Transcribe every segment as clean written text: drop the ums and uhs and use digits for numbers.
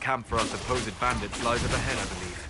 camp for our supposed bandits lies up ahead, I believe.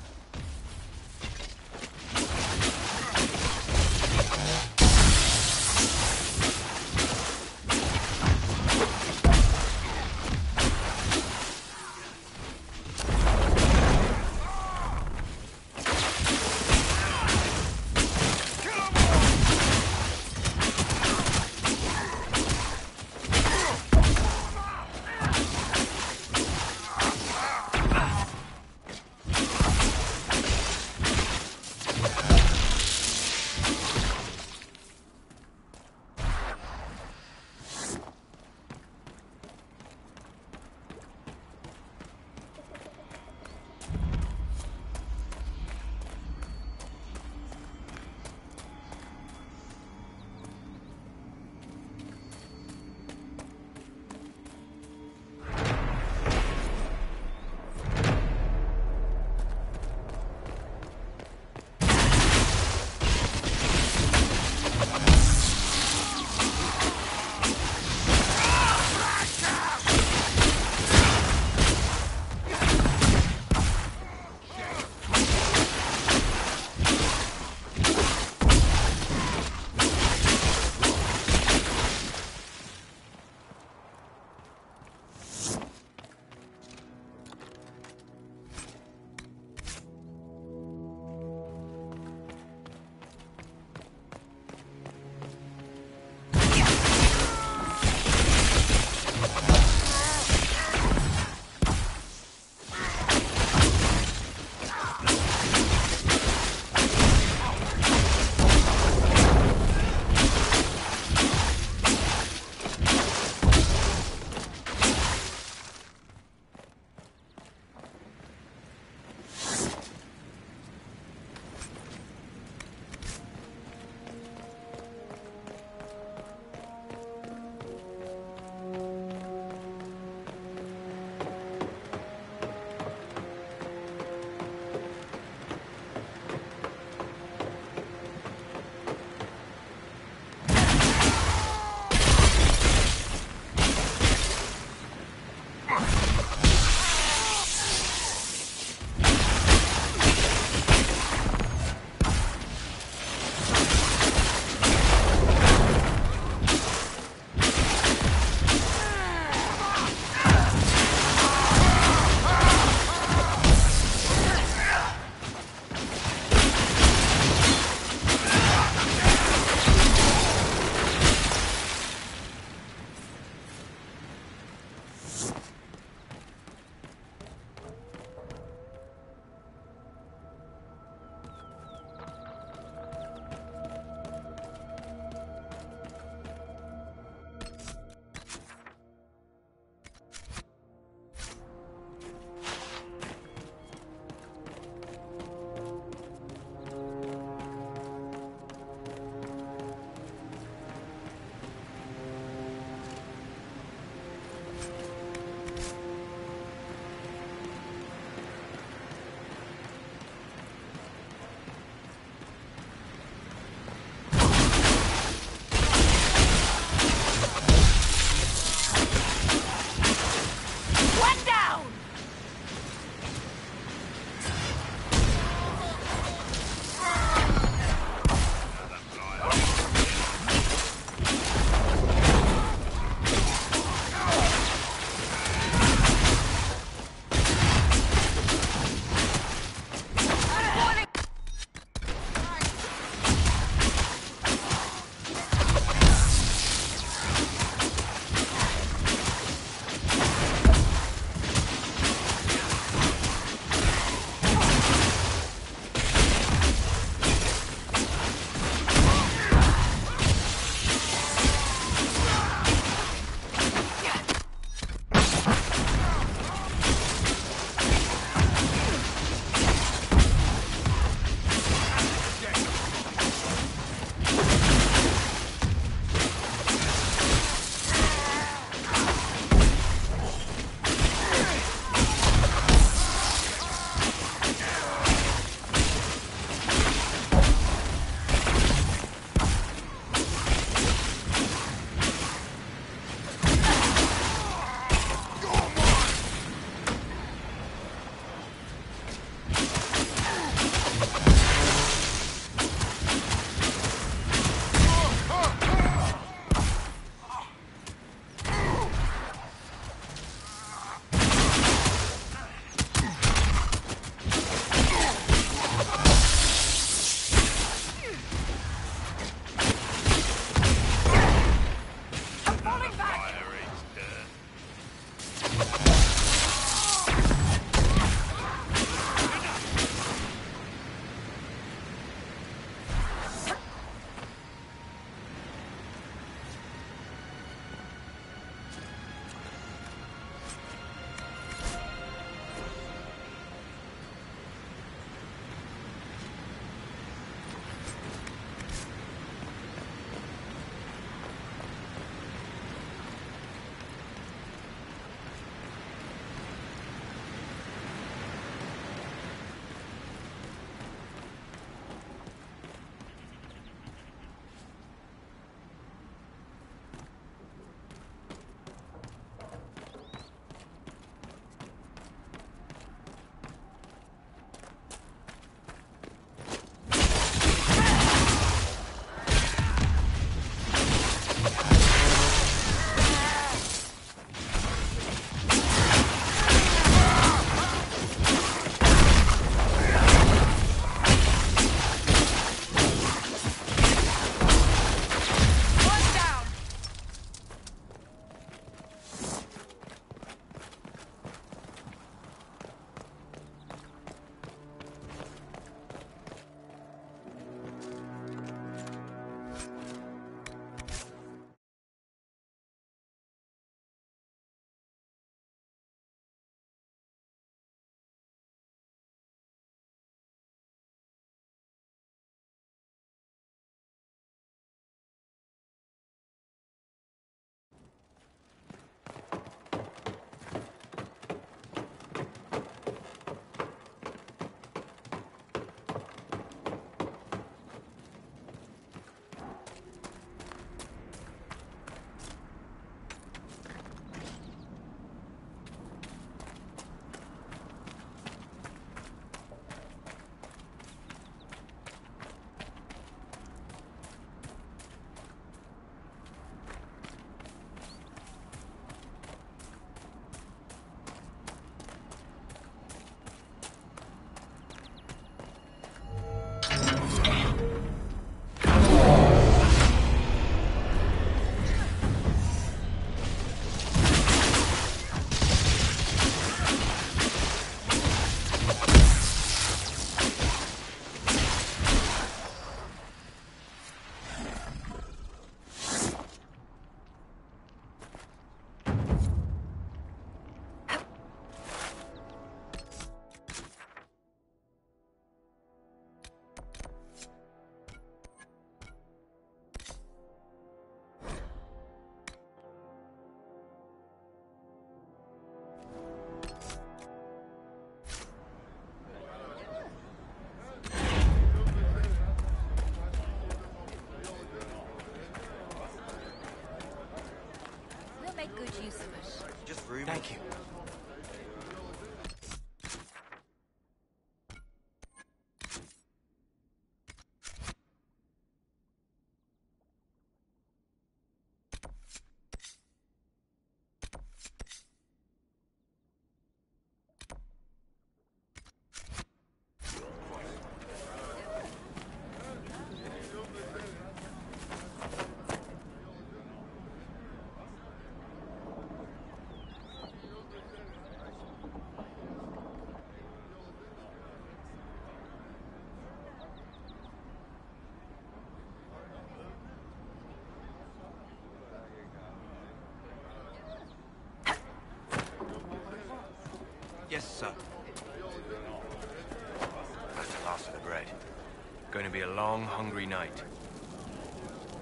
going to be a long, hungry night.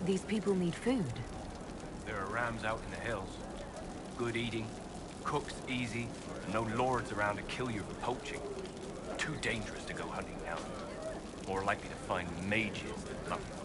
These people need food. There are rams out in the hills. Good eating, cooks easy, and no lords around to kill you for poaching. Too dangerous to go hunting now. More likely to find mages than nothing.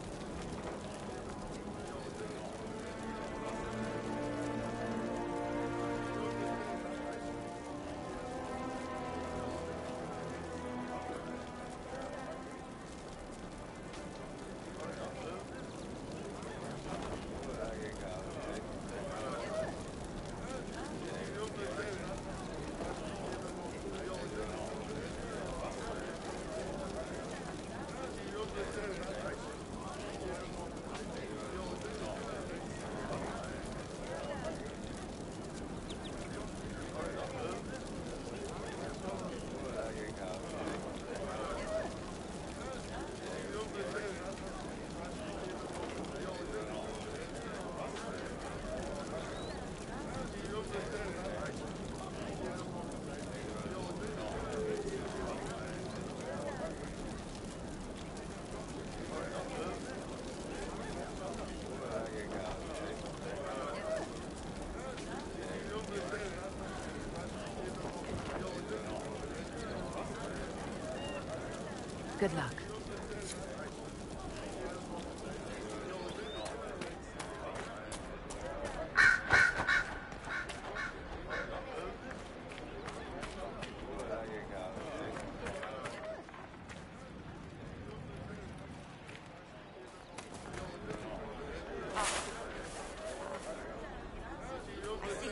Good luck.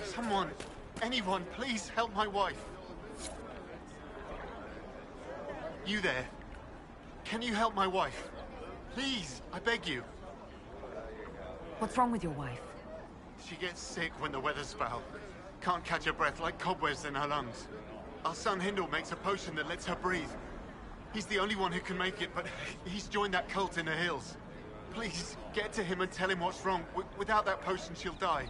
Someone, anyone, please help my wife. You there? Can you help my wife? Please, I beg you. What's wrong with your wife? She gets sick when the weather's foul. Can't catch her breath, like cobwebs in her lungs. Our son Hindle makes a potion that lets her breathe. He's the only one who can make it, but he's joined that cult in the hills. Please, get to him and tell him what's wrong. Without that potion, she'll die.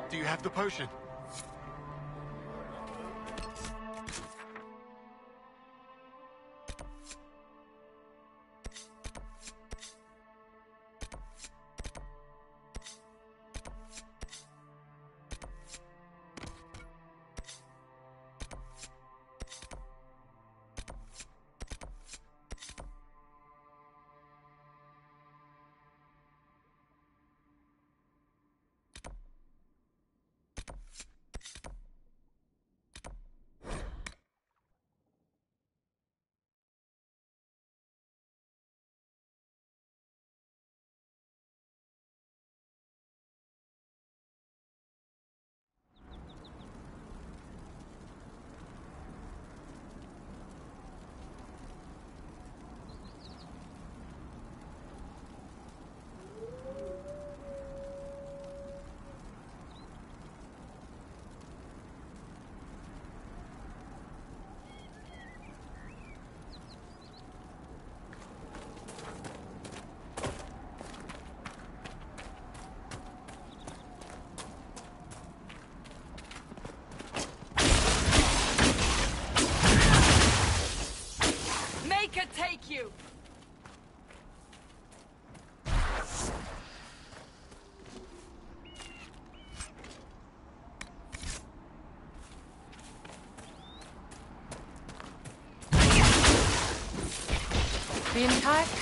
Do you have the potion?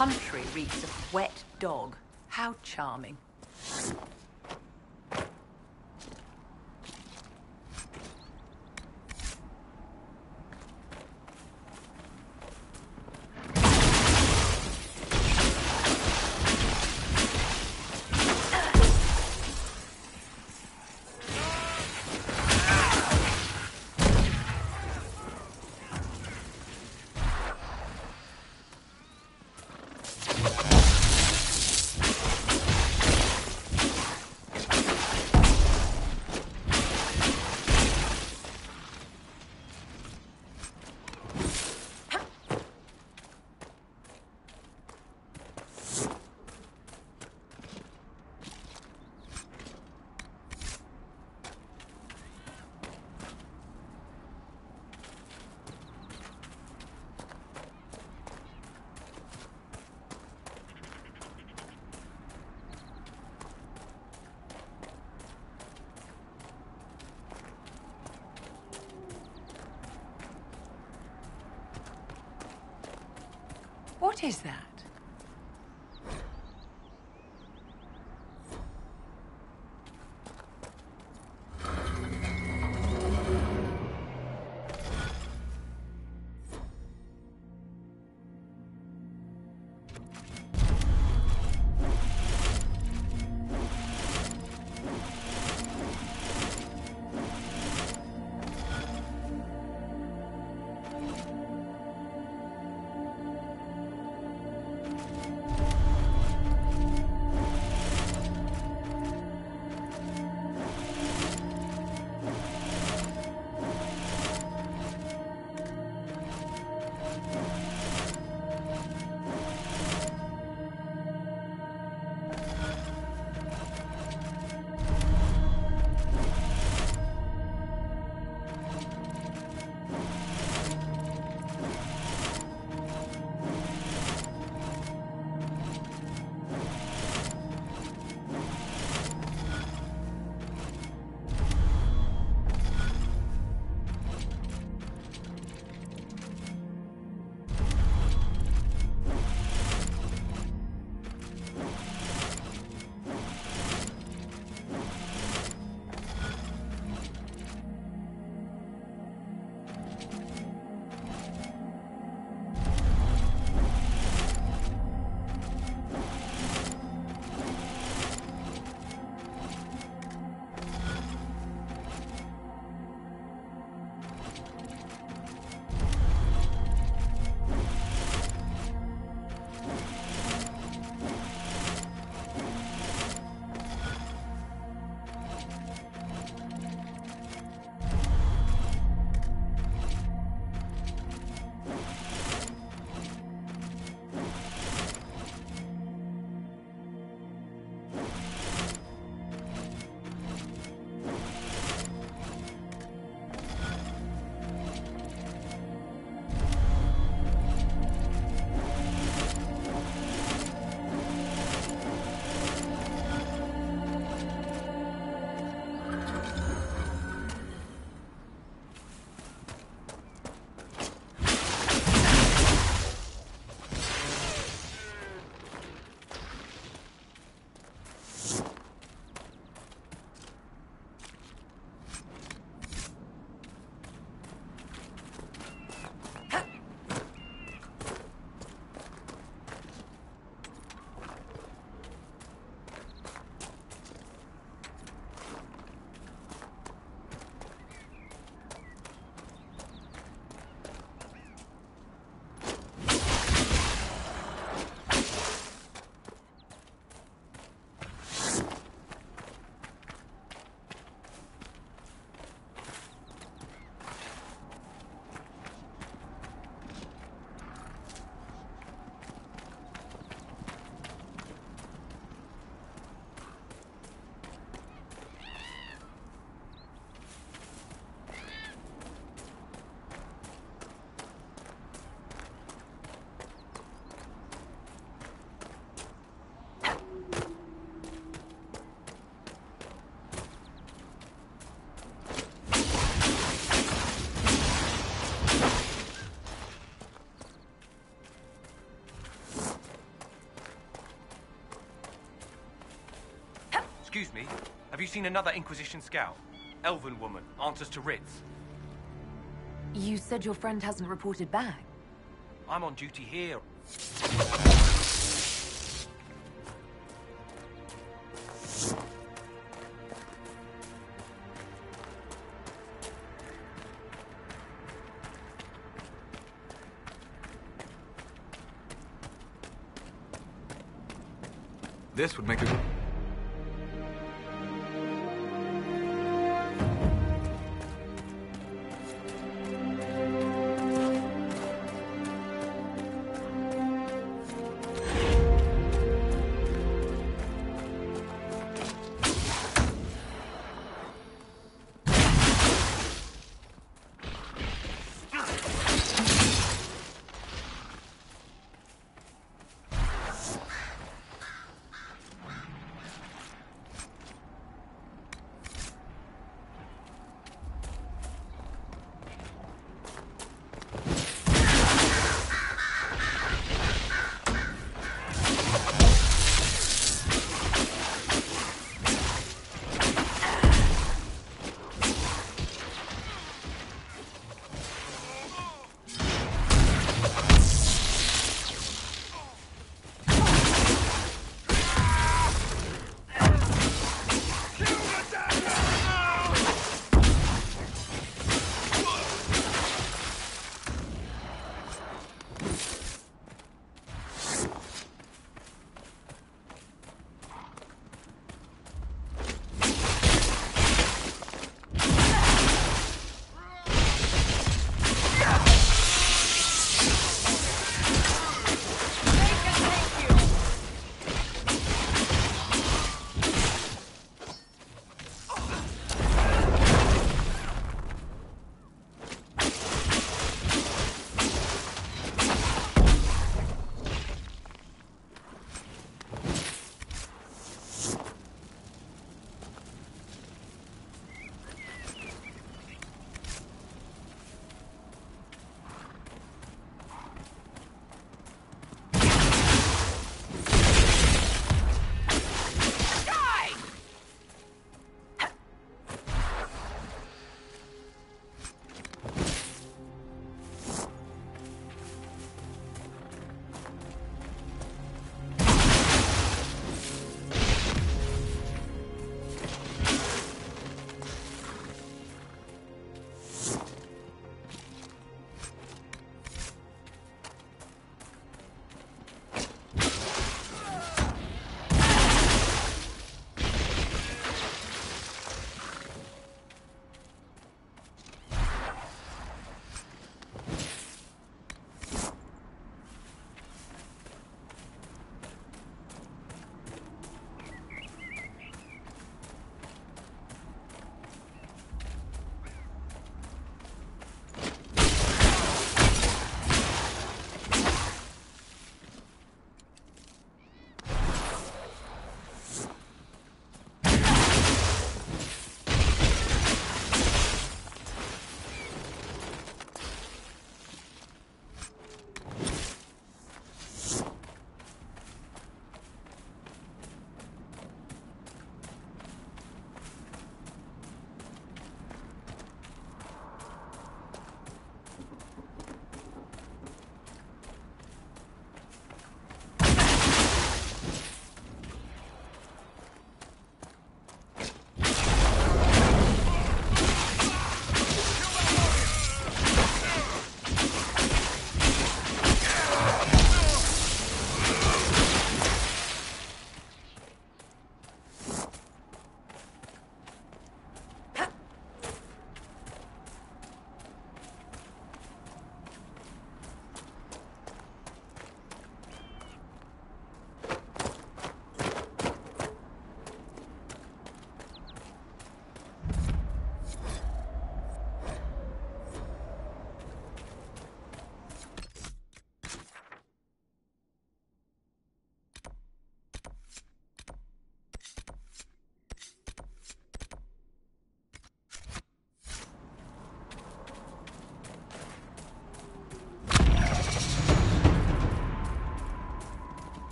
country reeks of wet dog. How charming. What is that? Excuse me, have you seen another Inquisition scout? Elven woman, answers to writs. You said your friend hasn't reported back. I'm on duty here. This would make a...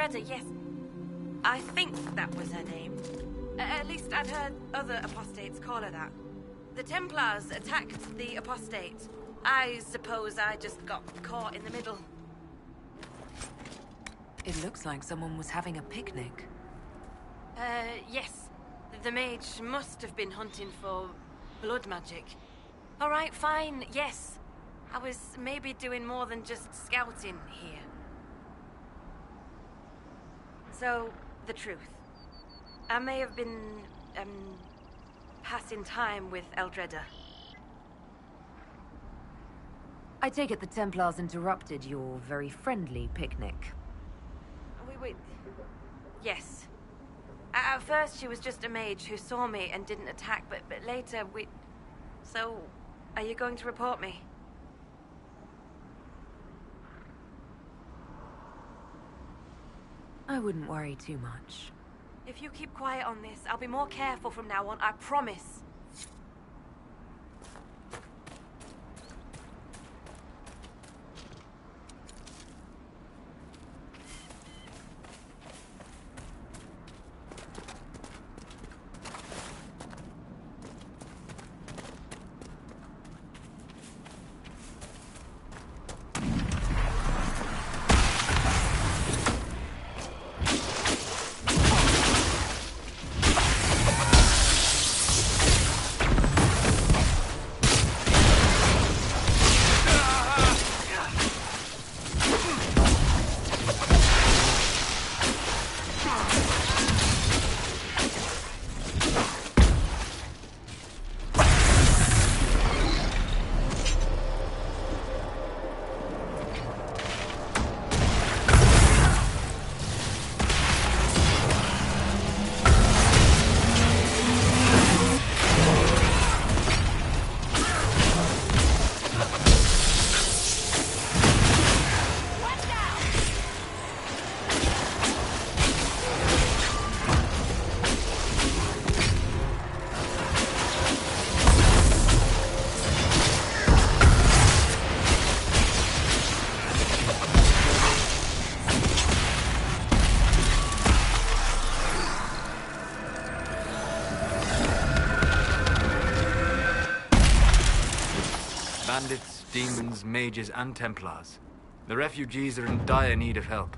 Eldreda, yes. I think that was her name. At least I'd heard other apostates call her that. The Templars attacked the apostate. I suppose I just got caught in the middle. It looks like someone was having a picnic. Yes. The mage must have been hunting for blood magic. All right, fine, yes. I was maybe doing more than just scouting here. So, the truth. I may have been, passing time with Eldreda. I take it the Templars interrupted your very friendly picnic. Wait. Yes. At first, she was just a mage who saw me and didn't attack, but later we... So, are you going to report me? I wouldn't worry too much. If you keep quiet on this, I'll be more careful from now on, I promise. Bandits, demons, mages, and Templars. The refugees are in dire need of help.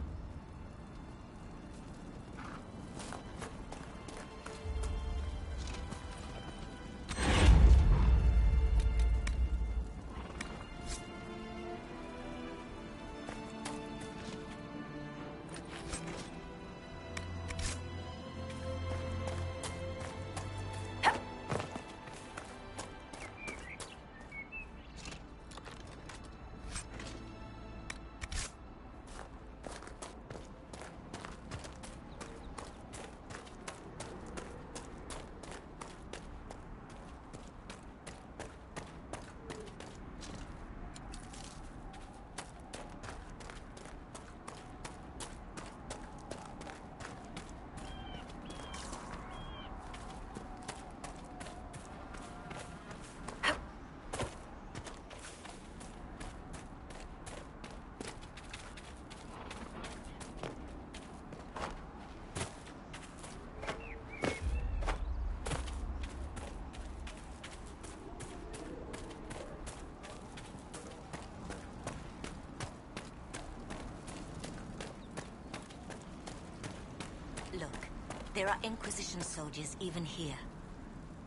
Look, there are Inquisition soldiers even here.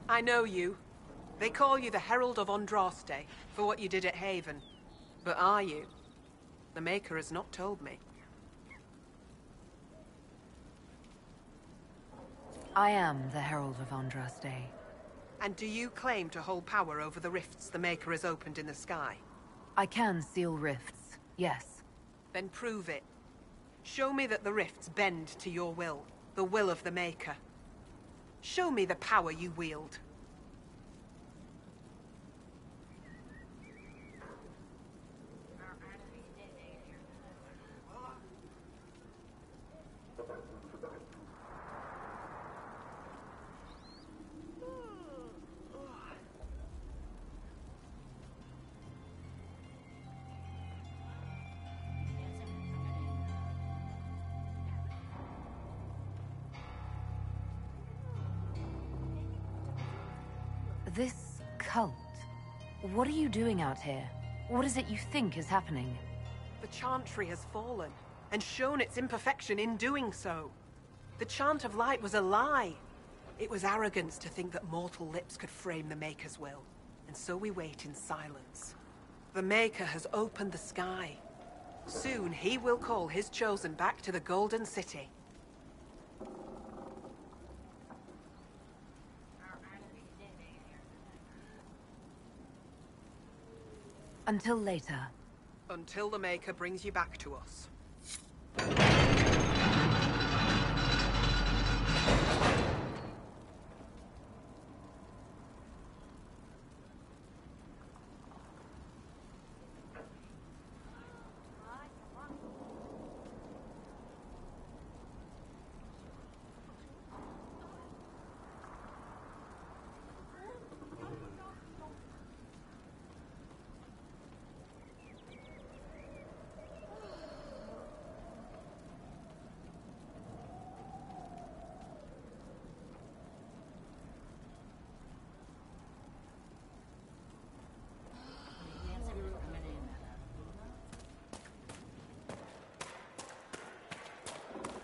I know you. They call you the Herald of Andraste for what you did at Haven. But are you? The Maker has not told me. I am the Herald of Andraste. And do you claim to hold power over the rifts the Maker has opened in the sky? I can seal rifts, yes. Then prove it. Show me that the rifts bend to your will, the will of the Maker. Show me the power you wield. This cult. What are you doing out here? What is it you think is happening? The Chantry has fallen, and shown its imperfection in doing so. The Chant of Light was a lie. It was arrogance to think that mortal lips could frame the Maker's will, and so we wait in silence. The Maker has opened the sky. Soon he will call his chosen back to the Golden City. Until later. Until the Maker brings you back to us.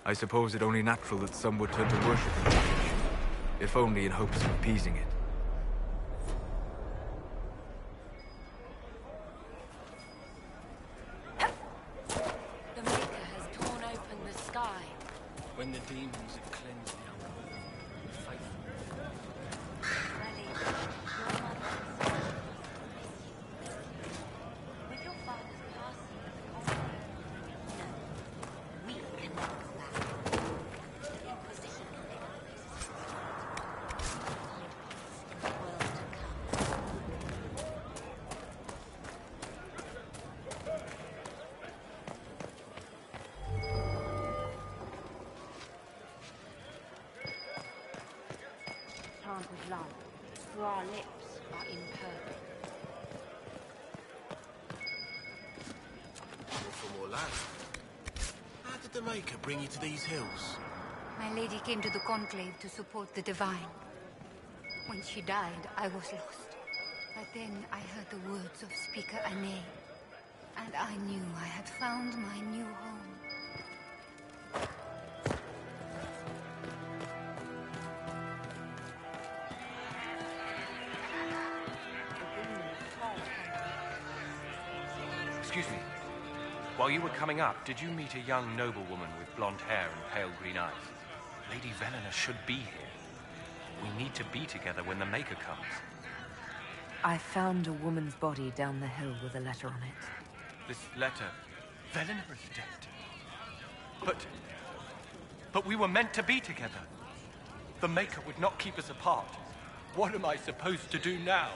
I suppose it only natural that some would turn to worship in the image, if only in hopes of appeasing it. The Maker has torn open the sky. When the demons have cleansed the unworthy, the faithful. Rally, your mother with your father's passing. No, we can never go back. The Inquisition can make our places in the world to come. Chant of light, for our lips are imperfect. For more land. How did the Maker bring you to these hills? My lady came to the Conclave to support the Divine. When she died, I was lost. But then I heard the words of Speaker Ane, and I knew I had found my new home. Excuse me. While you were coming up, did you meet a young noblewoman with blonde hair and pale green eyes? Lady Velena should be here. We need to be together when the Maker comes. I found a woman's body down the hill with a letter on it. This letter... Velena is dead. But we were meant to be together. The Maker would not keep us apart. What am I supposed to do now?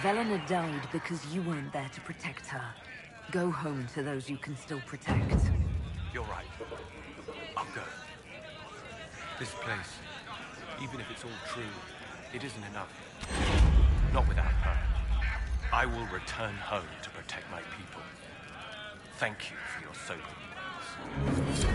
Velena died because you weren't there to protect her. Go home to those you can still protect. You're right. I'll go. This place, even if it's all true, it isn't enough. Not without her. I will return home to protect my people. Thank you for your sober words.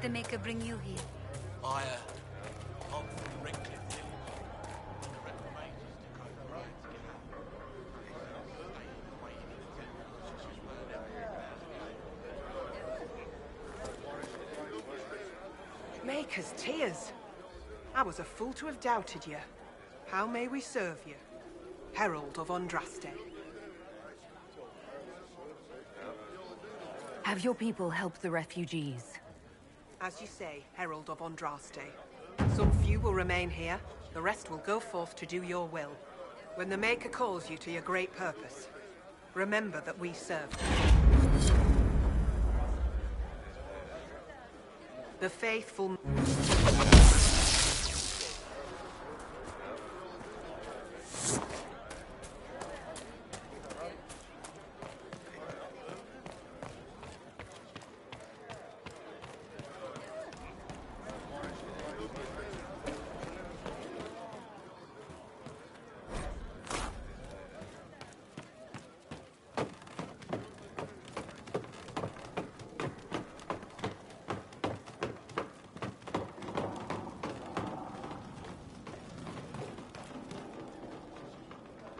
the Maker bring you here? I, I'm from the Redcliffe village. The Reformation took over right to get out. Maker's tears. I was a fool to have doubted you. How may we serve you? Herald of Andraste. Have your people help the refugees? As you say, Herald of Andraste. Some few will remain here, the rest will go forth to do your will. When the Maker calls you to your great purpose, remember that we served. The faithful...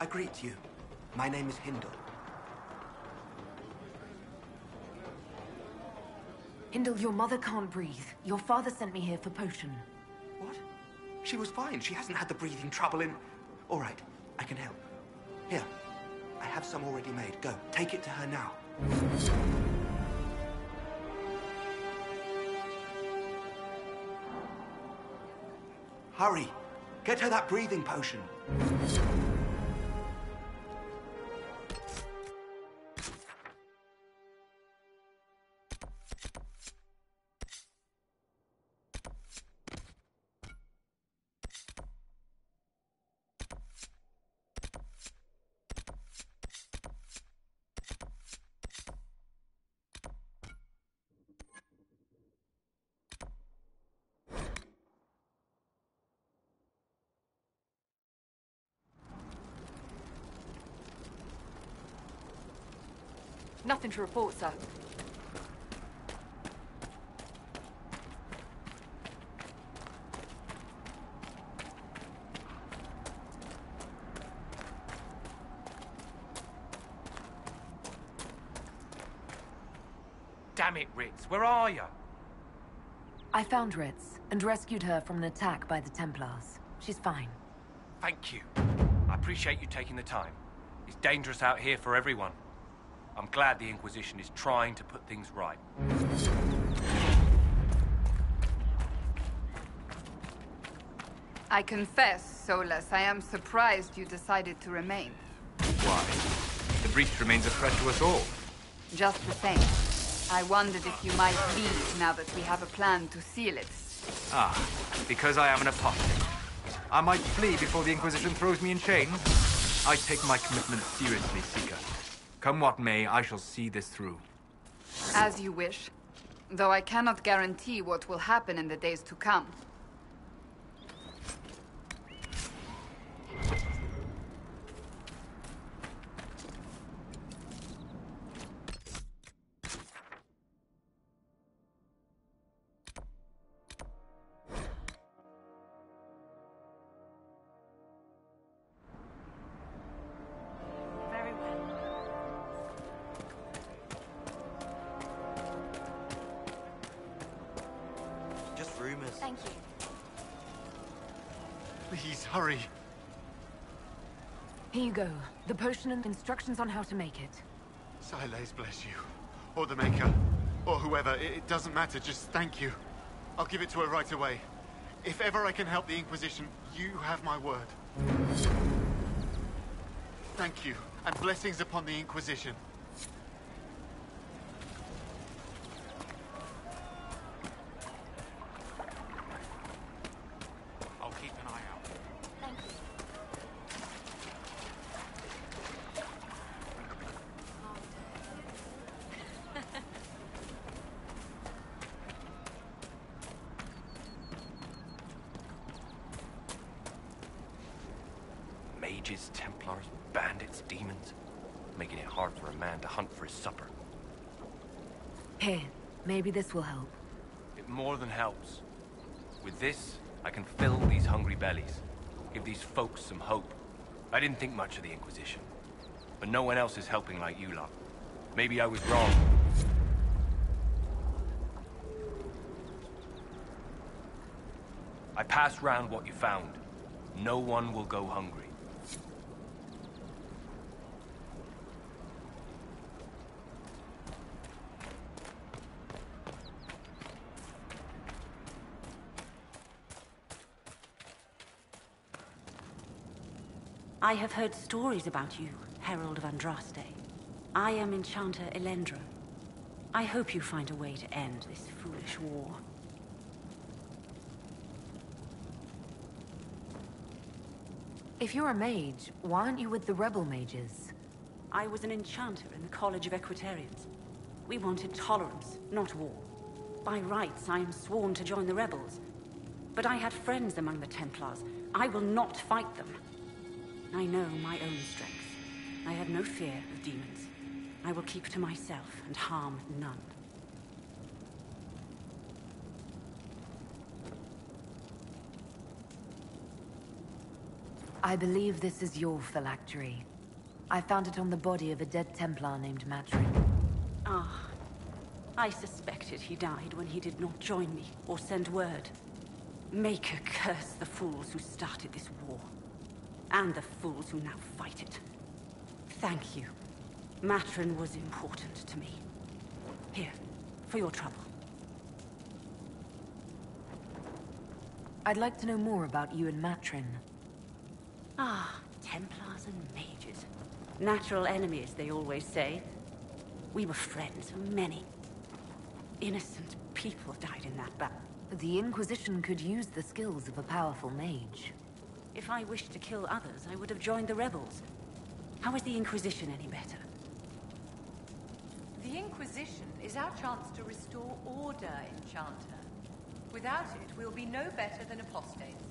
I greet you. My name is Hindle. Hindle, your mother can't breathe. Your father sent me here for potion. What? She was fine. She hasn't had the breathing trouble in... All right, I can help. Here, I have some already made. Go, take it to her now. Hurry! Get her that breathing potion. Nothing to report, sir. Damn it, Ritz, where are you? I found Ritz and rescued her from an attack by the Templars. She's fine. Thank you. I appreciate you taking the time. It's dangerous out here for everyone. I'm glad the Inquisition is trying to put things right. I confess, Solus, I am surprised you decided to remain. Why? The breach remains a threat to us all. Just the same. I wondered if you might leave now that we have a plan to seal it. Ah, because I am an apostate. I might flee before the Inquisition throws me in chains. I take my commitment seriously, Seeker. Come what may, I shall see this through. As you wish. Though I cannot guarantee what will happen in the days to come. Thank you. Please, hurry. Here you go. The potion and instructions on how to make it. Siles bless you. Or the Maker. Or whoever. It doesn't matter. Just thank you. I'll give it to her right away. If ever I can help the Inquisition, you have my word. Thank you. And blessings upon the Inquisition. Mages, Templars, bandits, demons. Making it hard for a man to hunt for his supper. Here, maybe this will help. It more than helps. With this, I can fill these hungry bellies. Give these folks some hope. I didn't think much of the Inquisition. But no one else is helping like you lot. Maybe I was wrong. I passed round what you found. No one will go hungry. I have heard stories about you, Herald of Andraste. I am Enchanter Elendra. I hope you find a way to end this foolish war. If you're a mage, why aren't you with the rebel mages? I was an enchanter in the College of Equitarians. We wanted tolerance, not war. By rights, I am sworn to join the rebels. But I had friends among the Templars. I will not fight them. I know my own strength. I have no fear of demons. I will keep to myself and harm none. I believe this is your phylactery. I found it on the body of a dead Templar named Matrin. Ah, I suspected he died when he did not join me or send word. Maker curse the fools who started this war. And the fools who now fight it. Thank you. Matrin was important to me. Here, for your trouble. I'd like to know more about you and Matrin. Ah, Templars and mages. Natural enemies, they always say. We were friends of many. Innocent people died in that battle. The Inquisition could use the skills of a powerful mage. If I wished to kill others, I would have joined the rebels. How is the Inquisition any better? The Inquisition is our chance to restore order, Enchanter. Without it, we'll be no better than apostates.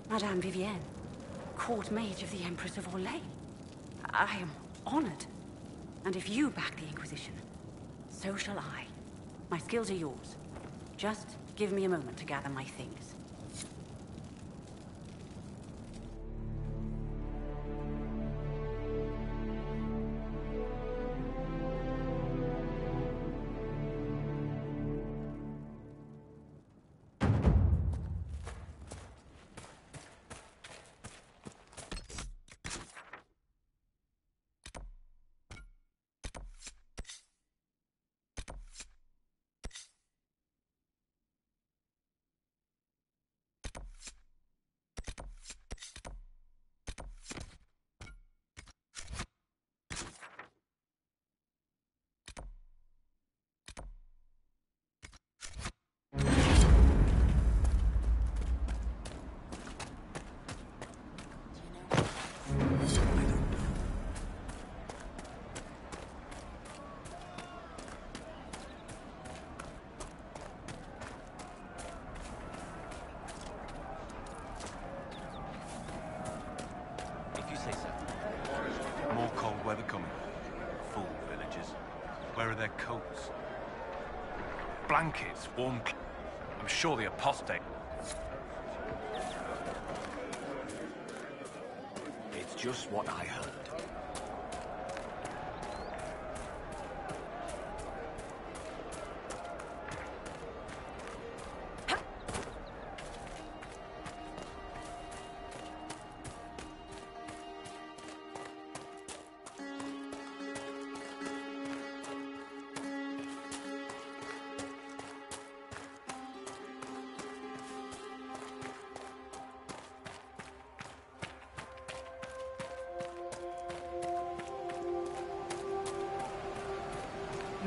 Madame Vivienne, court mage of the Empress of Orlais. I am honored. And if you back the Inquisition, so shall I. My skills are yours. Just give me a moment to gather my things. More cold weather coming. Fool villagers. Where are their coats? Blankets, warm... I'm sure the apostate... It's just what I heard.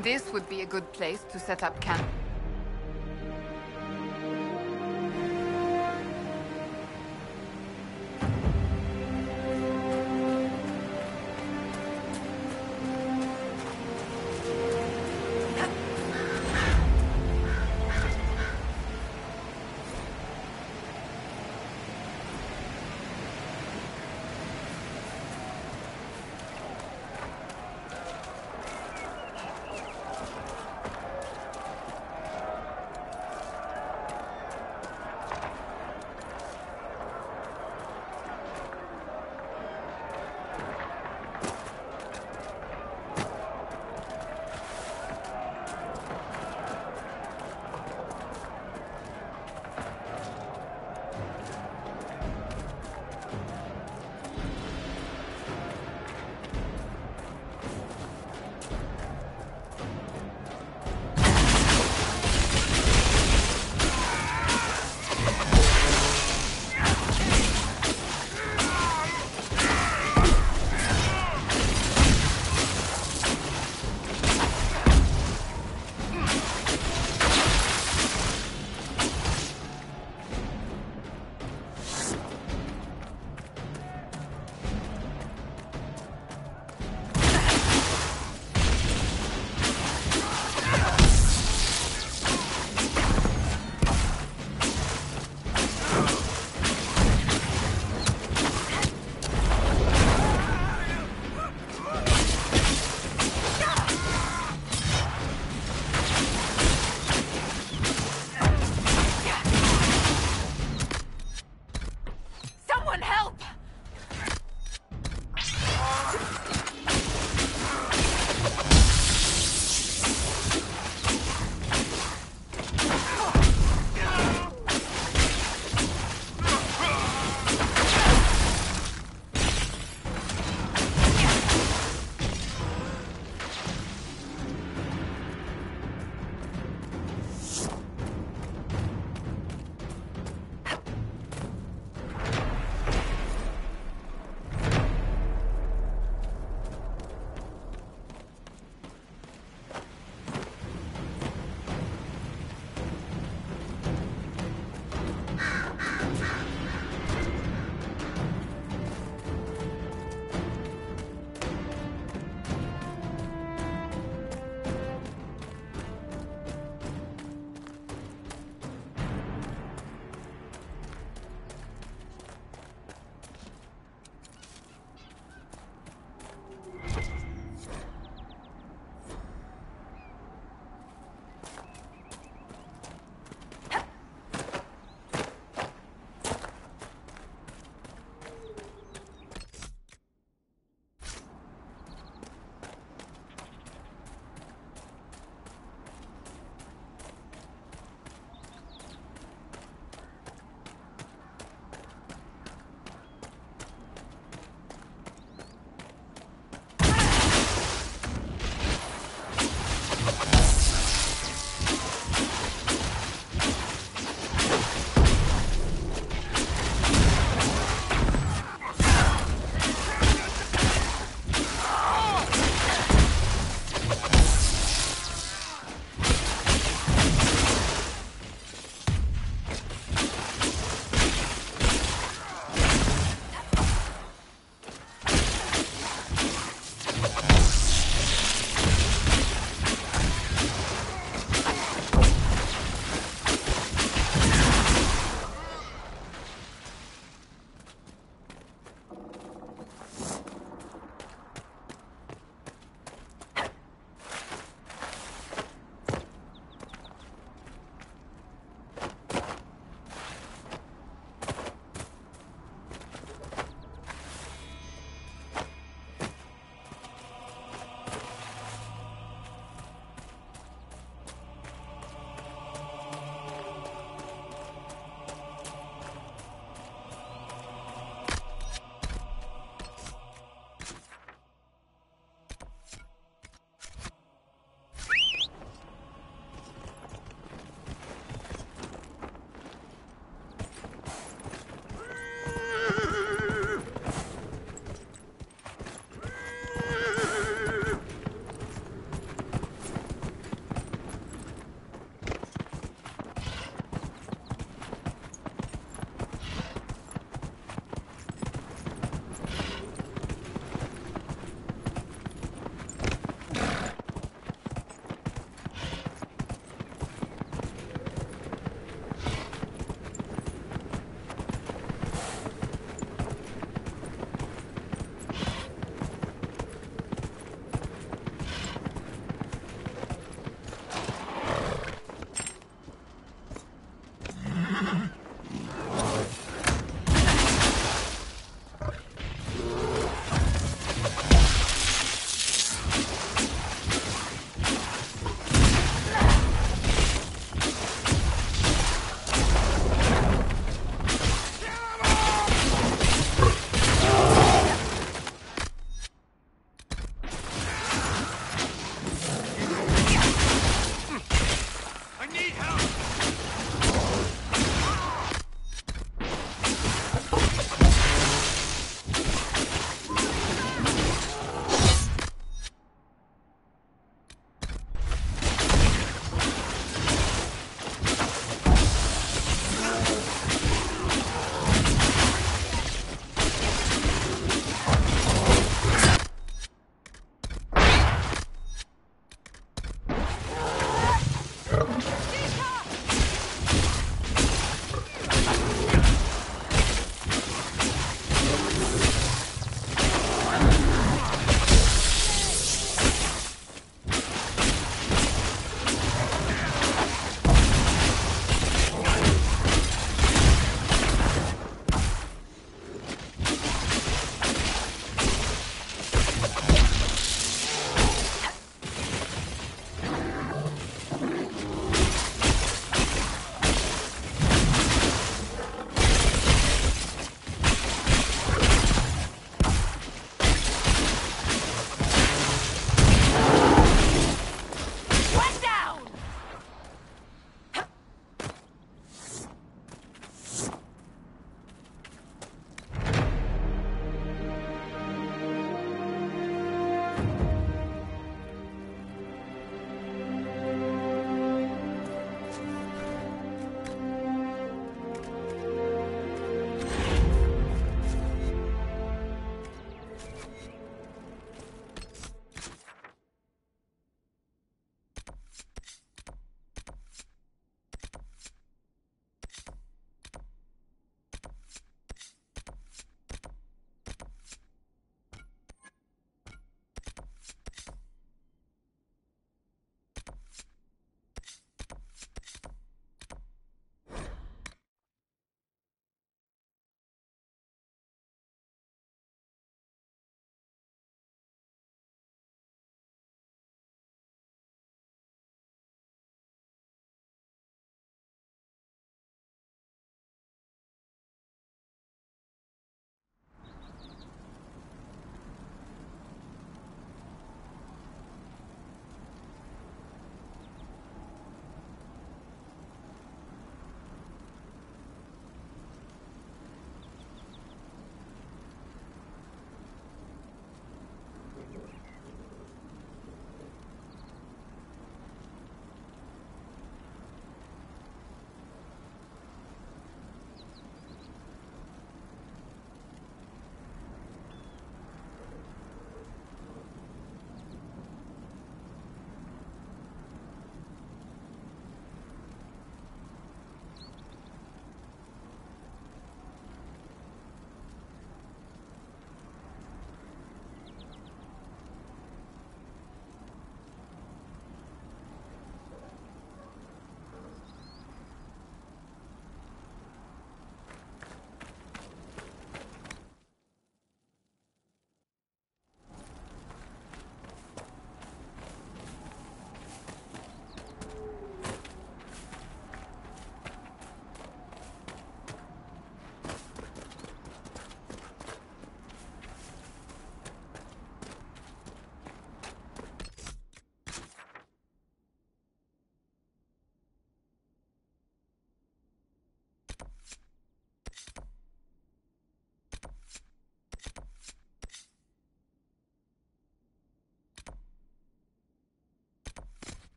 This would be a good place to set up camp.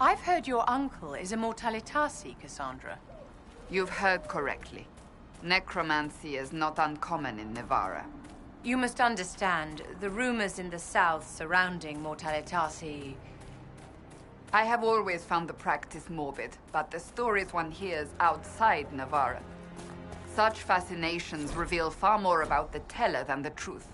I've heard your uncle is a Mortalitasi, Cassandra. You've heard correctly. Necromancy is not uncommon in Nevarra. You must understand, the rumors in the south surrounding Mortalitasi... I have always found the practice morbid, but the stories one hears outside Nevarra. Such fascinations reveal far more about the teller than the truth.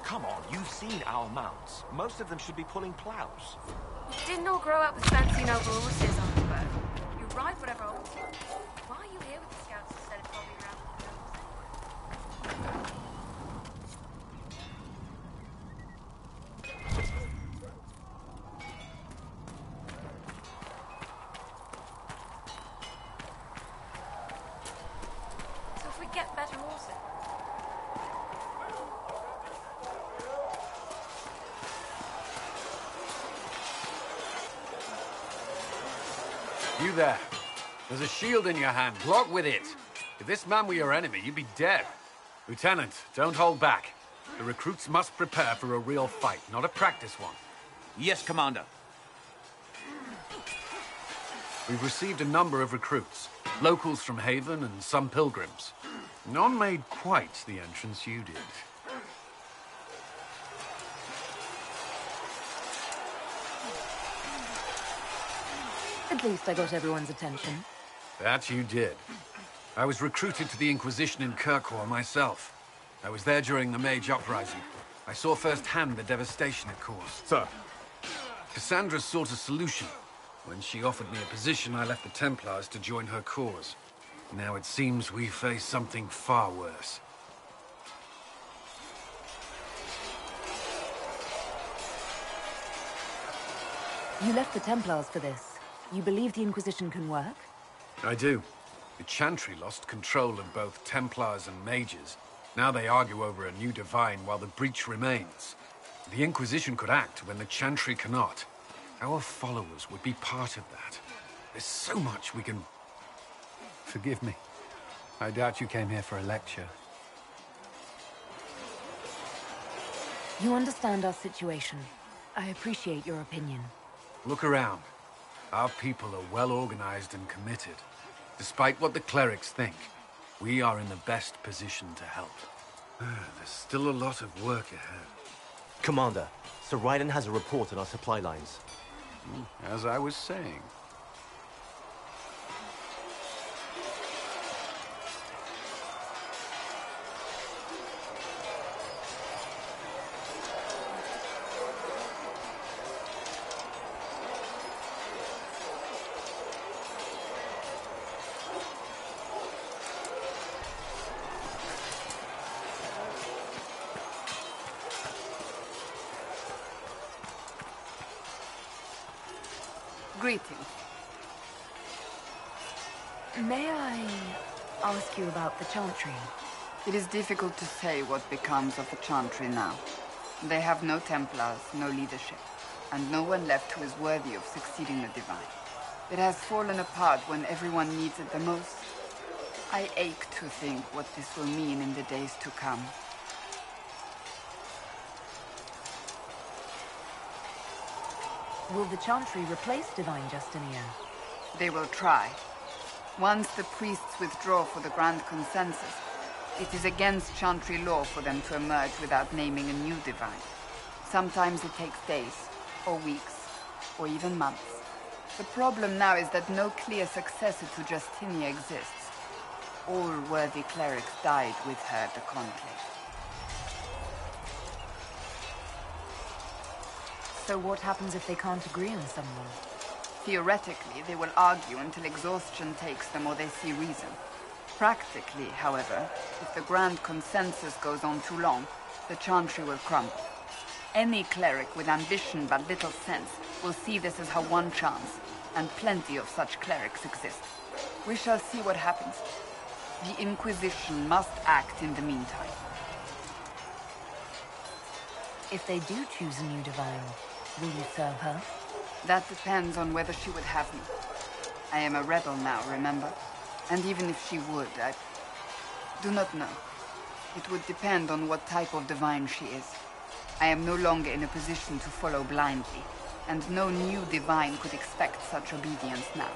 Come on, you've seen our mounts. Most of them should be pulling plows. Didn't all grow up with fancy noble horses on the boat. You ride whatever holds you. Why are you here with the scouts instead of following around with the nobles? You there. There's a shield in your hand. Block with it. If this man were your enemy, you'd be dead. Lieutenant, don't hold back. The recruits must prepare for a real fight, not a practice one. Yes, Commander. We've received a number of recruits. Locals from Haven and some pilgrims. None made quite the entrance you did. At least I got everyone's attention. That you did. I was recruited to the Inquisition in Kirkwall myself. I was there during the Mage Uprising. I saw firsthand the devastation it caused. Sir. Cassandra sought a solution. When she offered me a position, I left the Templars to join her cause. Now it seems we face something far worse. You left the Templars for this. You believe the Inquisition can work? I do. The Chantry lost control of both Templars and Mages. Now they argue over a new Divine while the breach remains. The Inquisition could act when the Chantry cannot. Our followers would be part of that. There's so much we can... Forgive me. I doubt you came here for a lecture. You understand our situation. I appreciate your opinion. Look around. Our people are well organized and committed. Despite what the clerics think, we are in the best position to help. There's still a lot of work ahead. Commander, Sir Ryden has a report on our supply lines. As I was saying. Greetings. May I ask you about the Chantry? It is difficult to say what becomes of the Chantry now. They have no Templars, no leadership, and no one left who is worthy of succeeding the Divine. It has fallen apart when everyone needs it the most. I ache to think what this will mean in the days to come. Will the Chantry replace Divine Justinian? They will try. Once the priests withdraw for the Grand Consensus, it is against Chantry law for them to emerge without naming a new Divine. Sometimes it takes days, or weeks, or even months. The problem now is that no clear successor to Justinia exists. All worthy clerics died with her at the Conclave. So what happens if they can't agree on someone? Theoretically, they will argue until exhaustion takes them or they see reason. Practically, however, if the Grand Consensus goes on too long, the Chantry will crumble. Any cleric with ambition but little sense will see this as her one chance, and plenty of such clerics exist. We shall see what happens. The Inquisition must act in the meantime. If they do choose a new Divine, will you serve her? That depends on whether she would have me. I am a rebel now, remember? And even if she would, I do not know. It would depend on what type of Divine she is. I am no longer in a position to follow blindly, and no new Divine could expect such obedience now.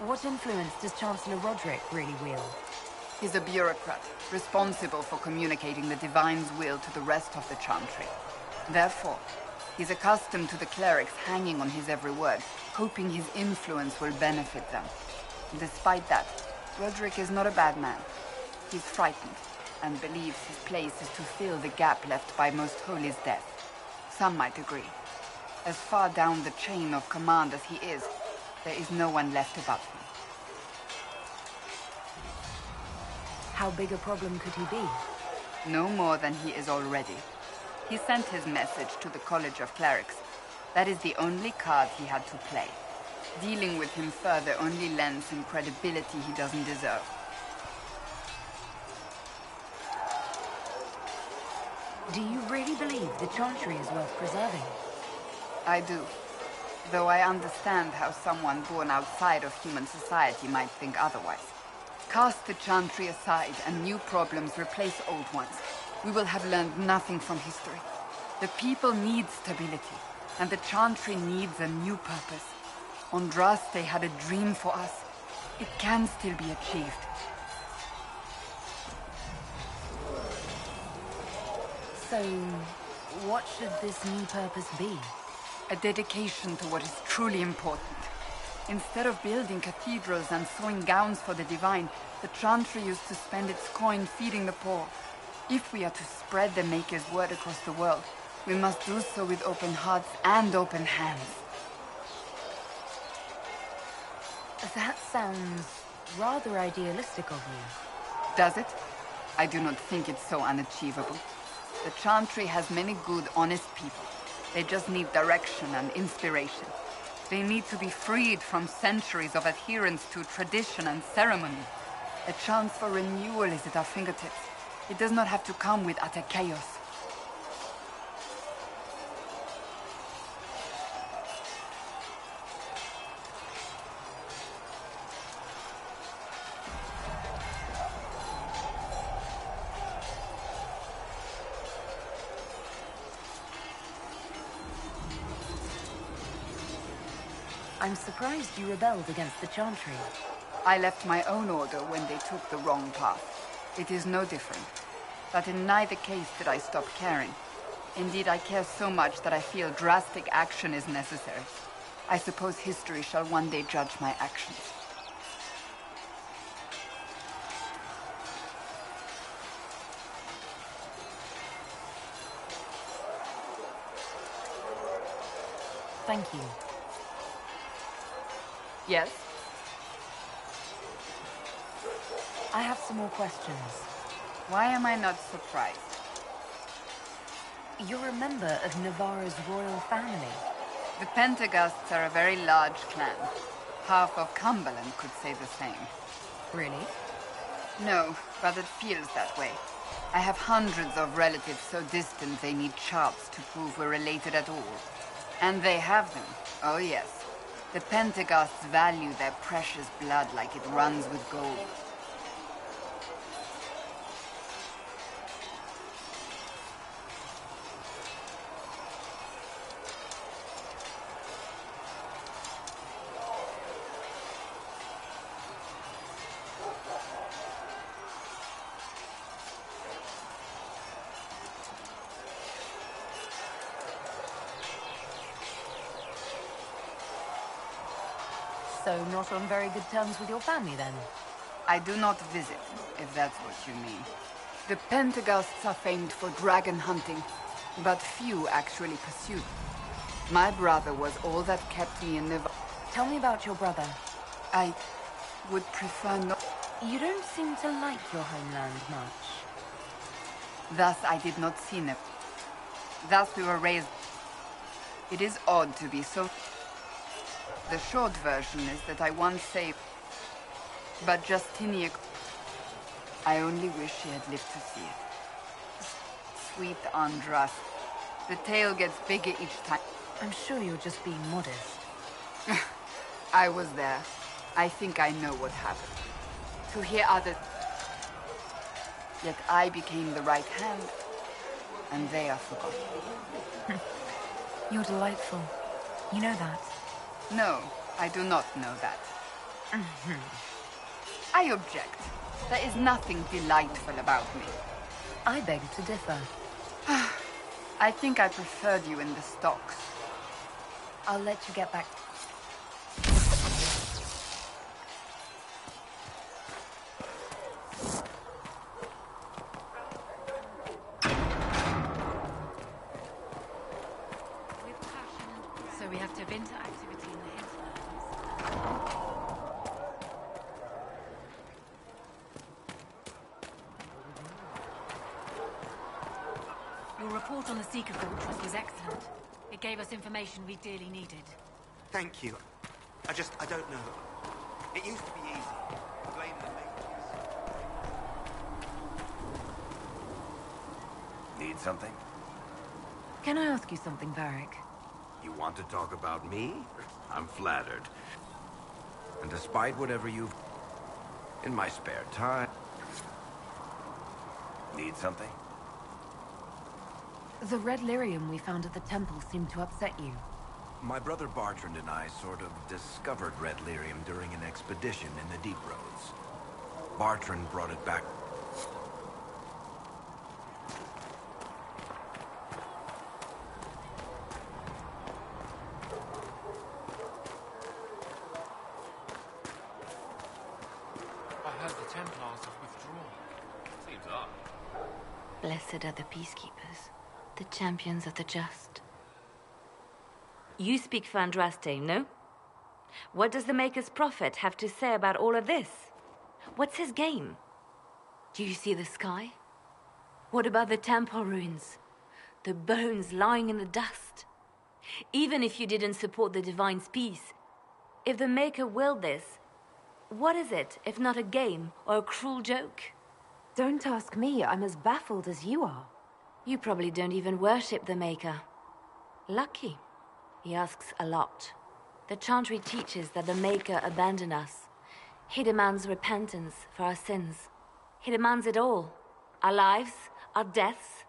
What influence does Chancellor Roderick really wield? He's a bureaucrat, responsible for communicating the Divine's will to the rest of the Chantry. Therefore, he's accustomed to the clerics hanging on his every word, hoping his influence will benefit them. Despite that, Roderick is not a bad man. He's frightened, and believes his place is to fill the gap left by Most Holy's death. Some might agree. As far down the chain of command as he is, there is no one left above him. How big a problem could he be? No more than he is already. He sent his message to the College of Clerics. That is the only card he had to play. Dealing with him further only lends him credibility he doesn't deserve. Do you really believe the Chantry is worth preserving? I do. though I understand how someone born outside of human society might think otherwise. Cast the Chantry aside and new problems replace old ones. We will have learned nothing from history. The people need stability, and the Chantry needs a new purpose. Andraste had a dream for us. It can still be achieved. So, what should this new purpose be? A dedication to what is truly important. Instead of building cathedrals and sewing gowns for the divine, the Chantry used to spend its coin feeding the poor. If we are to spread the Maker's word across the world, we must do so with open hearts and open hands. That sounds rather idealistic of you. Does it? I do not think it's so unachievable. The Chantry has many good, honest people. They just need direction and inspiration. They need to be freed from centuries of adherence to tradition and ceremony. A chance for renewal is at our fingertips. It does not have to come with utter chaos. I'm surprised you rebelled against the Chantry. I left my own order when they took the wrong path. It is no different. But in neither case did I stop caring. Indeed, I care so much that I feel drastic action is necessary. I suppose history shall one day judge my actions. Thank you. Yes? I have some more questions. Why am I not surprised? You're a member of Navarra's royal family. The Pentaghasts are a very large clan. Half of Cumberland could say the same. Really? No, but it feels that way. I have hundreds of relatives so distant they need charts to prove we're related at all. And they have them. Oh yes. The Pentaghasts value their precious blood like it runs with gold. So not on very good terms with your family, then? I do not visit, if that's what you mean. The Pentaghasts are famed for dragon hunting, but few actually pursue them. My brother was all that kept me in Navarre. Tell me about your brother. I would prefer not... You don't seem to like your homeland much. Thus I did not see Navarre. Thus we were raised... It is odd to be so... The short version is that I once saved... But Justinian... I only wish she had lived to see it. Sweet Andras. The tale gets bigger each time. I'm sure you're just being modest. I was there. I think I know what happened. To hear others... Yet I became the right hand, and they are forgotten. You're delightful. You know that? No, I do not know that. I object. There is nothing delightful about me. I beg to differ. I think I preferred you in the stocks. I'll let you get back. So we have to winter activity in the hinterlands. Your report on the Seeker Fortress was excellent. It gave us information we dearly needed. Thank you. I don't know. It used to be easy. Blame the makers. Need something? Can I ask you something, Varric? You want to talk about me? I'm flattered. And despite whatever you've... in my spare time... Need something? The red lyrium we found at the temple seemed to upset you. My brother Bartrand and I sort of discovered red lyrium during an expedition in the Deep Roads. Bartrand brought it back. I heard the Templars have withdrawn. Seems odd. Blessed are the peacekeepers, the champions of the just. You speak Fandraste, no? What does the Maker's prophet have to say about all of this? What's his game? Do you see the sky? What about the temple ruins? The bones lying in the dust? Even if you didn't support the Divine's peace, if the Maker willed this, what is it if not a game or a cruel joke? Don't ask me. I'm as baffled as you are. You probably don't even worship the Maker. Lucky. He asks a lot. The Chantry teaches that the Maker abandoned us. He demands repentance for our sins. He demands it all. Our lives, our deaths.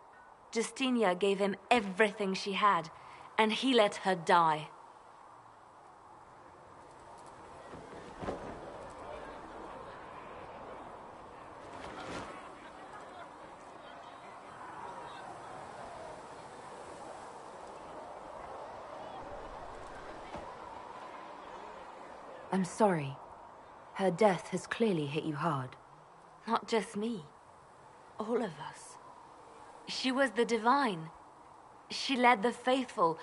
Justinia gave him everything she had, and he let her die. I'm sorry. Her death has clearly hit you hard. Not just me. All of us. She was the Divine. She led the faithful.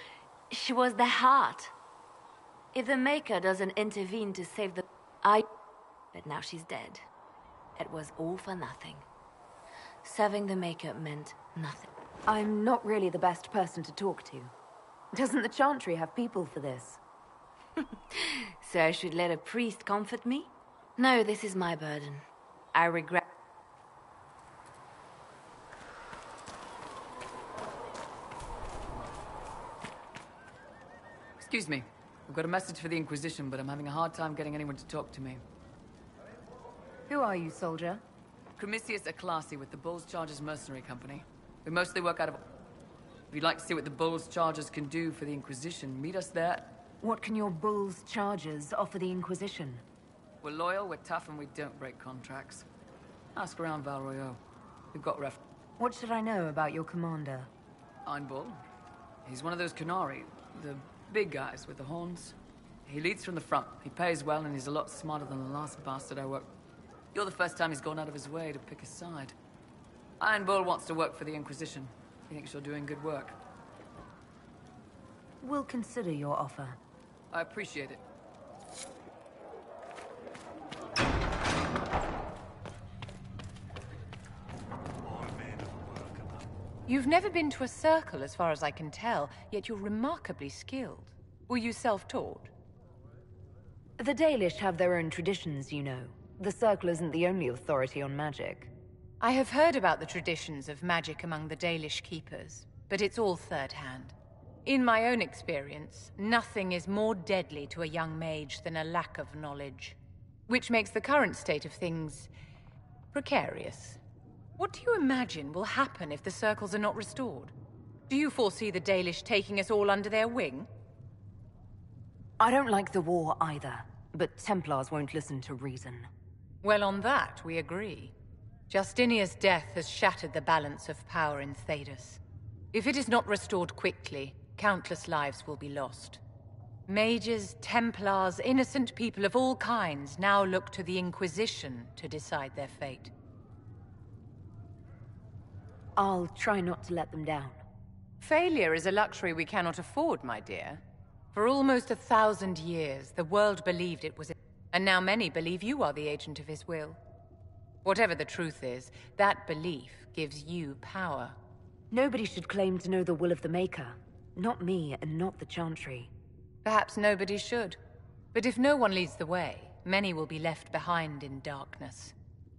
She was their heart. If the Maker doesn't intervene to save the... But now she's dead. It was all for nothing. Serving the Maker meant nothing. I'm not really the best person to talk to. Doesn't the Chantry have people for this? So I should let a priest comfort me? No, this is my burden. I regret... Excuse me. I've got a message for the Inquisition, but I'm having a hard time getting anyone to talk to me. Who are you, soldier? Cremisius Aclasi with the Bulls Chargers Mercenary Company. We mostly work out of... If you'd like to see what the Bulls Chargers can do for the Inquisition, meet us there. What can your Bulls Chargers offer the Inquisition? We're loyal, we're tough, and we don't break contracts. Ask around Val Royeaux. We've got ref... What should I know about your commander? Einbull. He's one of those Canari, the big guys with the horns. He leads from the front. He pays well, and he's a lot smarter than the last bastard I worked. You're the first time he's gone out of his way to pick a side. Einbull wants to work for the Inquisition. He thinks you're doing good work. We'll consider your offer. I appreciate it. You've never been to a circle, as far as I can tell, yet you're remarkably skilled. Were you self-taught? The Dalish have their own traditions, you know. The Circle isn't the only authority on magic. I have heard about the traditions of magic among the Dalish keepers, but it's all third-hand. In my own experience, nothing is more deadly to a young mage than a lack of knowledge, which makes the current state of things precarious. What do you imagine will happen if the circles are not restored? Do you foresee the Dalish taking us all under their wing? I don't like the war either, but Templars won't listen to reason. Well, on that, we agree. Justinia's death has shattered the balance of power in Thedas. If it is not restored quickly, countless lives will be lost. Mages, Templars, innocent people of all kinds now look to the Inquisition to decide their fate. I'll try not to let them down. Failure is a luxury we cannot afford, my dear. For almost 1,000 years, the world believed it was... And now many believe you are the agent of his will. Whatever the truth is, that belief gives you power. Nobody should claim to know the will of the Maker. Not me, and not the Chantry. Perhaps nobody should. But if no one leads the way, many will be left behind in darkness.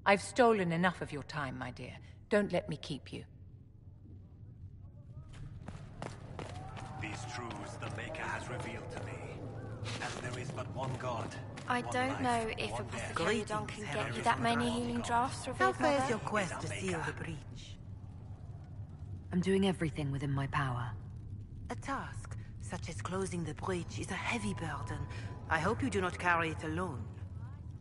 I've stolen enough of your time, my dear. Don't let me keep you. The These truths the Maker has revealed to me. As there is but one God. I one don't life, know if one Apothecary death. can get you that many healing drafts, revealed How far is Mother? your quest to seal the breach? I'm doing everything within my power. A task, such as closing the breach, is a heavy burden. I hope you do not carry it alone.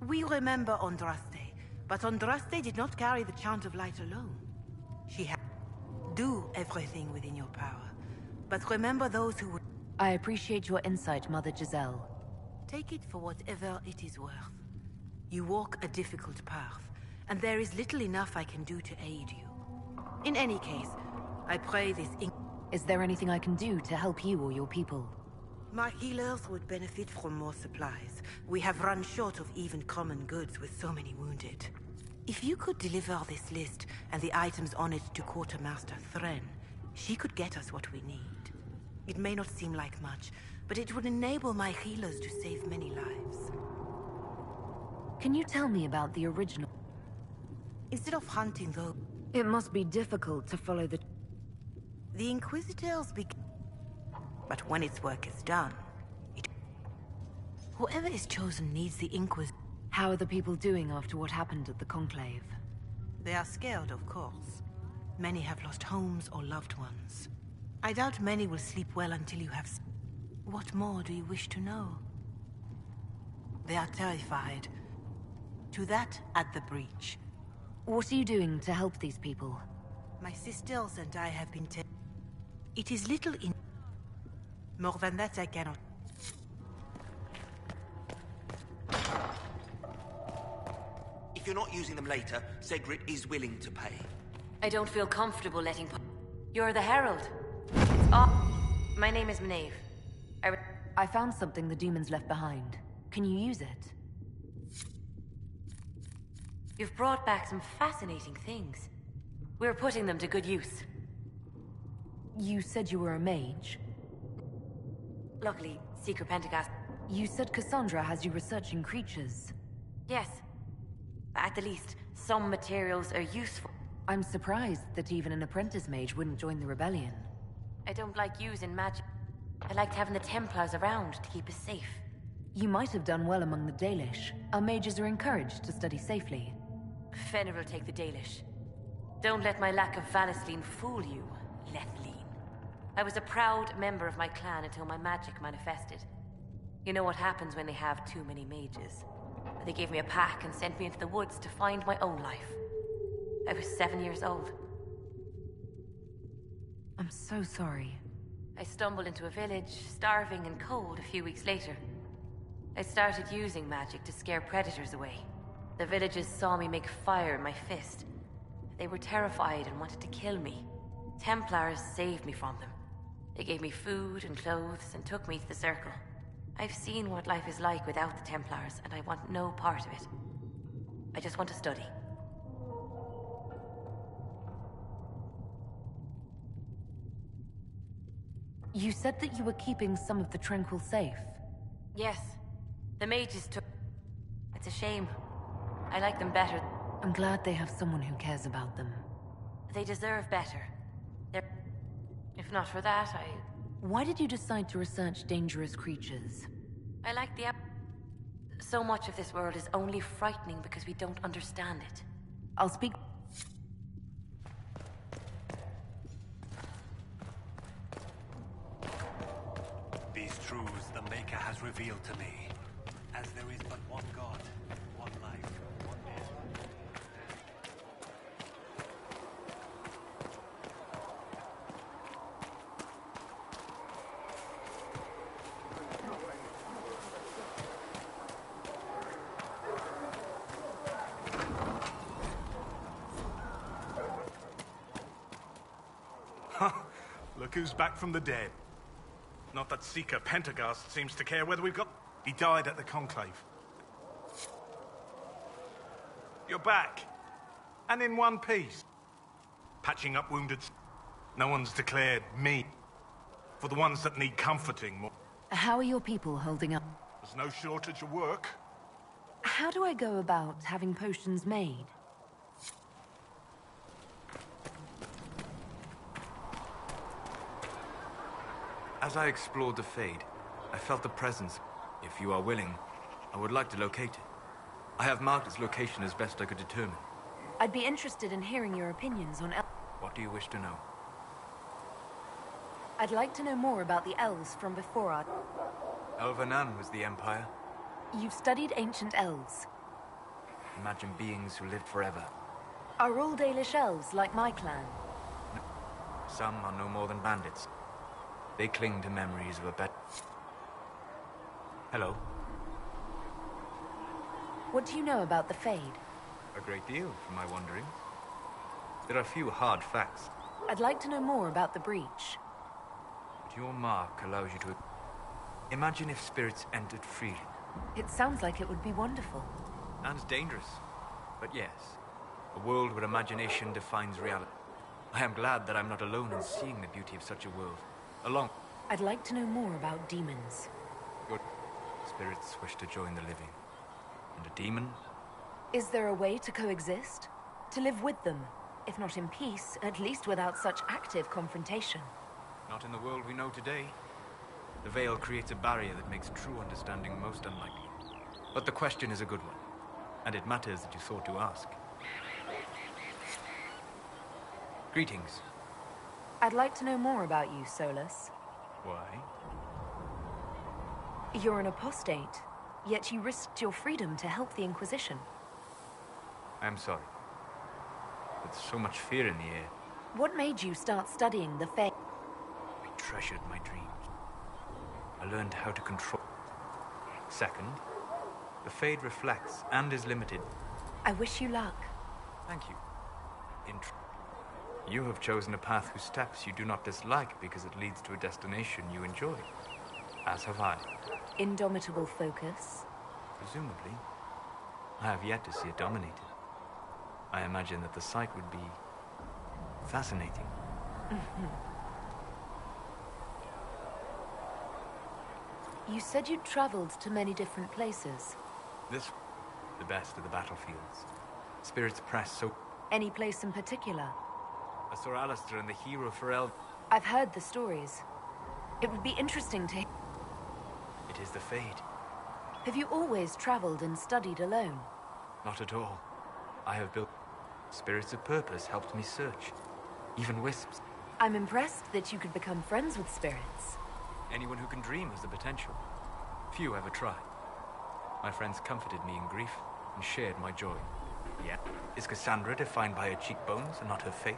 We remember Andraste, but Andraste did not carry the Chant of Light alone. She had do everything within your power. But remember those who would... I appreciate your insight, Mother Giselle. Take it for whatever it is worth. You walk a difficult path, and there is little enough I can do to aid you. In any case, I pray this... Is there anything I can do to help you or your people? My healers would benefit from more supplies. We have run short of even common goods with so many wounded. If you could deliver this list and the items on it to Quartermaster Thren, she could get us what we need. It may not seem like much, but it would enable my healers to save many lives. Can you tell me about the original? Instead of hunting, though... It must be difficult to follow the... The Inquisitors But when its work is done, whoever is chosen needs the Inquisitor. How are the people doing after what happened at the Conclave? They are scared, of course. Many have lost homes or loved ones. I doubt many will sleep well until you have... What more do you wish to know? They are terrified. To that, add the breach. What are you doing to help these people? My sisters and I have been... It is little in... More than that, I cannot... If you're not using them later, Segrit is willing to pay. I don't feel comfortable letting... You're the Herald. My name is Maeve. I found something the demons left behind. Can you use it? You've brought back some fascinating things. We're putting them to good use. You said you were a mage. Luckily, Seeker Pentagast... You said Cassandra has you researching creatures. Yes. At the least, some materials are useful. I'm surprised that even an apprentice mage wouldn't join the rebellion. I don't like using magic. I liked having the Templars around to keep us safe. You might have done well among the Dalish. Our mages are encouraged to study safely. Fenrir will take the Dalish. Don't let my lack of Valisline fool you, Lethleen. I was a proud member of my clan until my magic manifested. You know what happens when they have too many mages. They gave me a pack and sent me into the woods to find my own life. I was 7 years old. I'm so sorry. I stumbled into a village, starving and cold a few weeks later. I started using magic to scare predators away. The villagers saw me make fire in my fist. They were terrified and wanted to kill me. Templars saved me from them. They gave me food and clothes and took me to the Circle. I've seen what life is like without the Templars, and I want no part of it. I just want to study. You said that you were keeping some of the Tranquil safe. Yes. The mages took... It's a shame. I like them better. I'm glad they have someone who cares about them. They deserve better. If not for that, Why did you decide to research dangerous creatures? I like the... So much of this world is only frightening because we don't understand it. I'll speak... These truths the Maker has revealed to me. As there is but one God, one life, one death. Look who's back from the dead. Not that Seeker Pentagast seems to care whether we've got... He died at the Conclave. You're back. And in one piece. Patching up wounded... No one's declared me. For the ones that need comforting more. How are your people holding up? There's no shortage of work. How do I go about having potions made? As I explored the Fade, I felt the presence. If you are willing, I would like to locate it. I have marked its location as best I could determine. I'd be interested in hearing your opinions on What do you wish to know? I'd like to know more about the elves from before our... Elvanan was the Empire. You've studied ancient elves. Imagine beings who lived forever. Are all Dalish elves like my clan? Some are no more than bandits. They cling to memories of a better... Hello. What do you know about the Fade? A great deal, from my wandering. There are few hard facts, I'd like to know more about the breach. but your mark allows you to... Imagine if spirits entered freely. It sounds like it would be wonderful. And dangerous. But yes, a world where imagination defines reality. I am glad that I'm not alone in seeing the beauty of such a world. Along... I'd like to know more about demons. Your spirits wish to join the living. And a demon? Is there a way to coexist? To live with them? If not in peace, at least without such active confrontation. Not in the world we know today. The veil creates a barrier that makes true understanding most unlikely. But the question is a good one. And it matters that you thought to ask. Greetings. I'd like to know more about you, Solus. Why? You're an apostate, yet you risked your freedom to help the Inquisition. I'm sorry. With so much fear in the air, What made you start studying the Fade? I treasured my dreams. I learned how to control. Second, the Fade reflects and is limited. I wish you luck. Thank you. You have chosen a path whose steps you do not dislike because it leads to a destination you enjoy. As have I. Indomitable focus. Presumably. I have yet to see it dominated. I imagine that the sight would be... fascinating. You said you'd traveled to many different places. This... the best of the battlefields. Spirits press so... Any place in particular? I saw Alistair and the hero Pharrell. I've heard the stories. It would be interesting to... It is the Fade. Have you always traveled and studied alone? Not at all. I have built... Spirits of purpose helped me search. Even wisps. I'm impressed that you could become friends with spirits. Anyone who can dream has the potential. Few ever try. My friends comforted me in grief and shared my joy. Yet, is Cassandra defined by her cheekbones and not her faith?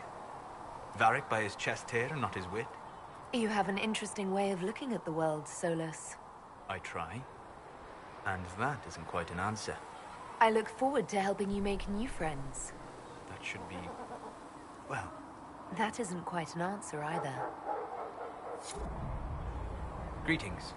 Varric by his chest hair and not his wit? You have an interesting way of looking at the world, Solus. I try. And that isn't quite an answer. I look forward to helping you make new friends. That should be... well... That isn't quite an answer either. Greetings.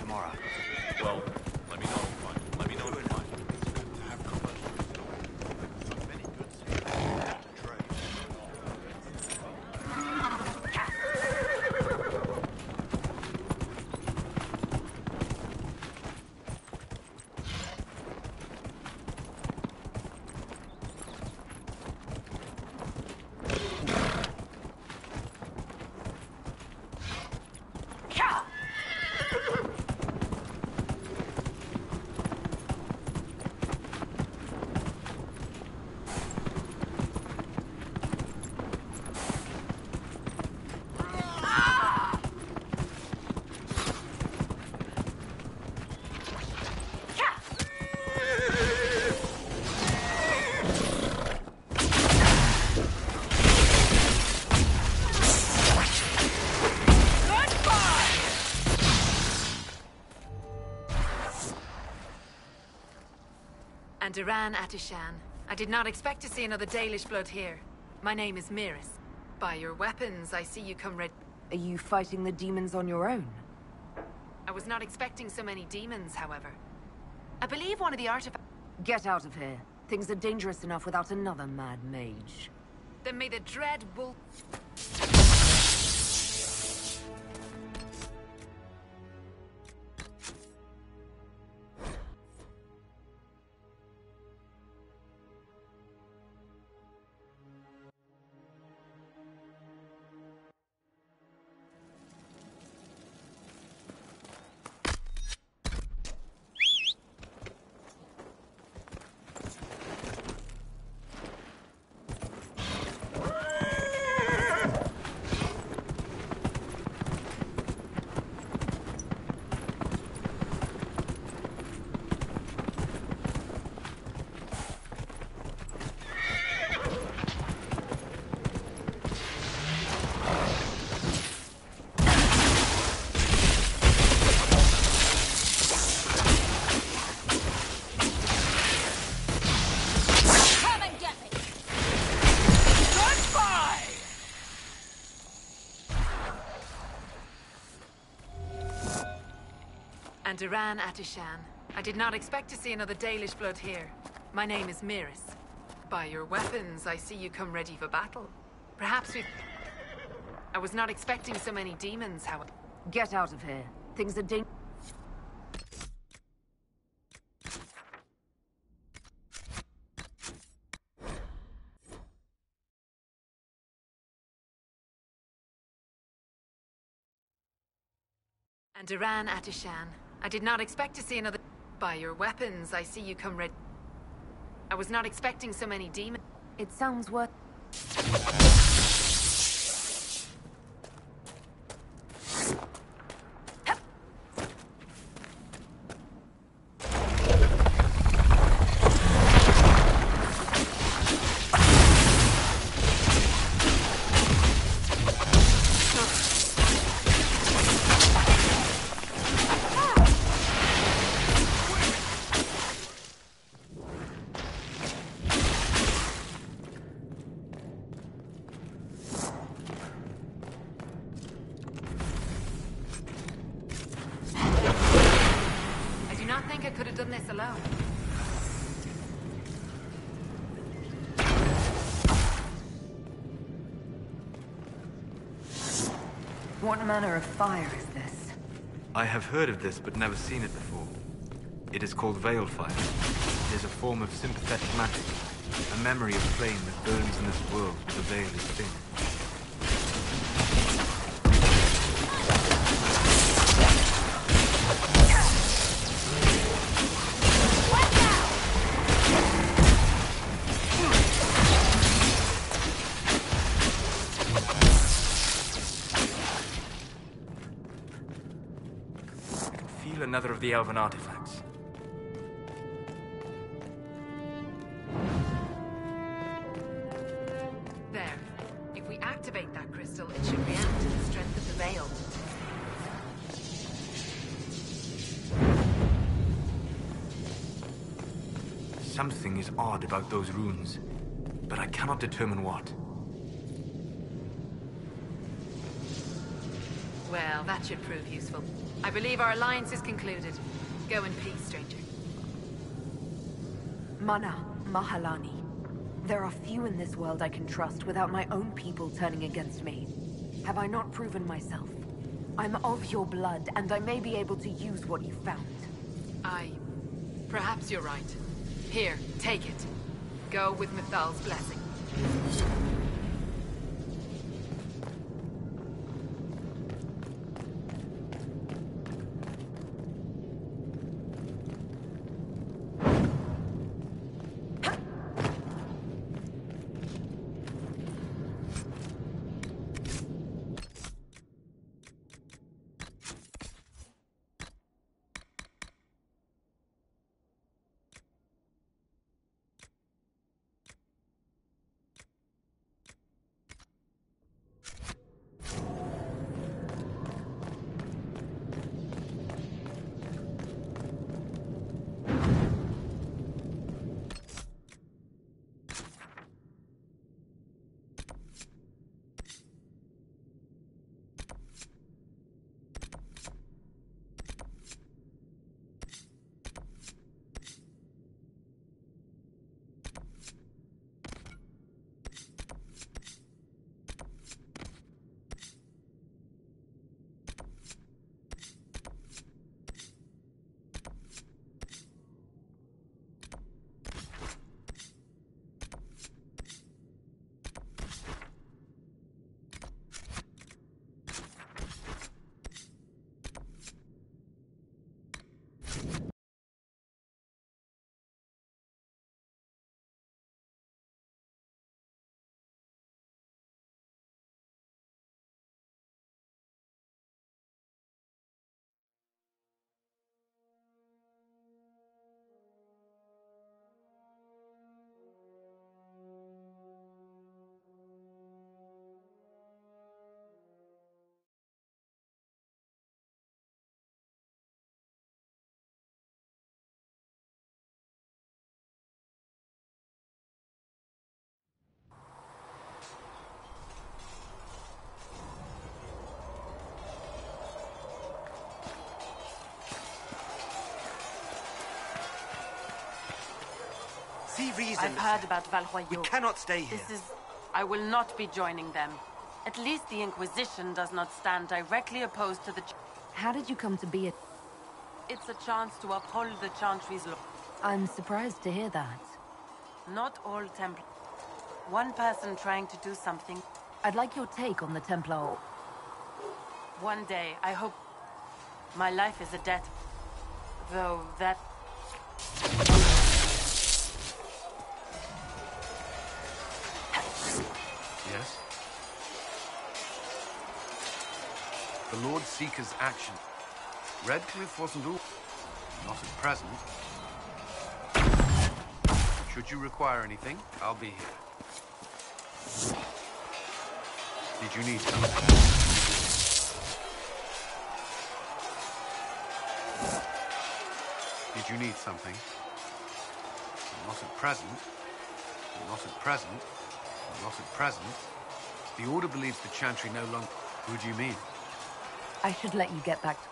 tomorrow. Well, let me know. Let me know if you find Duran Atishan. I did not expect to see another Dalish blood here. My name is Miris. By your weapons, I see you come ready. Are you fighting the demons on your own? I was not expecting so many demons, however. I believe one of the artifacts... Get out of here. Things are dangerous enough without another mad mage. Then may the dread wolf... Duran Atishan. I did not expect to see another Dalish blood here. My name is Miris. By your weapons, I see you come ready for battle. Perhaps we... I was not expecting so many demons, however. Get out of here. Things are dangerous. Duran Atishan. I did not expect to see another... By your weapons, I see you come ready. I was not expecting so many demons. It sounds worth... What manner of fire is this? I have heard of this, but never seen it before. It is called veil fire. It is a form of sympathetic magic, a memory of flame that burns in this world where the veil is thin. Another of the elven artifacts. There. If we activate that crystal, it should react to the strength of the veil. Something is odd about those runes, but I cannot determine what. Well, that should prove useful. I believe our alliance is concluded. Go in peace, stranger. Mana, Mahalani. There are few in this world I can trust without my own people turning against me. Have I not proven myself? I'm of your blood, and I may be able to use what you found. Perhaps you're right. Here, take it. Go with Mithal's blessing. See reason. I've heard about Valroyo. We cannot stay here. I will not be joining them. At least the Inquisition does not stand directly opposed to the... How did you come to be a... It's a chance to uphold the Chantry's law. I'm surprised to hear that. Not all Templar. One person trying to do something. I'd like your take on the Templar. One day, I hope... My life is a debt. Though that... Yes? The Lord Seeker's action. Redcliffe wasn't all... Not at present. Should you require anything, I'll be here. Did you need something? Did you need something? Not at present. Not at present. Not at present. The Order believes the Chantry no longer... Who do you mean? I should let you get back to...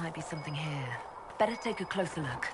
Might be something here. Better take a closer look.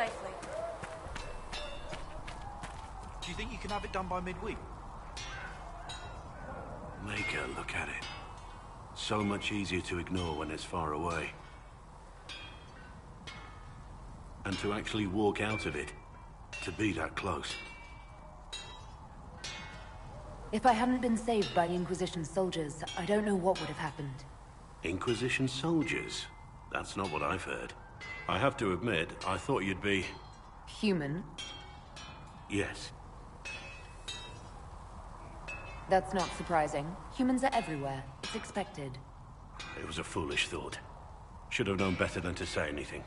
safely. Do you think you can have it done by midweek? Make her look at it. So much easier to ignore when it's far away. And to actually walk out of it, to be that close. If I hadn't been saved by Inquisition soldiers, I don't know what would have happened. Inquisition soldiers? That's not what I've heard. I have to admit, I thought you'd be... Human? Yes. That's not surprising. Humans are everywhere. It's expected. It was a foolish thought. Should have known better than to say anything.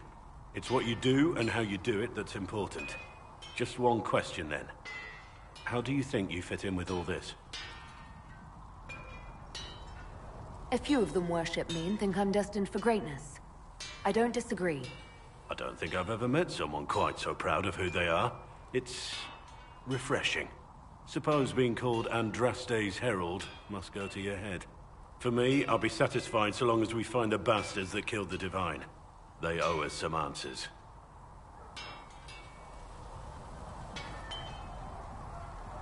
It's what you do and how you do it that's important. Just one question then. How do you think you fit in with all this? A few of them worship me and think I'm destined for greatness. I don't disagree. I don't think I've ever met someone quite so proud of who they are. It's... refreshing. Suppose being called Andraste's Herald must go to your head. For me, I'll be satisfied so long as we find the bastards that killed the Divine. They owe us some answers.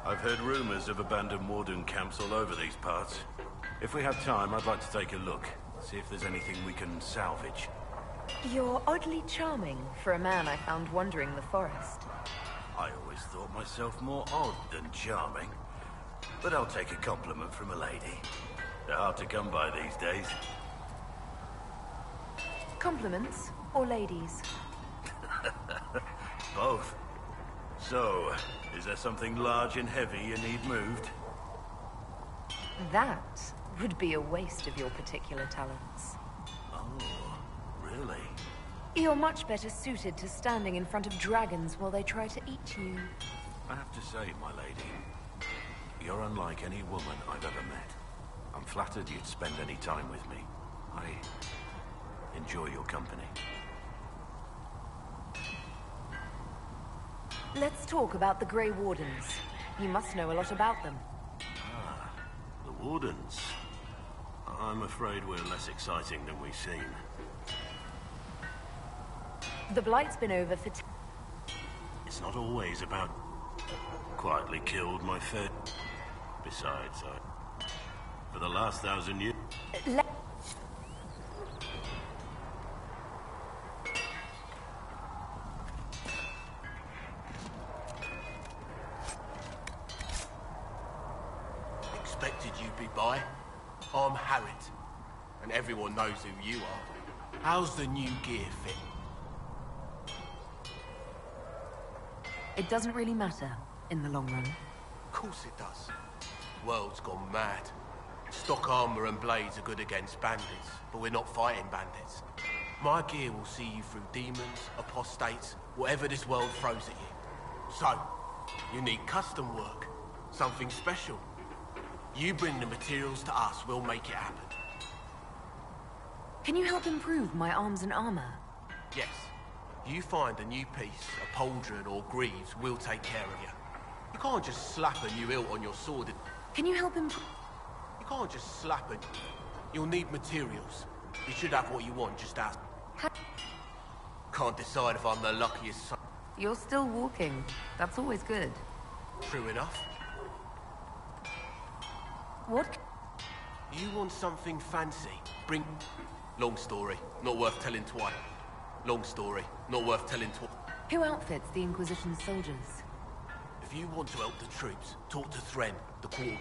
I've heard rumors of abandoned warden camps all over these parts. If we have time, I'd like to take a look. See if there's anything we can salvage. You're oddly charming for a man I found wandering the forest. I always thought myself more odd than charming. But I'll take a compliment from a lady. They're hard to come by these days. Compliments or ladies? Both. So, is there something large and heavy you need moved? That would be a waste of your particular talents. Oh, really? You're much better suited to standing in front of dragons while they try to eat you. I have to say, my lady, you're unlike any woman I've ever met. I'm flattered you'd spend any time with me. I enjoy your company. Let's talk about the Grey Wardens. You must know a lot about them. Ah, the Wardens. I'm afraid we're less exciting than we seem. The Blight's been over for It's not always about... quietly killed my fair... Besides, for the last 1,000 years... Expected you'd be by. I'm Harriet, and everyone knows who you are. How's the new gear fit? It doesn't really matter in the long run. Of course it does. World's gone mad. Stock armor and blades are good against bandits, but we're not fighting bandits. My gear will see you through demons, apostates, whatever this world throws at you. So, you need custom work, something special. You bring the materials to us, we'll make it happen. Can you help improve my arms and armor? Yes. You find a new piece, a pauldron or greaves, we'll take care of you. You can't just slap a new hilt on your sword. Can you help improve? You can't just slap it. You'll need materials. You should have what you want, just ask. Can't decide if I'm the luckiest son. You're still walking. That's always good. True enough. What? You want something fancy? Bring... Long story. Not worth telling twice. Long story. Not worth telling twice. Who outfits the Inquisition soldiers? If you want to help the troops, talk to Thren, the quarter.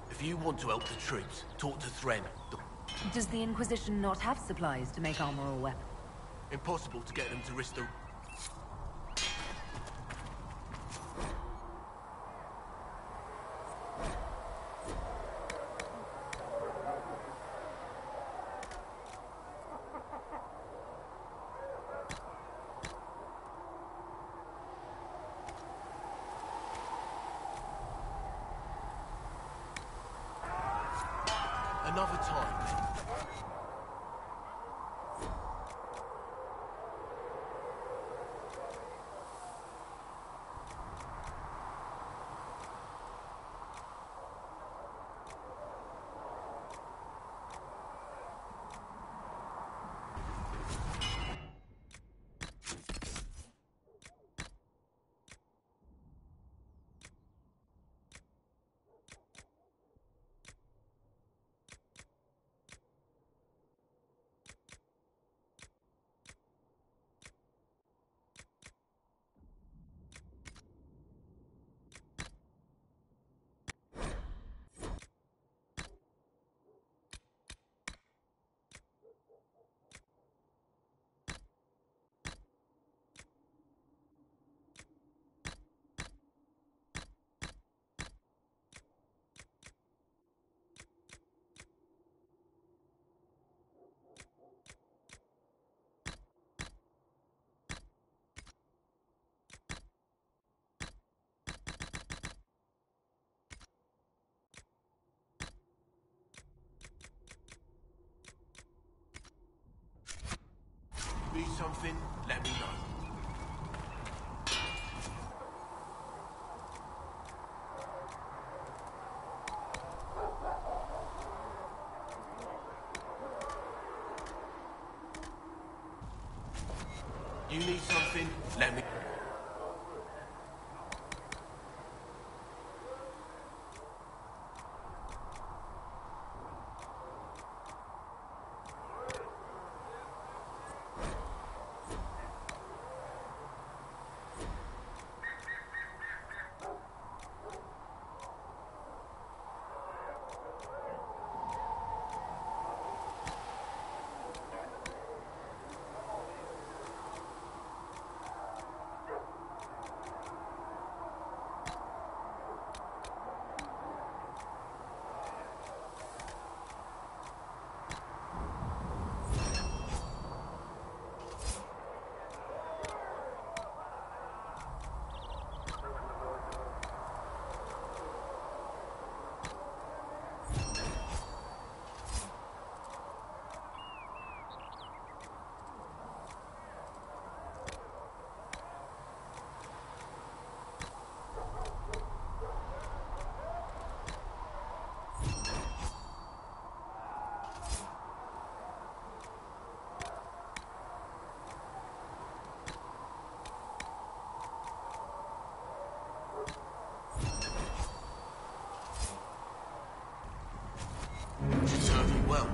If you want to help the troops, talk to Thren, the... Does the Inquisition not have supplies to make armor or weapons? Impossible to get them to risk the... Another time, then. something, let me know. You need something, let me... Should serve you well.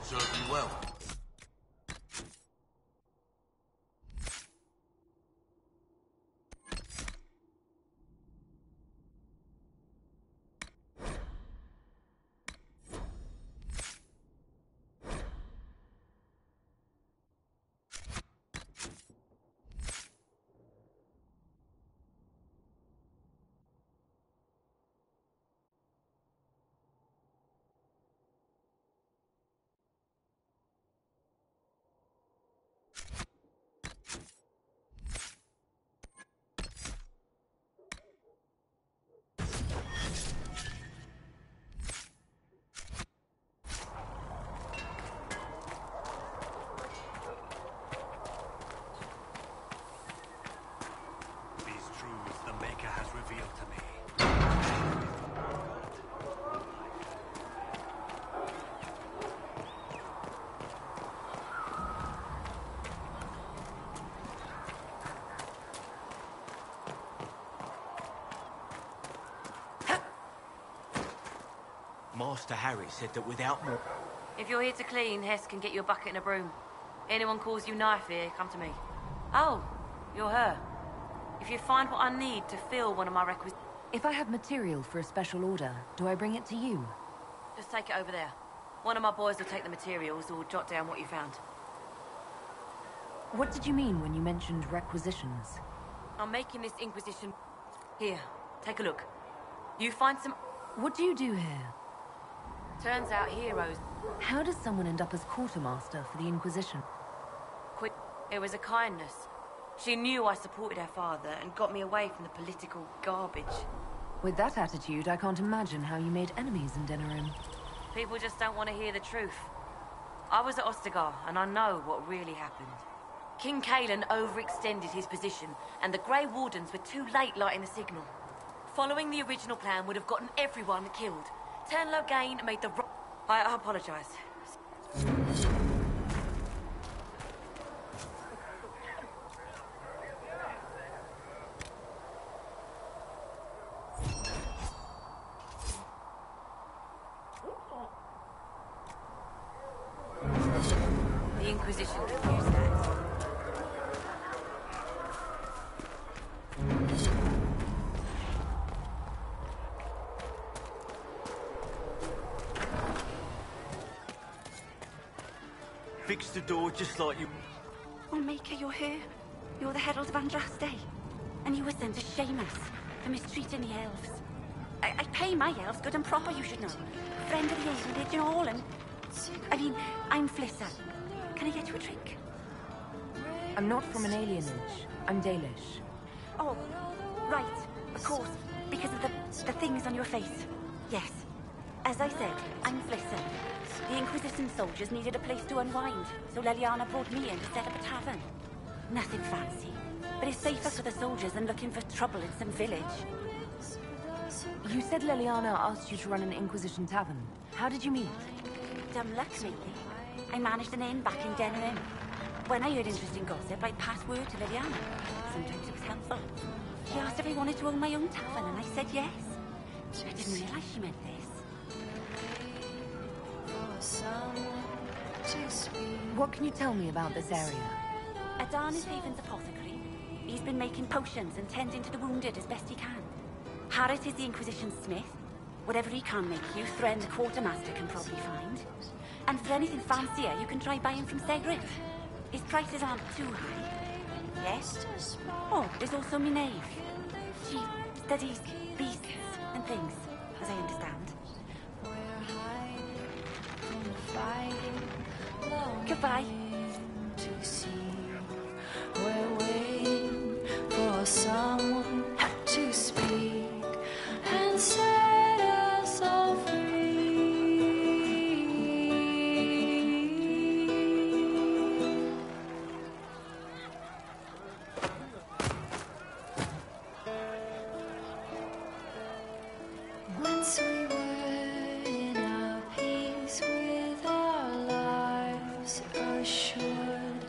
Serve you well. Master Harry said that without more... If you're here to clean, Hess can get you a bucket and a broom. Anyone calls you knife here, come to me. Oh, you're her. If you find what I need to fill one of my requisites... If I have material for a special order, do I bring it to you? Just take it over there. One of my boys will take the materials or jot down what you found. What did you mean when you mentioned requisitions? I'm making this Inquisition... Here, take a look. You find some... What do you do here? Turns out heroes... How does someone end up as quartermaster for the Inquisition? Quick, it was a kindness. She knew I supported her father and got me away from the political garbage. With that attitude, I can't imagine how you made enemies in Denerim. People just don't want to hear the truth. I was at Ostagar, and I know what really happened. King Kaelan overextended his position, and the Grey Wardens were too late lighting the signal. Following the original plan would have gotten everyone killed. Turn Logain made the I apologize. The Inquisition could use that. Fix the door just like you... Oh, Maker, you're here. You're the Herald of Andraste. And you were sent to shame us for mistreating the elves. I pay my elves good and proper, you should know. Friend of the Aided, you know, all and... I mean, I'm Flissa. Can I get you a drink? I'm not from an alienage. I'm Dalish. Oh, right. Of course. Because of the things on your face. Yes. As I said, I'm Flissa. The Inquisition soldiers needed a place to unwind, so Leliana brought me in to set up a tavern. Nothing fancy, but it's safer for the soldiers than looking for trouble in some village. You said Leliana asked you to run an Inquisition tavern. How did you meet? Dumb luck, maybe. I managed an inn back in Denerim. When I heard interesting gossip, I'd pass word to Leliana. Sometimes it was helpful. She asked if I wanted to own my own tavern, and I said yes. I didn't realize she meant this. What can you tell me about this area? Adan is Haven's apothecary. He's been making potions and tending to the wounded as best he can. Harrit is the Inquisition smith. Whatever he can't make you, Thren the quartermaster can probably find. And for anything fancier, you can try buying from Segrid. His prices aren't too high. Yes? Oh, there's also Minave. She studies beasts and things, as I understand. Goodbye. We're waiting for someone to speak and set us all free. Once we were in our peace with our lives assured.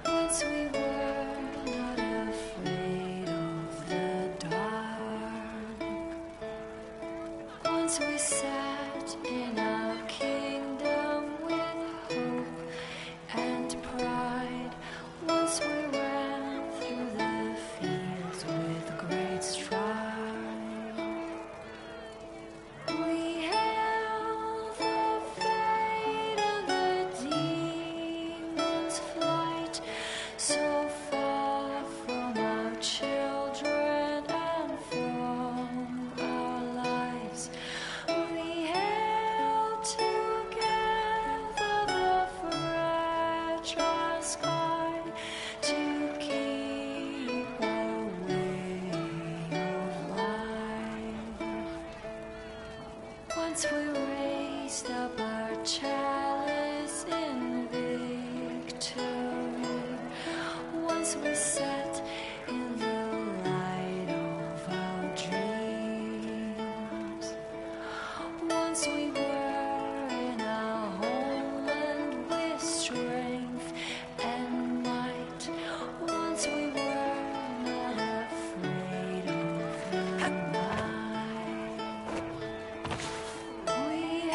Once we were not afraid of the dark. Once we sat in our kingdom with hope and pride. Once we ran through the fields with great stride. We hailed the fate of the demon's flight, so far from our children and from our lives. We held together the fragile sky to keep our way of life. Once we raised up our chalice in victory. Once we sat in the light of our dreams. Once we were in our homeland with strength and might. Once we were not afraid of the night. We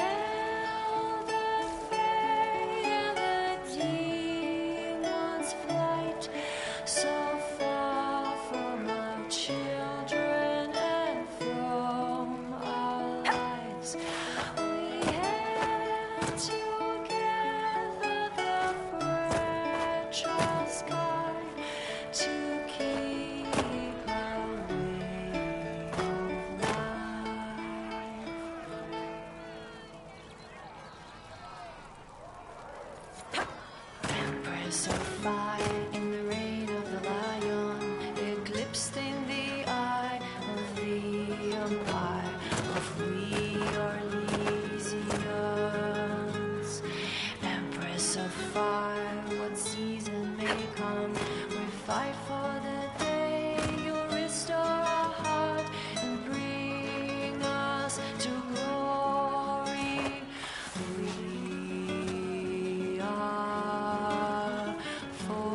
together the fragile sky to keep away of life. Empress of fire in the reign of the lion, eclipsed in the eye of the empire of we Orlesians. Empress of fire, what season may come, we fight for the day you'll restore our heart and bring us to glory. We are forever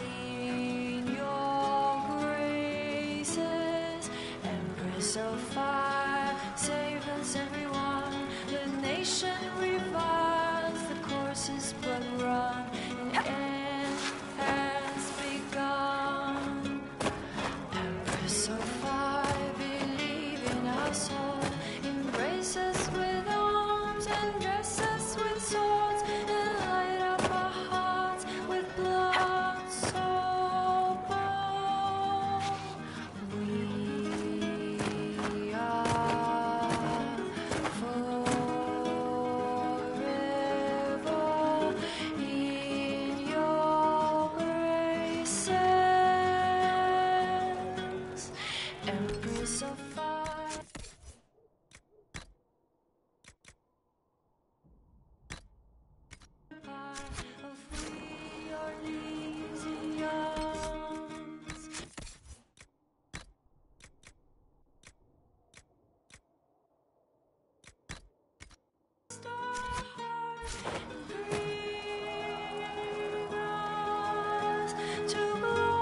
in your graces. Empress of fire, save us everyone. The nation revives, the course is but run, an end has begun. Empress of fire, believe in us all. Embrace us with arms and dress us with swords, and light up our hearts with blood so bold. We are forever in your graces. Empress of fire. Of we Orlesians. To glory.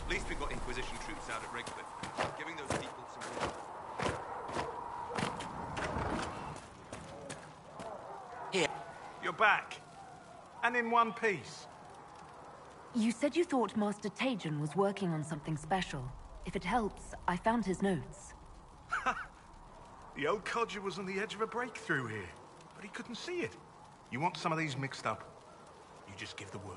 At least we got Inquisition troops out at Redcliffe, giving those people some... Here. You're back. And in one piece. You said you thought Master Tajan was working on something special. If it helps, I found his notes. The old codger was on the edge of a breakthrough here, but he couldn't see it. You want some of these mixed up? You just give the word.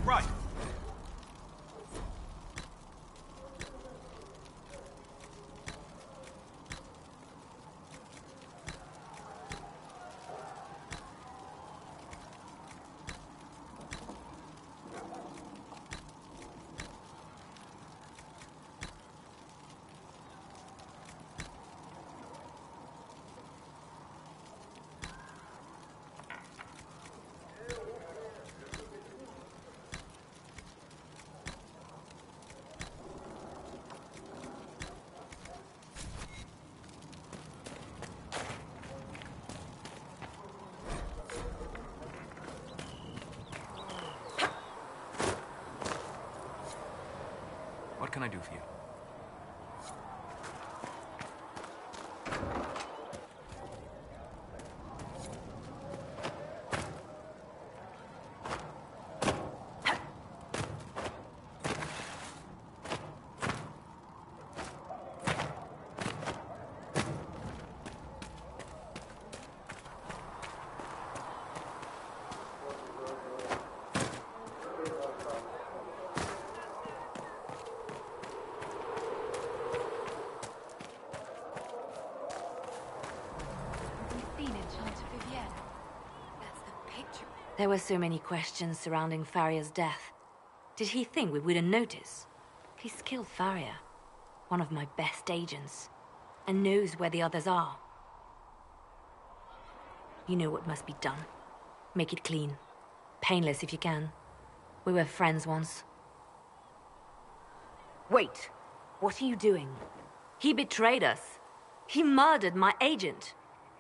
Right. What can I do for you? There were so many questions surrounding Farria's death. Did he think we wouldn't notice? He's killed Farria, one of my best agents, and knows where the others are. You know what must be done. Make it clean. Painless if you can. We were friends once. Wait. What are you doing? He betrayed us. He murdered my agent.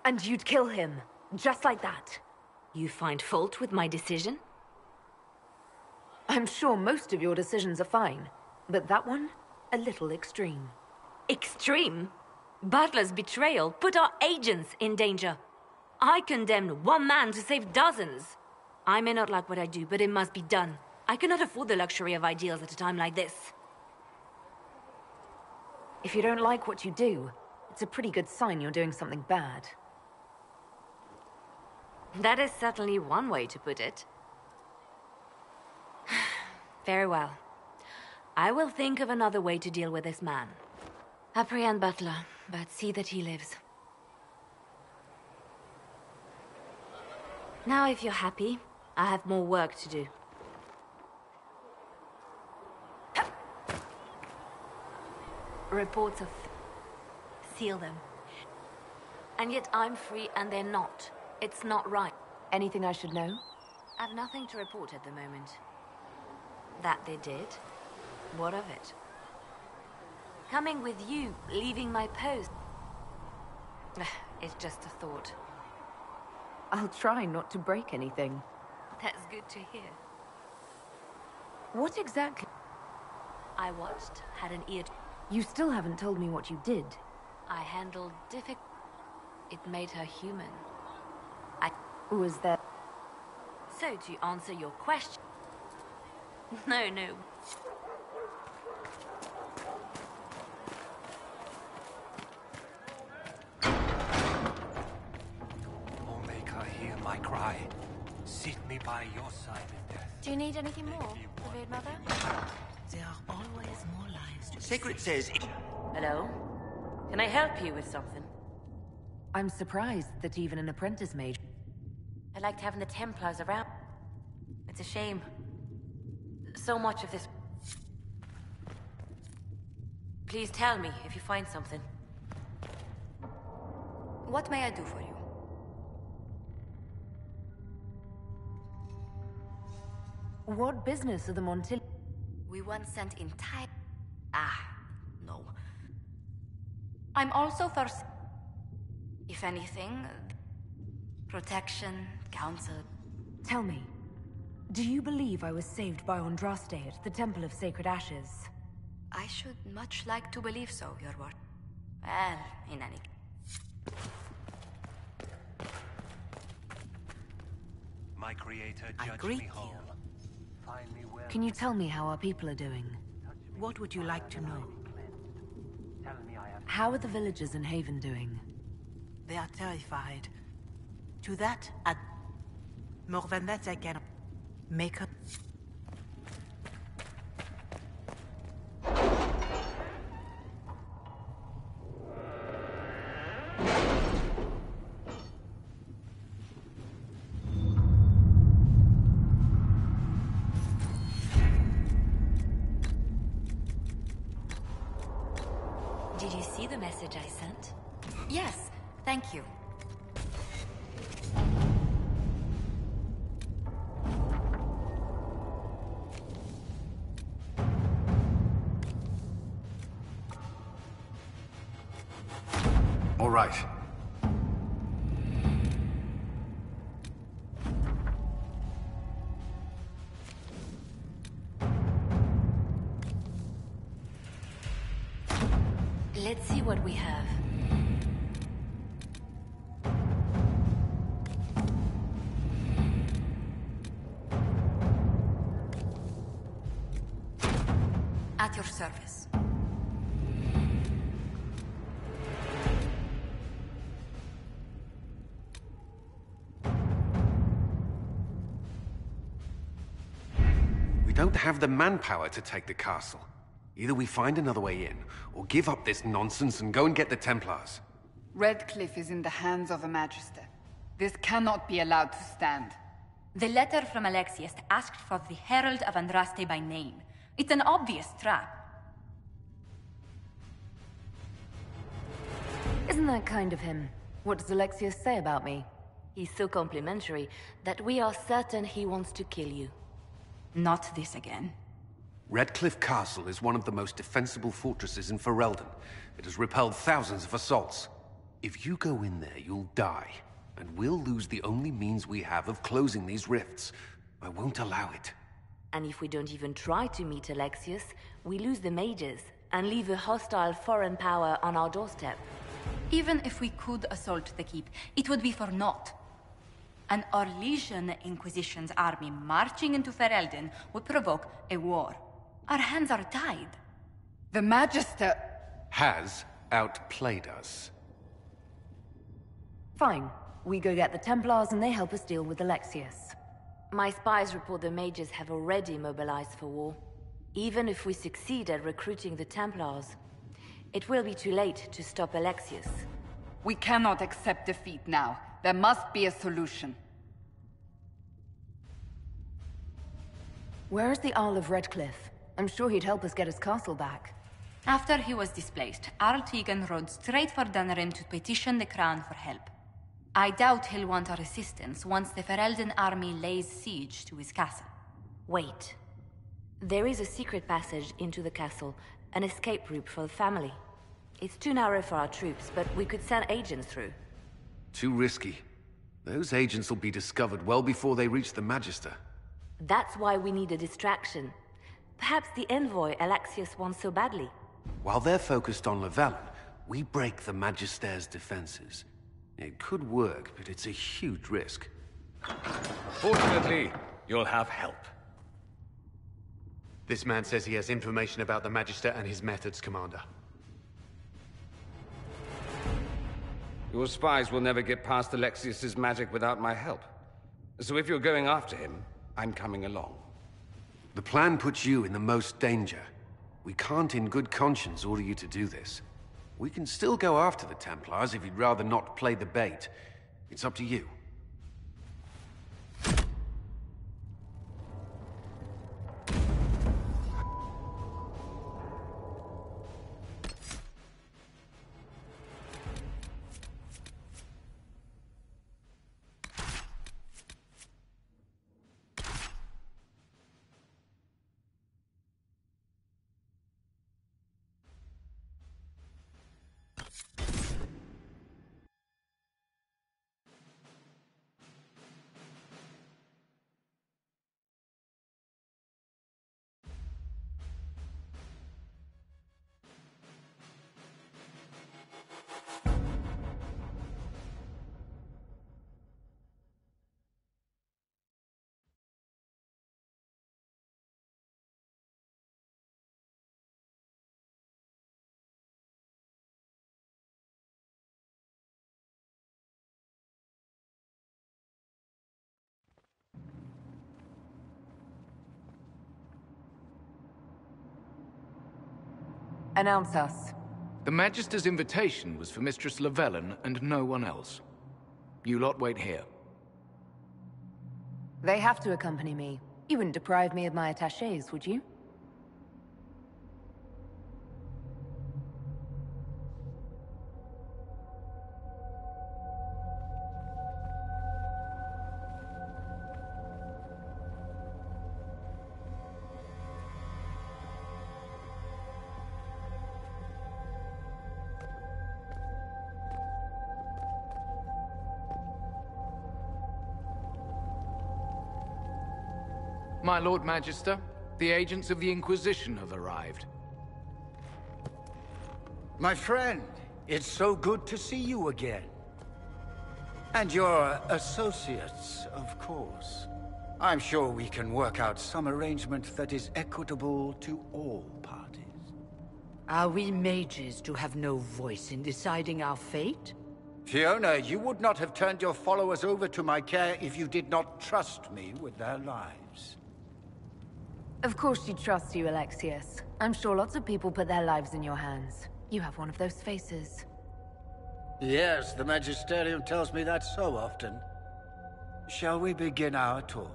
And you'd kill him, just like that. You find fault with my decision? I'm sure most of your decisions are fine, but that one, a little extreme. Extreme? Butler's betrayal put our agents in danger. I condemned one man to save dozens. I may not like what I do, but it must be done. I cannot afford the luxury of ideals at a time like this. If you don't like what you do, it's a pretty good sign you're doing something bad. That is certainly one way to put it. Very well. I will think of another way to deal with this man. Apprehend Butler, but see that he lives. Now, if you're happy, I have more work to do. Reports of... seal them. And yet I'm free and they're not. It's not right. Anything I should know? I've nothing to report at the moment. That they did? What of it? Coming with you, leaving my post. It's just a thought. I'll try not to break anything. That's good to hear. What exactly? I watched, had an ear... You still haven't told me what you did. I handled difficult... It made her human. Was there... So, to answer your question... No. Oh, make her hear my cry. Seat me by your side in death. Do you need anything more, revered mother? There are always more lives to... Secret says... Hello? Can I help you with something? I'm surprised that even an apprentice mage... I liked having the Templars around. It's a shame. So much of this... Please tell me if you find something. What may I do for you? What business are the Montil... We once sent entire... no. I'm also first... If anything... Protection, counsel... Tell me, do you believe I was saved by Andraste at the Temple of Sacred Ashes? I should much like to believe so, Your Worship. Well, in any case... My creator, judge me whole. Find me well. Can you tell me how our people are doing? What would you like to know? How are the villagers in Haven doing? They are terrified. To that, more than that, I cannot make up. Did you see the message I sent? Yes, thank you. All right. Let's see what we have. At your service. We don't have the manpower to take the castle. Either we find another way in, or give up this nonsense and go and get the Templars. Redcliffe is in the hands of a Magister. This cannot be allowed to stand. The letter from Alexius asked for the Herald of Andraste by name. It's an obvious trap. Isn't that kind of him? What does Alexius say about me? He's so complimentary that we are certain he wants to kill you. Not this again. Redcliffe Castle is one of the most defensible fortresses in Ferelden. It has repelled thousands of assaults. If you go in there, you'll die. And we'll lose the only means we have of closing these rifts. I won't allow it. And if we don't even try to meet Alexius, we lose the mages and leave a hostile foreign power on our doorstep. Even if we could assault the keep, it would be for naught. An Orlesian Inquisition's army marching into Ferelden would provoke a war. Our hands are tied. The Magister has outplayed us. Fine. We go get the Templars and they help us deal with Alexius. My spies report the mages have already mobilized for war. Even if we succeed at recruiting the Templars, it will be too late to stop Alexius. We cannot accept defeat now. There must be a solution. Where is the Earl of Redcliffe? I'm sure he'd help us get his castle back. After he was displaced, Arl Tegan rode straight for Dunnerin to petition the Crown for help. I doubt he'll want our assistance once the Ferelden army lays siege to his castle. Wait. There is a secret passage into the castle, an escape route for the family. It's too narrow for our troops, but we could send agents through. Too risky. Those agents will be discovered well before they reach the Magister. That's why we need a distraction. Perhaps the envoy Alexius wants so badly. While they're focused on Llewellyn, we break the Magister's defenses. It could work, but it's a huge risk. Fortunately, you'll have help. This man says he has information about the Magister and his methods, Commander. Your spies will never get past Alexius's magic without my help. So if you're going after him, I'm coming along. The plan puts you in the most danger. We can't in good conscience order you to do this. We can still go after the Templars if you'd rather not play the bait. It's up to you. Announce us. The Magister's invitation was for Mistress Llewellyn and no one else. You lot wait here. They have to accompany me. You wouldn't deprive me of my attachés, would you? My Lord Magister, the agents of the Inquisition have arrived. My friend, it's so good to see you again. And your associates, of course. I'm sure we can work out some arrangement that is equitable to all parties. Are we mages to have no voice in deciding our fate? Fiona, you would not have turned your followers over to my care if you did not trust me with their lives. Of course she trusts you, Alexius. I'm sure lots of people put their lives in your hands. You have one of those faces. Yes, the Magisterium tells me that so often. Shall we begin our talks?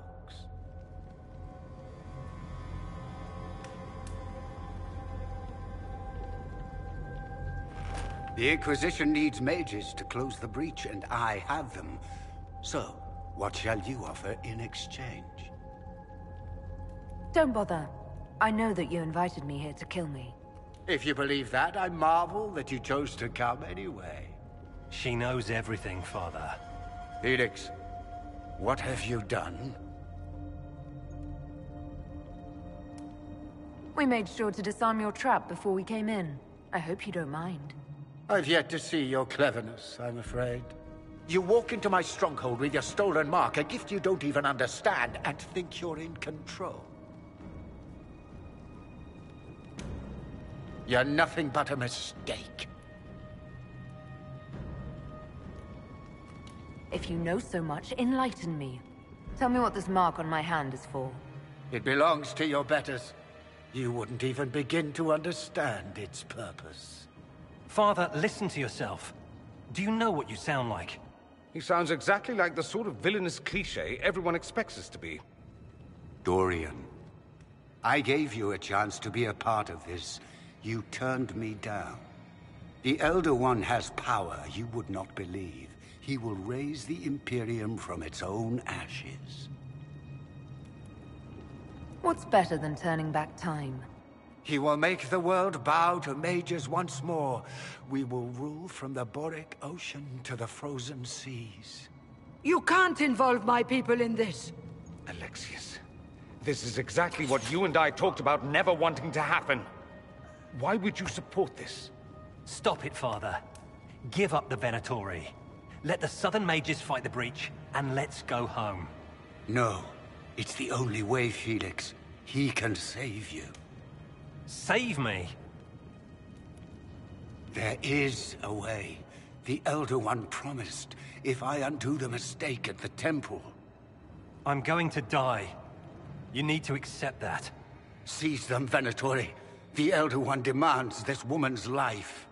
The Inquisition needs mages to close the breach, and I have them. So, what shall you offer in exchange? Don't bother. I know that you invited me here to kill me. If you believe that, I marvel that you chose to come anyway. She knows everything, Father. Felix, what have you done? We made sure to disarm your trap before we came in. I hope you don't mind. I've yet to see your cleverness, I'm afraid. You walk into my stronghold with your stolen mark, a gift you don't even understand, and think you're in control. You're nothing but a mistake. If you know so much, enlighten me. Tell me what this mark on my hand is for. It belongs to your betters. You wouldn't even begin to understand its purpose. Father, listen to yourself. Do you know what you sound like? He sounds exactly like the sort of villainous cliché everyone expects us to be. Dorian, I gave you a chance to be a part of this. You turned me down. The Elder One has power you would not believe. He will raise the Imperium from its own ashes. What's better than turning back time? He will make the world bow to mages once more. We will rule from the Boric Ocean to the frozen seas. You can't involve my people in this. Alexius, this is exactly what you and I talked about never wanting to happen. Why would you support this? Stop it, Father. Give up the Venatori. Let the Southern Mages fight the breach, and let's go home. No. It's the only way, Felix. He can save you. Save me? There is a way. The Elder One promised, if I undo the mistake at the temple. I'm going to die. You need to accept that. Seize them, Venatori. The Elder One demands this woman's life.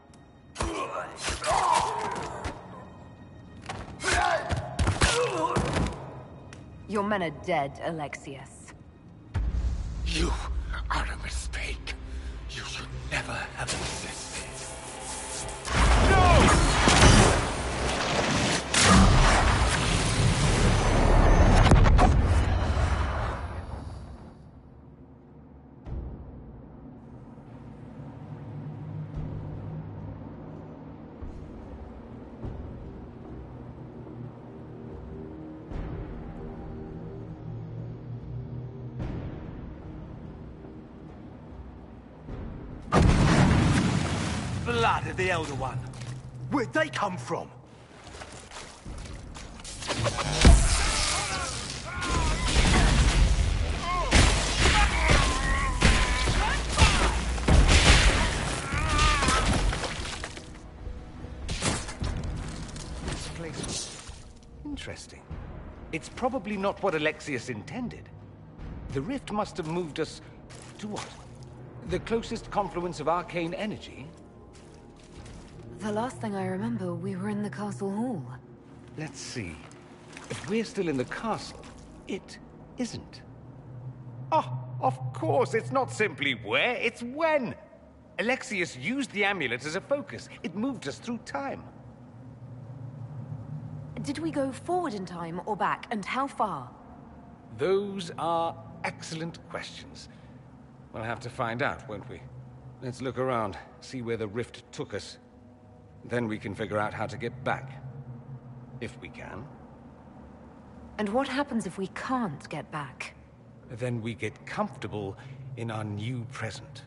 Your men are dead, Alexius. You are a mistake. You should never have existed. Blood of the Elder One. Where'd they come from? This place... interesting. It's probably not what Alexius intended. The rift must have moved us... to what? The closest confluence of arcane energy? The last thing I remember, we were in the castle hall. Let's see. If we're still in the castle, it isn't. Oh, of course, it's not simply where, it's when! Alexius used the amulet as a focus. It moved us through time. Did we go forward in time or back, and how far? Those are excellent questions. We'll have to find out, won't we? Let's look around, see where the rift took us. Then we can figure out how to get back. If we can. And what happens if we can't get back? Then we get comfortable in our new present.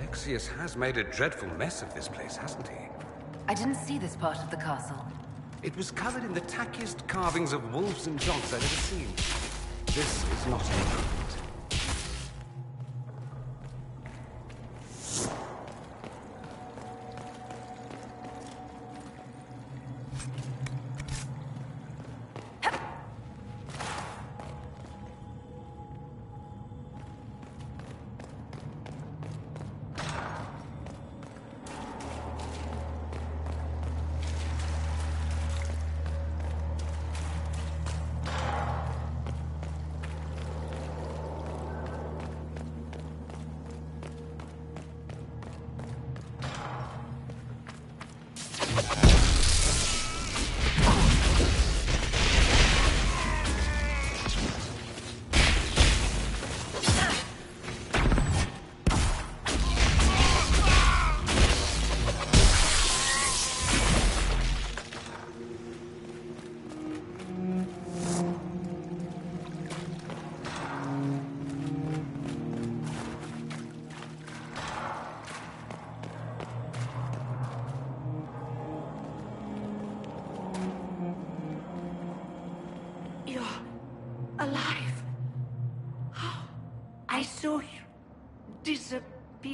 Alexius has made a dreadful mess of this place, hasn't he? I didn't see this part of the castle. It was covered in the tackiest carvings of wolves and dogs I'd ever seen. This is not an improvement.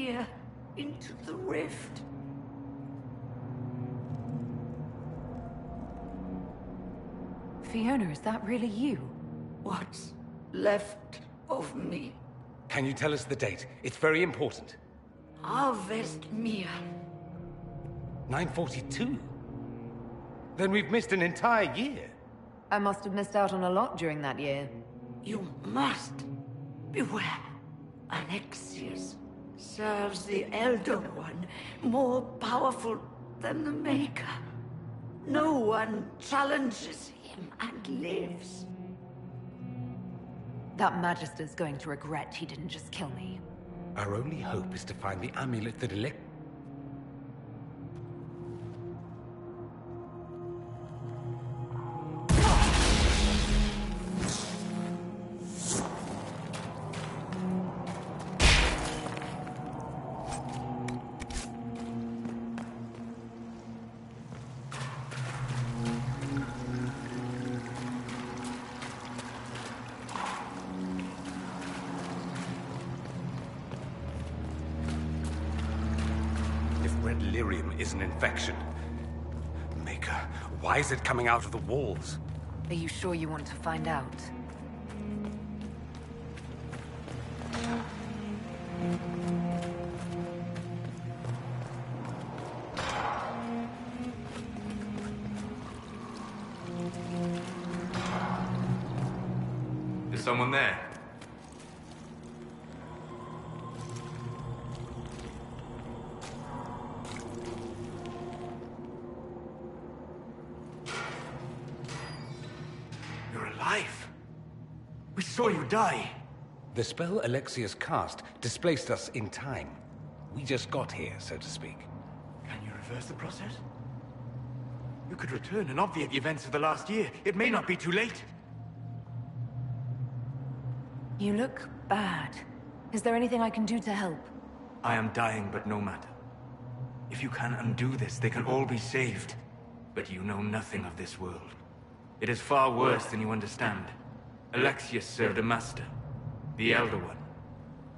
here into the rift. Fiona, is that really you? What's left of me? Can you tell us the date? It's very important. Harvest Mia. 942? Then we've missed an entire year. I must have missed out on a lot during that year. You must beware. Alexius serves the Elder One, more powerful than the Maker. No one challenges him and lives. That Magister's going to regret he didn't just kill me. Our only hope is to find the amulet that is an infection. Maker, why is it coming out of the walls? Are you sure you want to find out? Is someone there? We saw you die. The spell Alexius cast displaced us in time. We just got here, so to speak. Can you reverse the process? You could return and obviate the events of the last year. It may not be too late. You look bad. Is there anything I can do to help? I am dying, but no matter. If you can undo this, they can all be saved. But you know nothing of this world. It is far worse than you understand. Alexius served a master, the Elder One.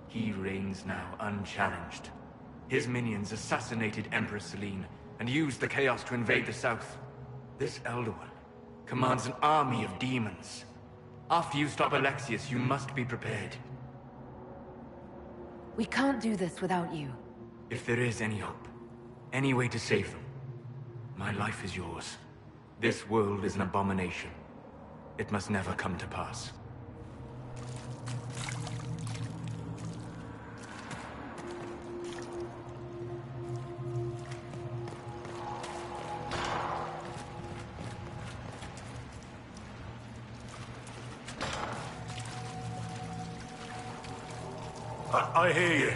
He reigns now unchallenged. His minions assassinated Empress Selene and used the chaos to invade the south. This Elder One commands an army of demons. After you stop Alexius, you must be prepared. We can't do this without you. If there is any hope, any way to save them, my life is yours. This world is an abomination. It must never come to pass. I hear you.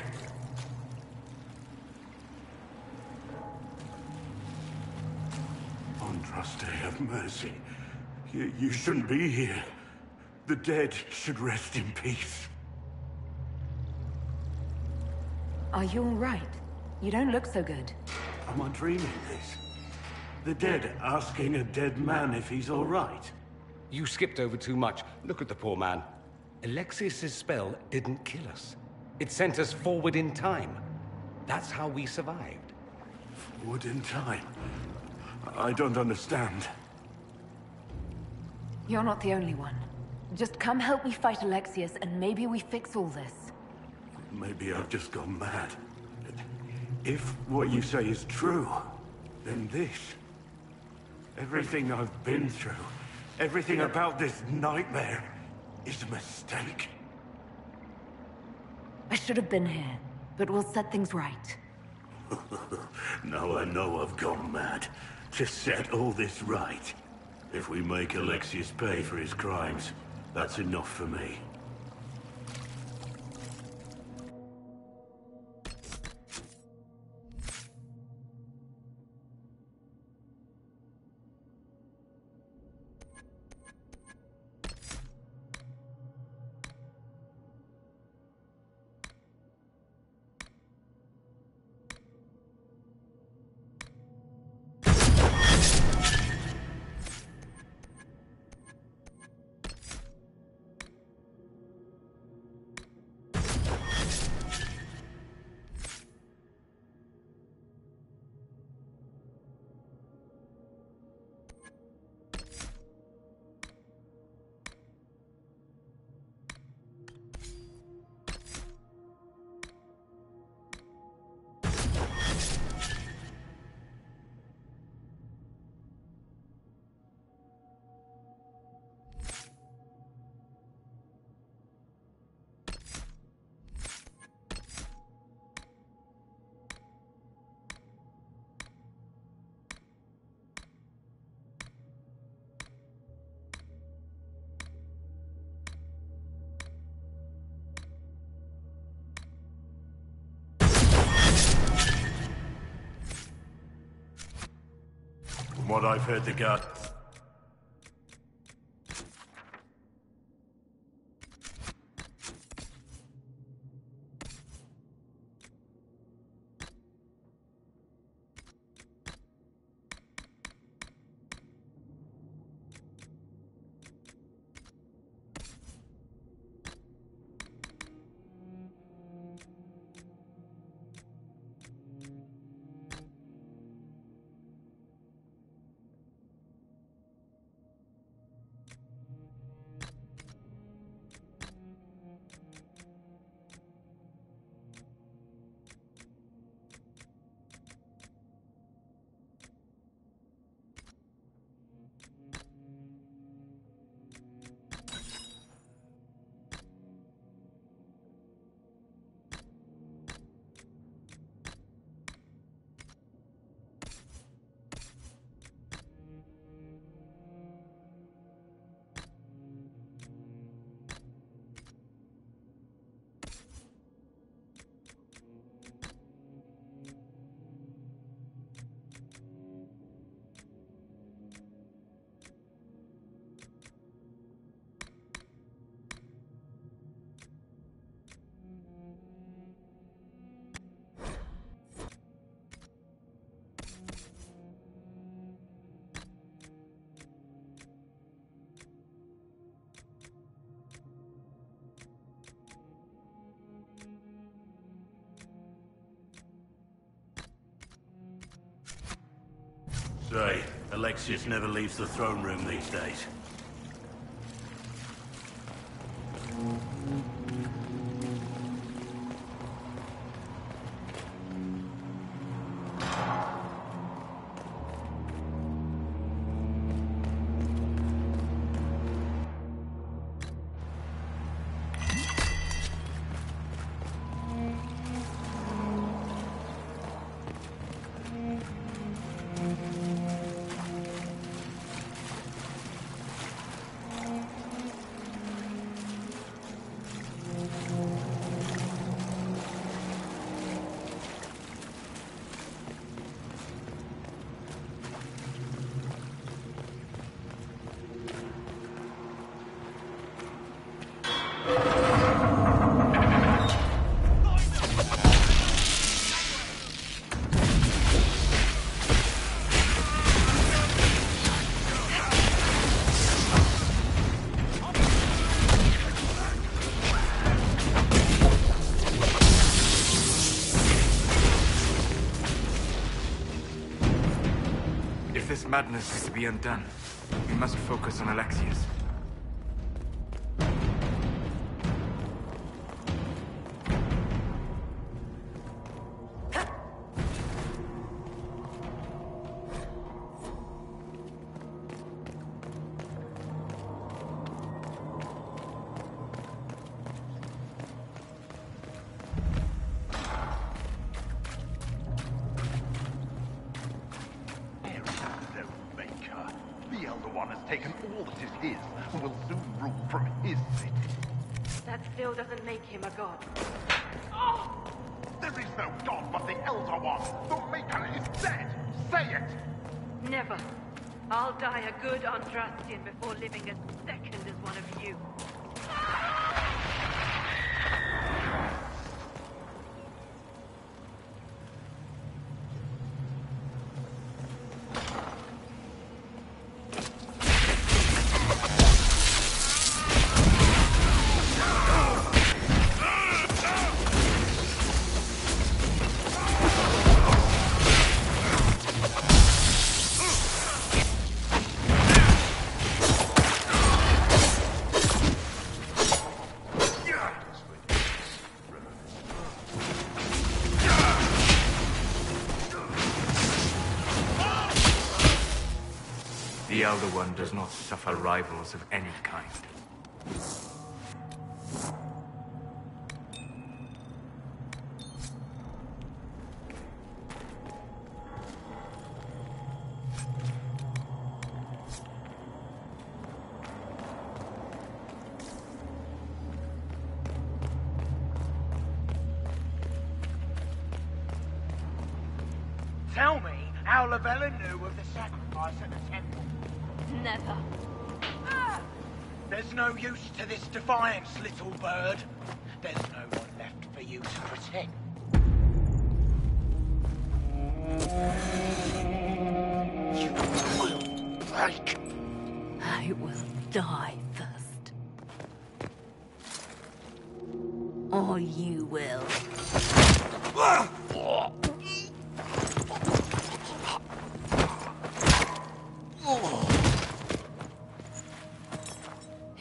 Andraste, have mercy. You shouldn't be here. The dead should rest in peace. Are you all right? You don't look so good. Am I dreaming this? The dead asking a dead man if he's all right. You skipped over too much. Look at the poor man. Alexius's spell didn't kill us. It sent us forward in time. That's how we survived. Forward in time? I don't understand. You're not the only one. Just come help me fight Alexius, and maybe we fix all this. Maybe I've just gone mad. If what you say is true, then this... everything I've been through, everything about this nightmare, is a mistake. I should have been here, but we'll set things right. Now I know I've gone mad. To set all this right. If we make Alexius pay for his crimes, that's enough for me. I've heard the guard. Say, Alexius never leaves the throne room these days. This madness is to be undone. We must focus on Alexius. Taken all that is his, and will soon rule from his city. That still doesn't make him a god. Oh! There is no god but the Elder One. The Maker is dead. Say it. Never. I'll die a good Andrastian before living a second as one of you. The Elder One does not suffer rivals of any kind. Tell me how Lavella knew of the sacrifice. sacrifice at the temple. Never. There's no use to this defiance, little bird. There's no one left for you to protect. You will break. I will die first. Or you will.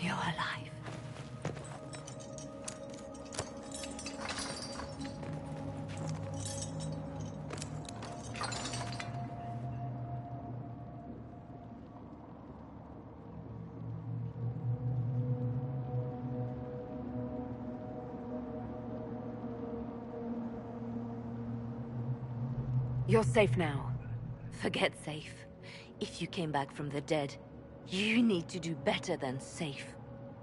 You're alive. You're safe now. Forget safe. If you came back from the dead, you need to do better than safe.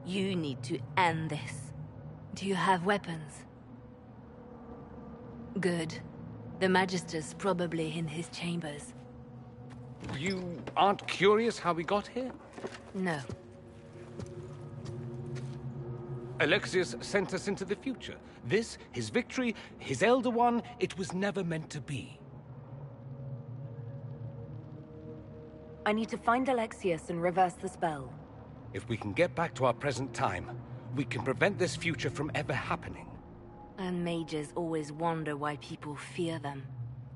You need to end this. Do you have weapons? Good. The Magister's probably in his chambers. You aren't curious how we got here? No. Alexius sent us into the future. This, his victory, his Elder One, it was never meant to be. I need to find Alexius and reverse the spell. If we can get back to our present time, we can prevent this future from ever happening. And mages always wonder why people fear them.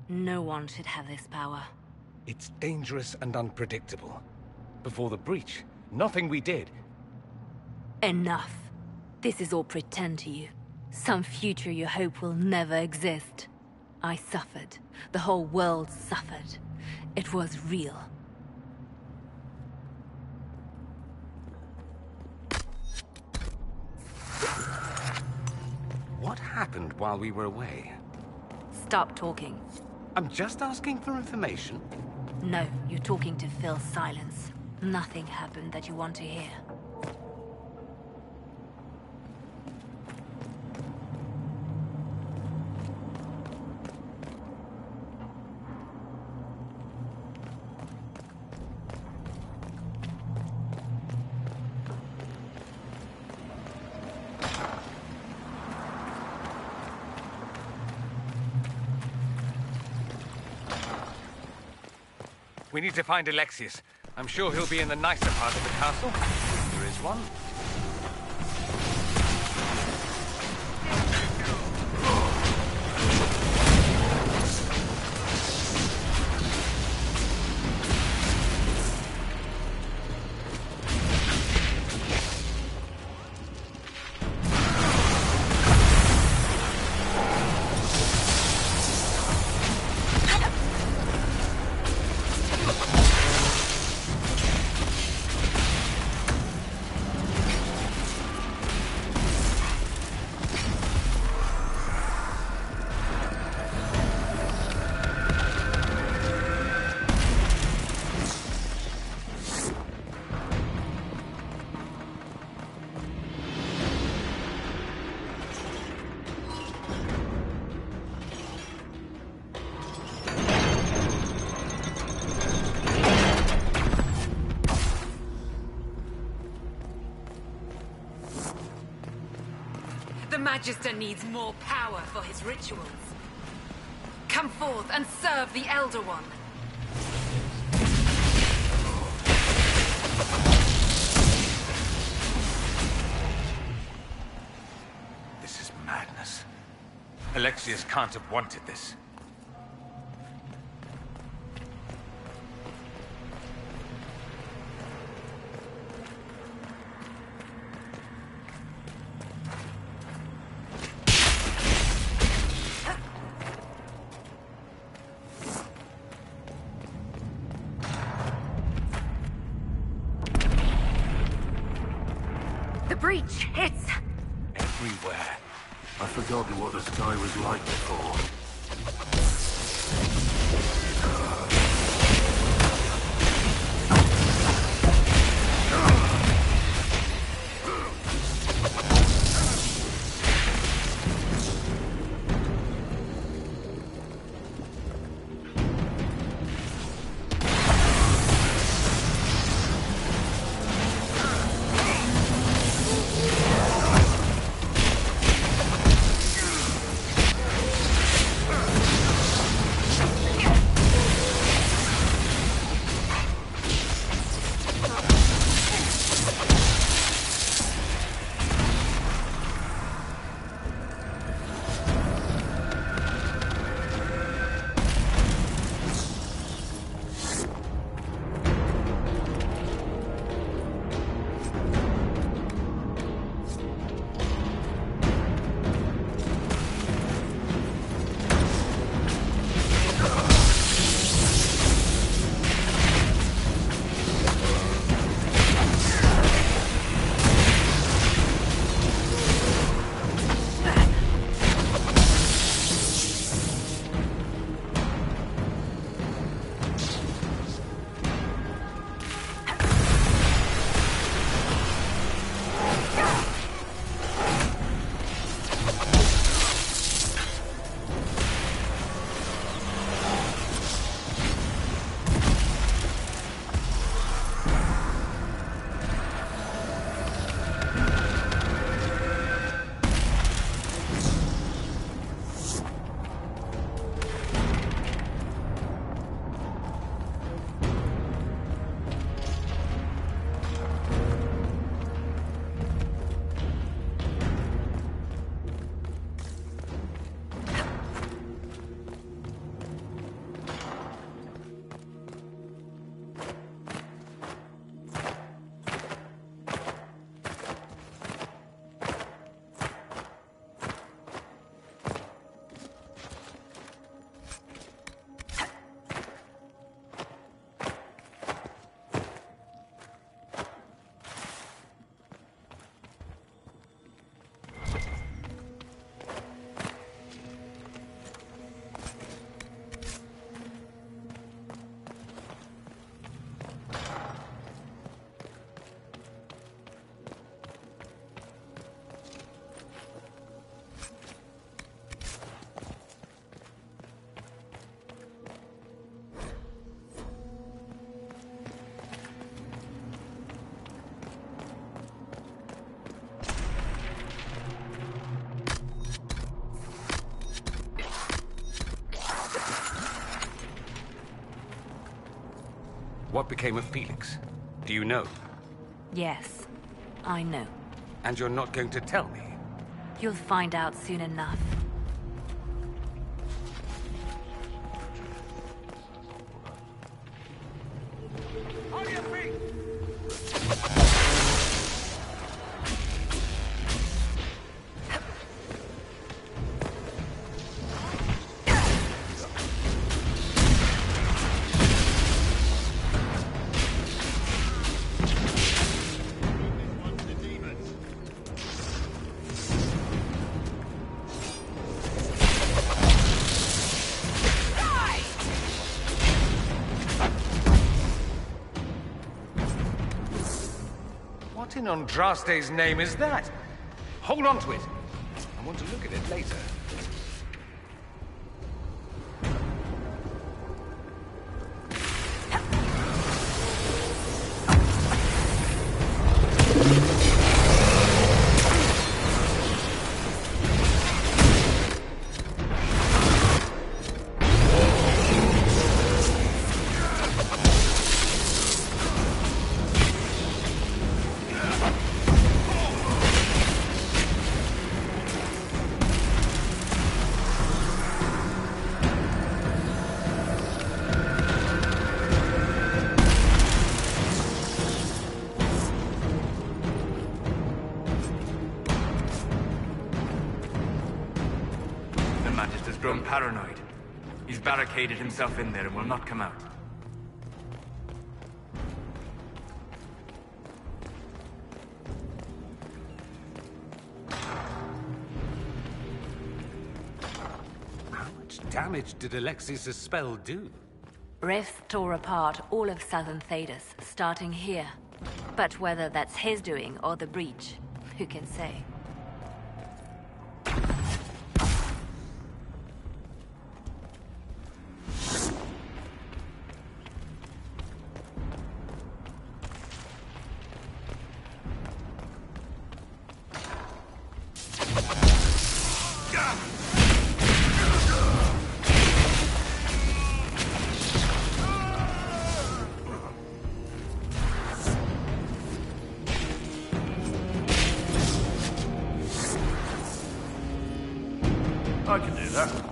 No one should have this power. It's dangerous and unpredictable. Before the breach, nothing we did. Enough. This is all pretend to you. Some future you hope will never exist. I suffered. The whole world suffered. It was real. What happened while we were away? Stop talking. I'm just asking for information. No, you're talking to fill silence. Nothing happened that you want to hear. We need to find Alexius. I'm sure he'll be in the nicer part of the castle. There is one. The Magister needs more power for his rituals. Come forth and serve the Elder One. This is madness. Alexius can't have wanted this. The breach! It's... everywhere. I've forgotten what the sky was like before. what became of Felix? Do you know? Yes, I know. And you're not going to tell me? You'll find out soon enough. On your feet! What in Andraste's name is that? Hold on to it. I want to look at it later. Grown paranoid. He's barricaded himself in there and will not come out. How much damage did Alexius' spell do? Rifts tore apart all of southern Thedas, starting here. But whether that's his doing or the breach, who can say? I can do that.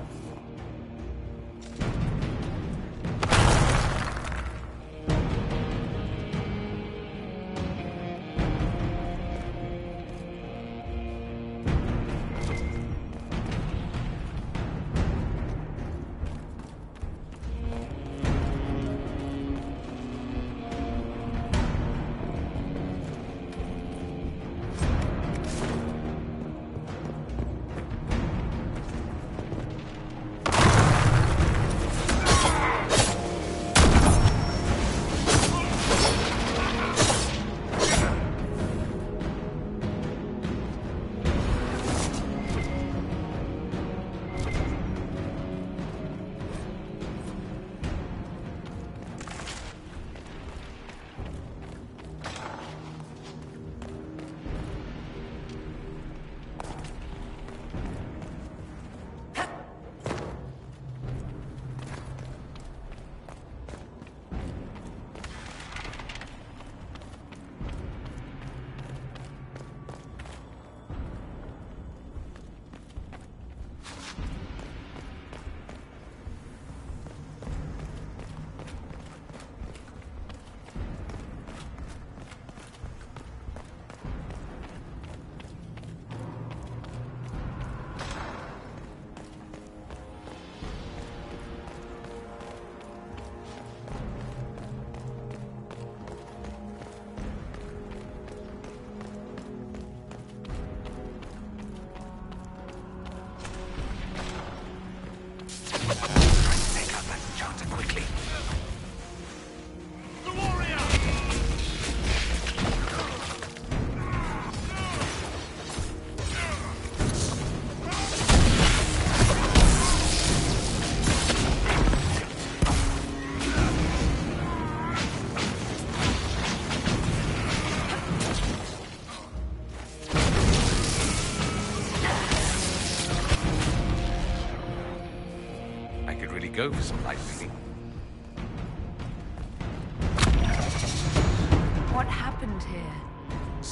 Go for some light reading.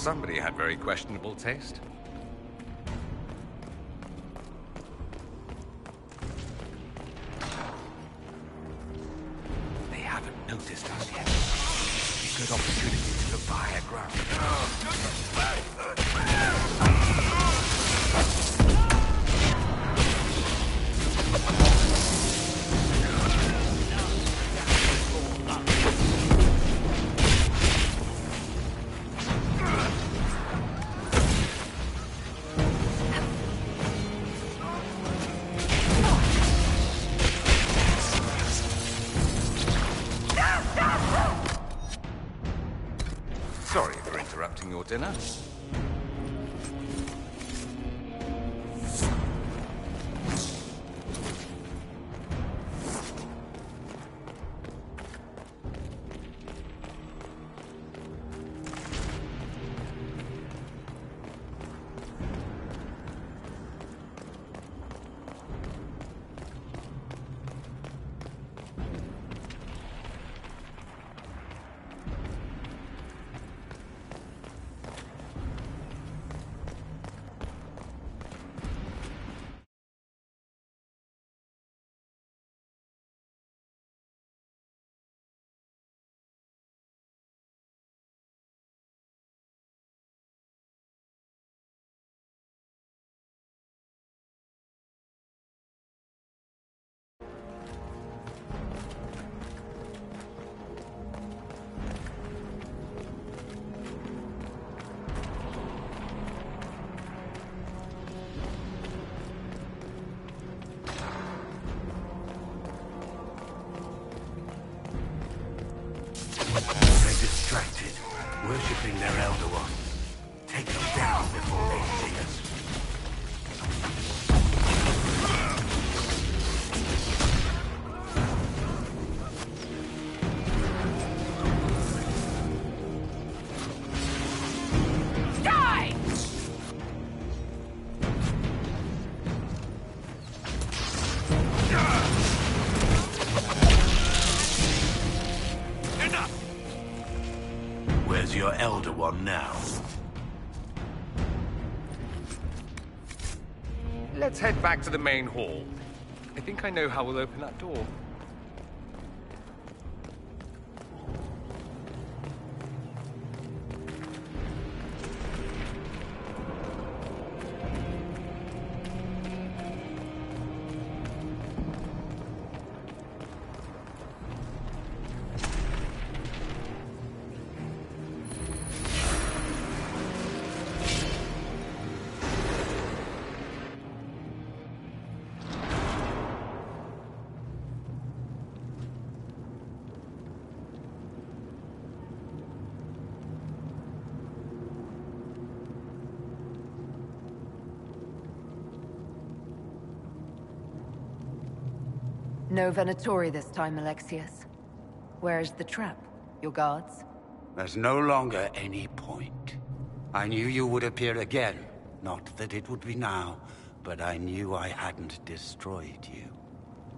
Somebody had very questionable taste. They haven't noticed us yet. A good opportunity to look for higher ground. Sorry for interrupting your dinner. Worshipping their Elder One. Take them down before they see us. Die! Enough! Where's your Elder One now? Let's head back to the main hall. I think I know how we'll open that door. No Venatori this time, Alexius. Where's the trap? Your guards? There's no longer any point. I knew you would appear again. Not that it would be now, but I knew I hadn't destroyed you.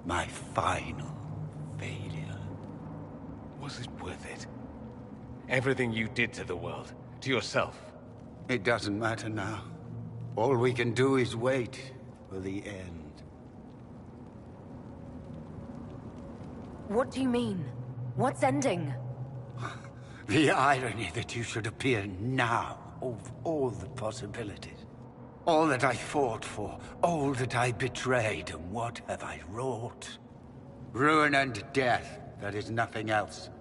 My final failure. Was it worth it? Everything you did to the world, to yourself. It doesn't matter now. All we can do is wait for the end. What do you mean? What's ending? The irony that you should appear now, of all the possibilities. All that I fought for, all that I betrayed, and what have I wrought? Ruin and death, there is nothing else.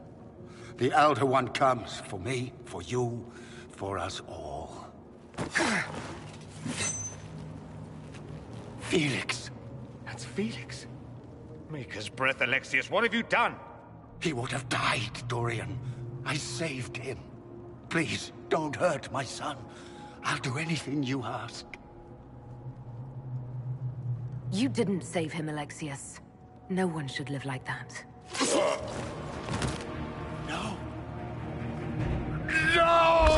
The Elder One comes, for me, for you, for us all. Felix. That's Felix. Maker's breath, Alexius, what have you done? He would have died, Dorian. I saved him. Please, don't hurt my son. I'll do anything you ask. You didn't save him, Alexius. No one should live like that. No. No!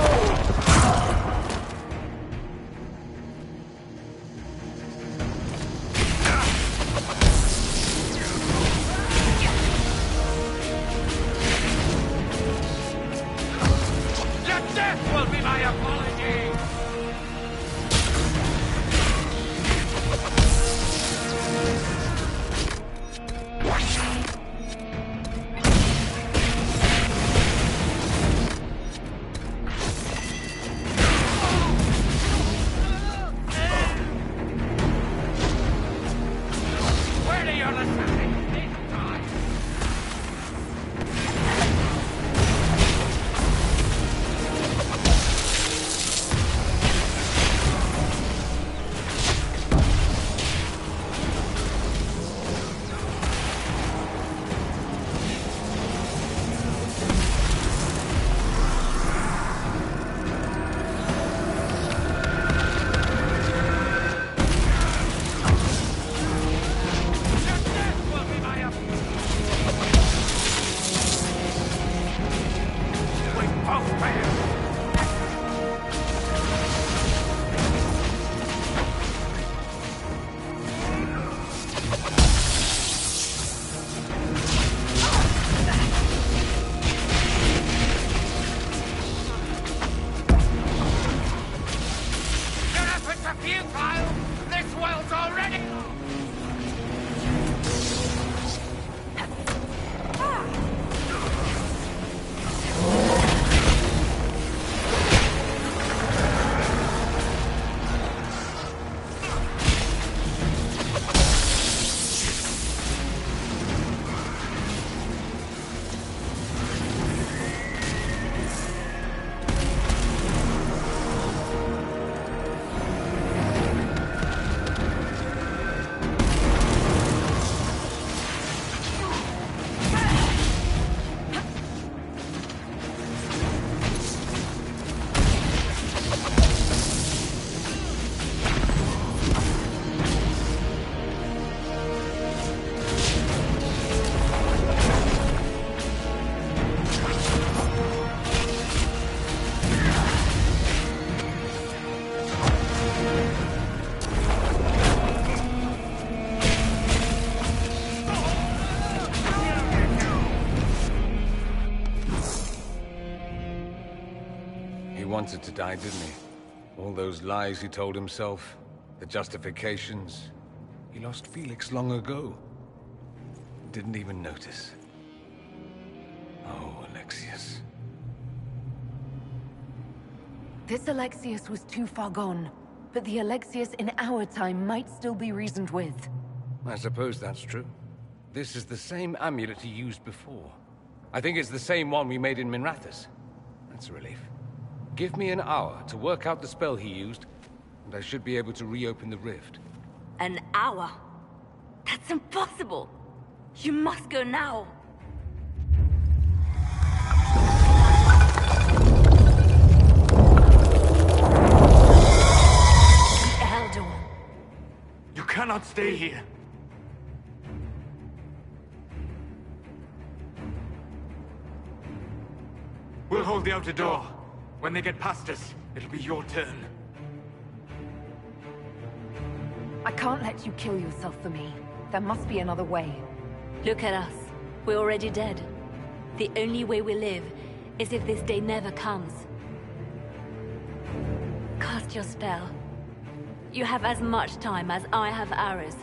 Your death will be my apology! futile! This world's already lost! Wanted to die, didn't he? All those lies he told himself, the justifications. He lost Felix long ago. Didn't even notice. Oh, Alexius. This Alexius was too far gone, but the Alexius in our time might still be reasoned with. I suppose that's true. This is the same amulet he used before. I think it's the same one we made in Minrathous. That's a relief. Give me an hour to work out the spell he used, and I should be able to reopen the rift. An hour? That's impossible! You must go now! The Elder One. You cannot stay here. We'll hold the outer door. When they get past us, it'll be your turn. I can't let you kill yourself for me. There must be another way. Look at us. We're already dead. The only way we live is if this day never comes. Cast your spell. You have as much time as I have hours.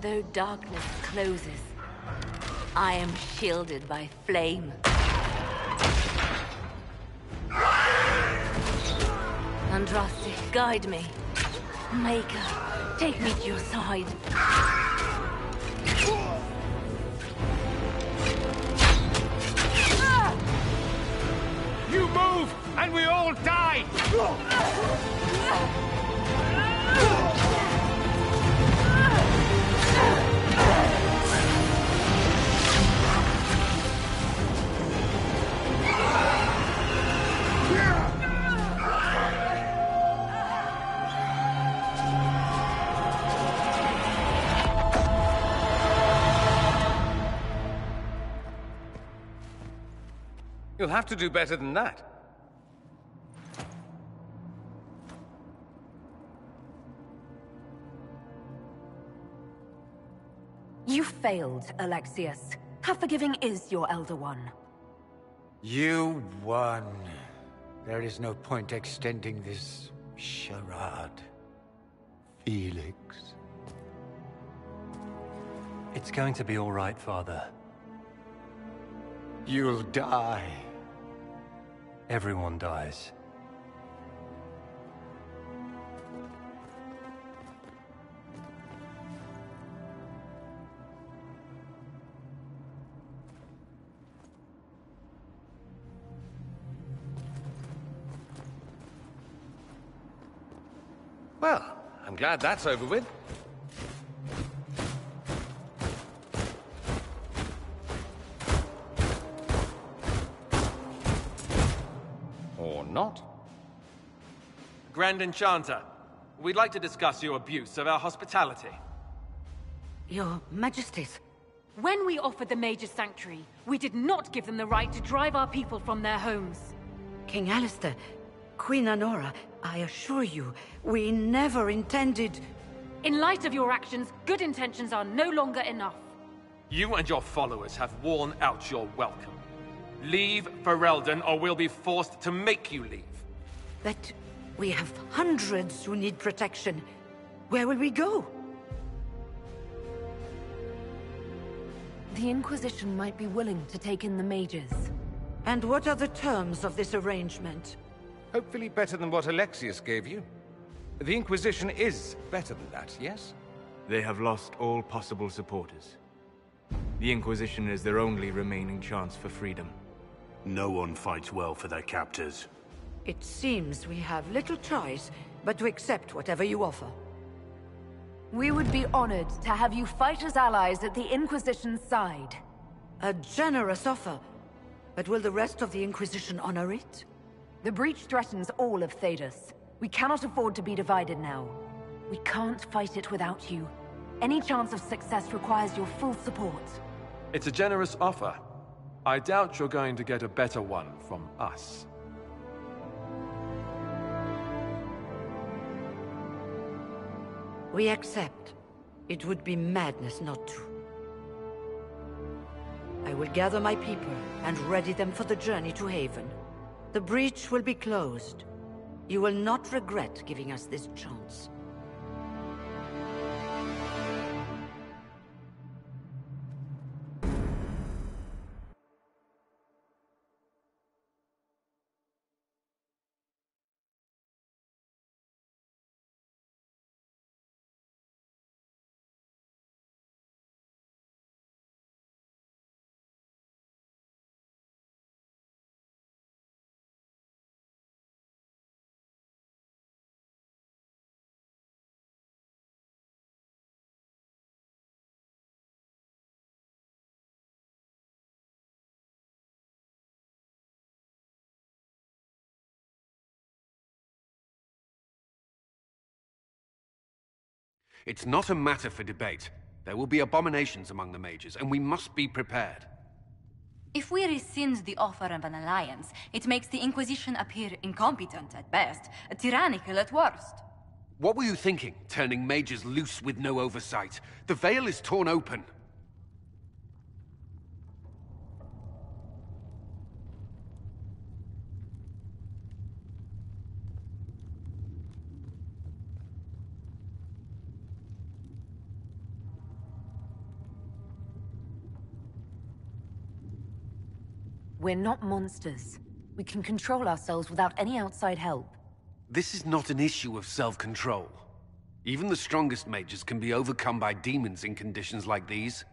Though darkness closes, I am shielded by flame. Andraste, guide me. Maker, take me to your side. You move, and we all die! You'll have to do better than that. You failed, Alexius. How forgiving is your Elder One? You won. There is no point extending this charade. Felix. It's going to be all right, Father. You'll die. Everyone dies. Well, I'm glad that's over with. Or not. Grand Enchanter, we'd like to discuss your abuse of our hospitality. Your Majesties. When we offered the Mage's Sanctuary, we did not give them the right to drive our people from their homes. King Alistair, Queen Anora, I assure you, we never intended... In light of your actions, good intentions are no longer enough. You and your followers have worn out your welcome. Leave Ferelden, or we'll be forced to make you leave. But we have hundreds who need protection. Where will we go? The Inquisition might be willing to take in the mages. And what are the terms of this arrangement? Hopefully better than what Alexius gave you. The Inquisition is better than that, yes? They have lost all possible supporters. The Inquisition is their only remaining chance for freedom. No one fights well for their captors. It seems we have little choice but to accept whatever you offer. We would be honored to have you fight as allies at the Inquisition's side. A generous offer. But will the rest of the Inquisition honor it? The breach threatens all of Thedas. We cannot afford to be divided now. We can't fight it without you. Any chance of success requires your full support. It's a generous offer. I doubt you're going to get a better one from us. We accept. It would be madness not to. I will gather my people and ready them for the journey to Haven. The breach will be closed. You will not regret giving us this chance. It's not a matter for debate. There will be abominations among the mages, and we must be prepared. If we rescind the offer of an alliance, it makes the Inquisition appear incompetent at best, tyrannical at worst. What were you thinking, turning mages loose with no oversight? The veil is torn open. We're not monsters. We can control ourselves without any outside help. This is not an issue of self-control. Even the strongest mages can be overcome by demons in conditions like these.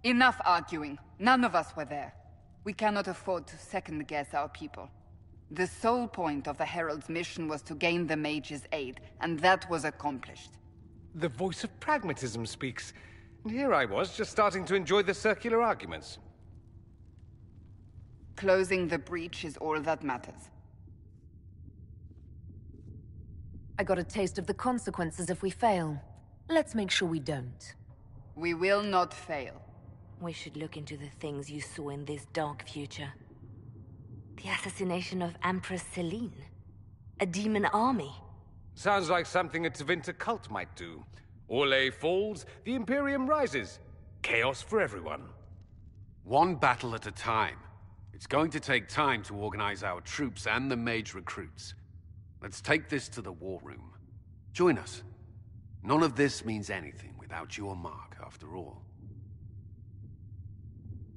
Enough arguing. None of us were there. We cannot afford to second-guess our people. The sole point of the Herald's mission was to gain the mages' aid, and that was accomplished. The voice of pragmatism speaks. And here I was, just starting to enjoy the circular arguments. Closing the breach is all that matters. I got a taste of the consequences if we fail. Let's make sure we don't. We will not fail. We should look into the things you saw in this dark future. The assassination of Empress Celine. A demon army. Sounds like something a Tevinter cult might do. Orlais falls, the Imperium rises. Chaos for everyone. One battle at a time. It's going to take time to organize our troops and the mage recruits. Let's take this to the war room. Join us. None of this means anything without your mark, after all.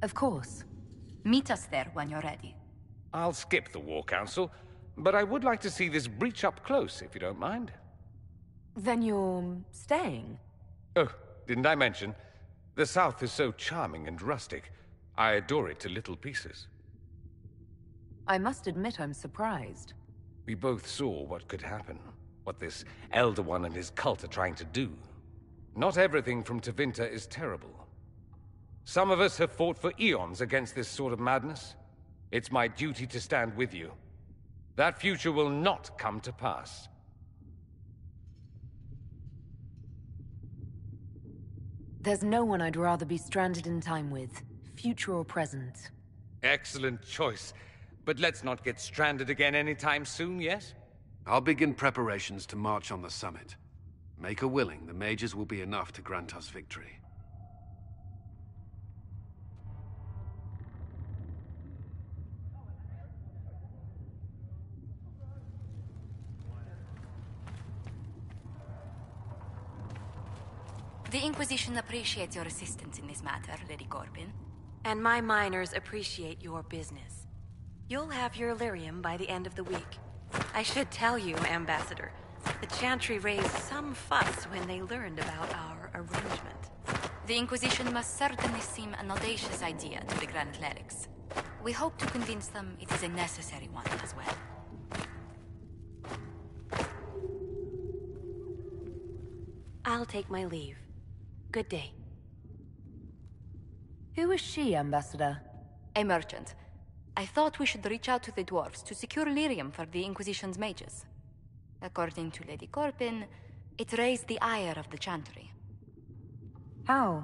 Of course. Meet us there when you're ready. I'll skip the War Council, but I would like to see this breach up close, if you don't mind. Then you're staying? Oh, didn't I mention? The South is so charming and rustic. I adore it to little pieces. I must admit I'm surprised. We both saw what could happen, what this Elder One and his cult are trying to do. Not everything from Tevinter is terrible. Some of us have fought for eons against this sort of madness. It's my duty to stand with you. That future will not come to pass. There's no one I'd rather be stranded in time with, future or present. Excellent choice. But let's not get stranded again anytime soon, yes? I'll begin preparations to march on the summit. Make her willing, the mages will be enough to grant us victory. The Inquisition appreciates your assistance in this matter, Lady Corbin. And my miners appreciate your business. You'll have your lyrium by the end of the week. I should tell you, Ambassador, the Chantry raised some fuss when they learned about our arrangement. The Inquisition must certainly seem an audacious idea to the Grand Clerics. We hope to convince them it is a necessary one as well. I'll take my leave. Good day. Who is she, Ambassador? A merchant. I thought we should reach out to the dwarves to secure lyrium for the Inquisition's mages. According to Lady Corbin, it raised the ire of the Chantry. How?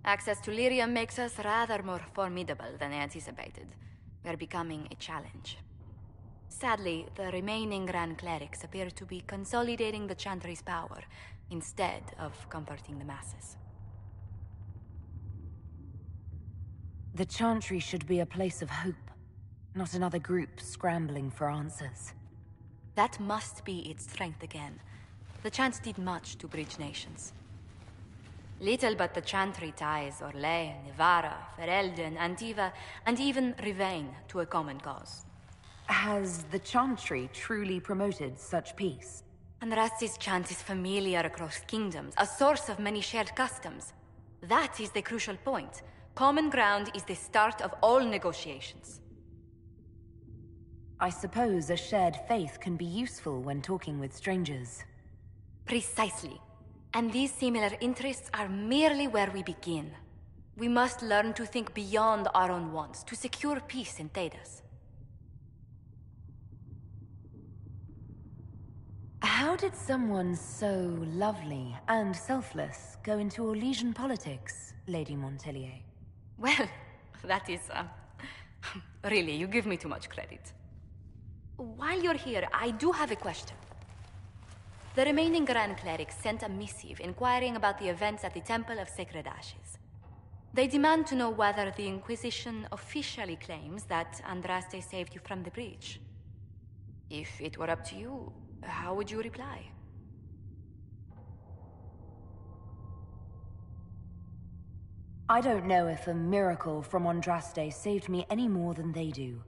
Access to lyrium makes us rather more formidable than anticipated. We're becoming a challenge. Sadly, the remaining Grand Clerics appear to be consolidating the Chantry's power, instead of comforting the masses. The Chantry should be a place of hope, not another group scrambling for answers. That must be its strength again. The Chants did much to bridge nations. Little but the Chantry ties Orlais, Nevarra, Ferelden, Antiva, and even Rivain to a common cause. Has the Chantry truly promoted such peace? Andraste's chant is familiar across kingdoms, a source of many shared customs. That is the crucial point. Common ground is the start of all negotiations. I suppose a shared faith can be useful when talking with strangers. Precisely. And these similar interests are merely where we begin. We must learn to think beyond our own wants, to secure peace in Thedas. How did someone so lovely and selfless go into Orlesian politics, Lady Montelier? Well, that is, really, you give me too much credit. While you're here, I do have a question. The remaining Grand Clerics sent a missive inquiring about the events at the Temple of Sacred Ashes. They demand to know whether the Inquisition officially claims that Andraste saved you from the breach. If it were up to you, how would you reply? I don't know if a miracle from Andraste saved me any more than they do.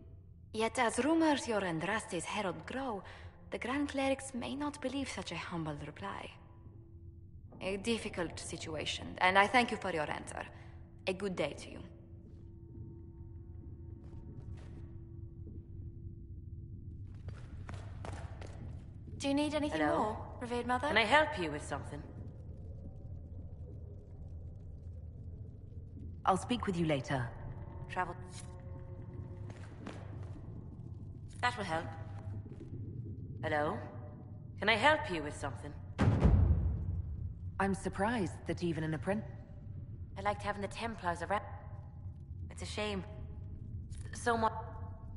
Yet as rumors your Andraste's herald grow, the Grand Clerics may not believe such a humble reply. A difficult situation, and I thank you for your answer. A good day to you. Do you need anything more, Revered Mother? Can I help you with something? I'll speak with you later. Travel. That will help. Hello? Can I help you with something? I'm surprised that even in a print... I liked having the Templars around. It's a shame. So much.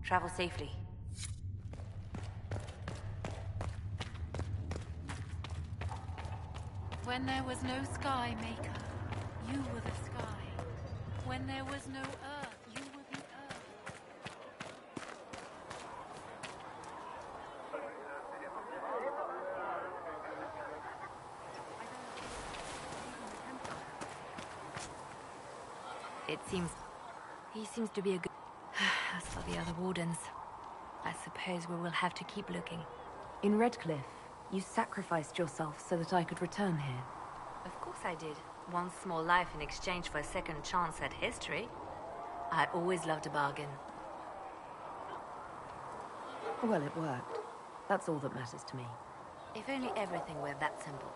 Travel safely. When there was no sky maker, you were the sky. When there was no earth, you were the earth. It seems... he seems to be a good... As for the other wardens, I suppose we will have to keep looking. In Redcliffe, you sacrificed yourself so that I could return here. Of course I did. One small life in exchange for a second chance at history. I always loved a bargain. Well, it worked. That's all that matters to me. If only everything were that simple.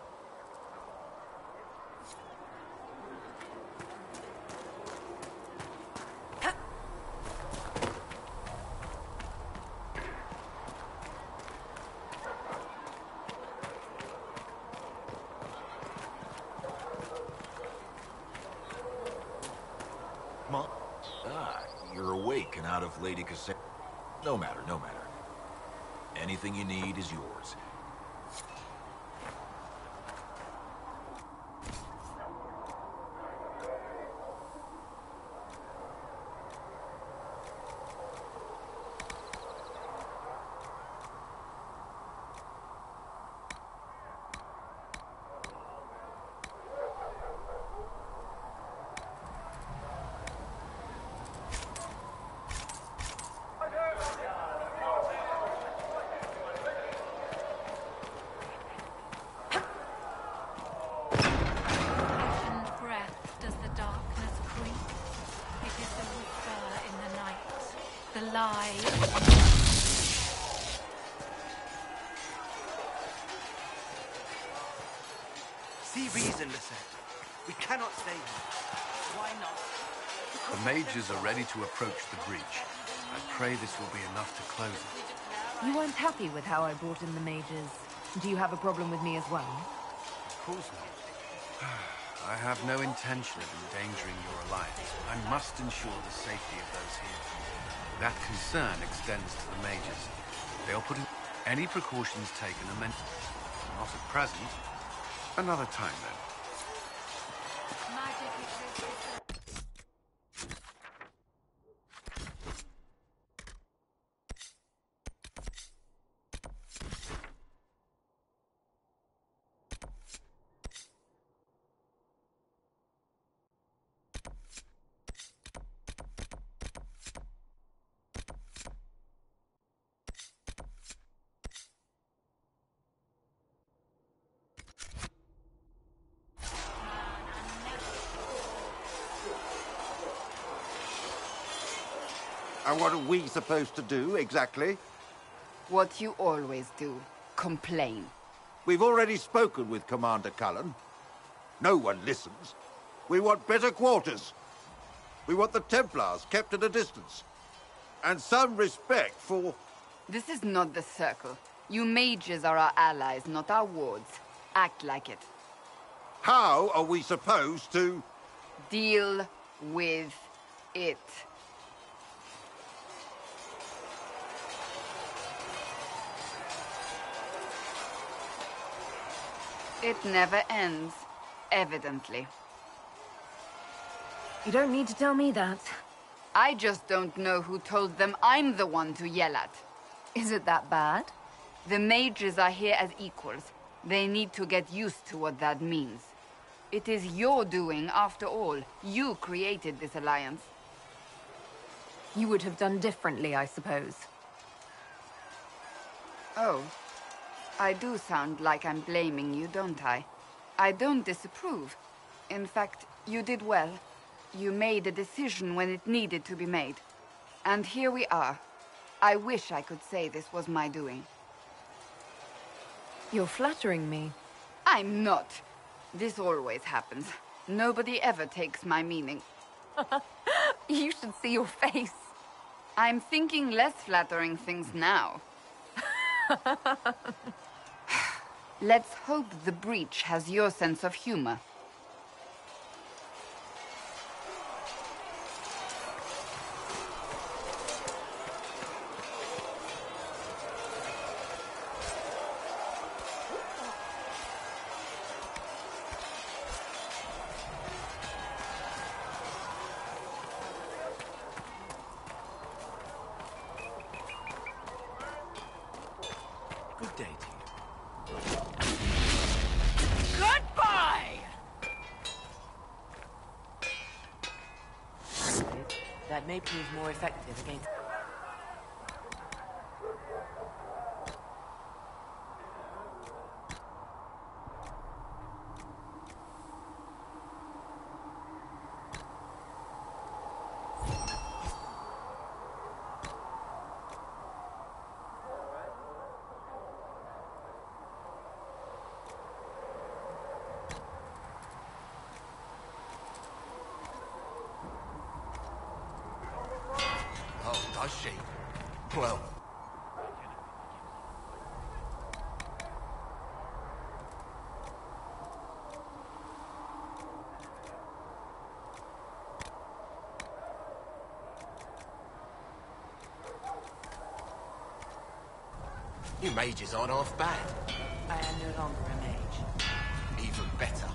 You're awake and out of Lady Cassandra. No matter, no matter. Anything you need is yours. See reason, Lissette. We cannot stay here. Why not? The mages are ready to approach the breach. I pray this will be enough to close it. You weren't happy with how I brought in the mages. Do you have a problem with me as well? Of course not. I have no intention of endangering your alliance. I must ensure the safety of those here. That concern extends to the mages. They'll put in any precautions taken and meant. Not at present. Another time, then. And what are we supposed to do, exactly? What you always do. Complain. We've already spoken with Commander Cullen. No one listens. We want better quarters. We want the Templars kept at a distance. And some respect for... This is not the Circle. You mages are our allies, not our wards. Act like it. How are we supposed to... Deal with it. It never ends, evidently. You don't need to tell me that. I just don't know who told them I'm the one to yell at. Is it that bad? The mages are here as equals. They need to get used to what that means. It is your doing, after all. You created this alliance. You would have done differently, I suppose. Oh. I do sound like I'm blaming you, don't I? I don't disapprove. In fact, you did well. You made a decision when it needed to be made. And here we are. I wish I could say this was my doing. You're flattering me. I'm not. This always happens. Nobody ever takes my meaning. You should see your face. I'm thinking less flattering things now. Let's hope the breach has your sense of humor. Good day to you. Goodbye! That may prove more effective against... You mages aren't half bad. I am no longer a mage. Even better.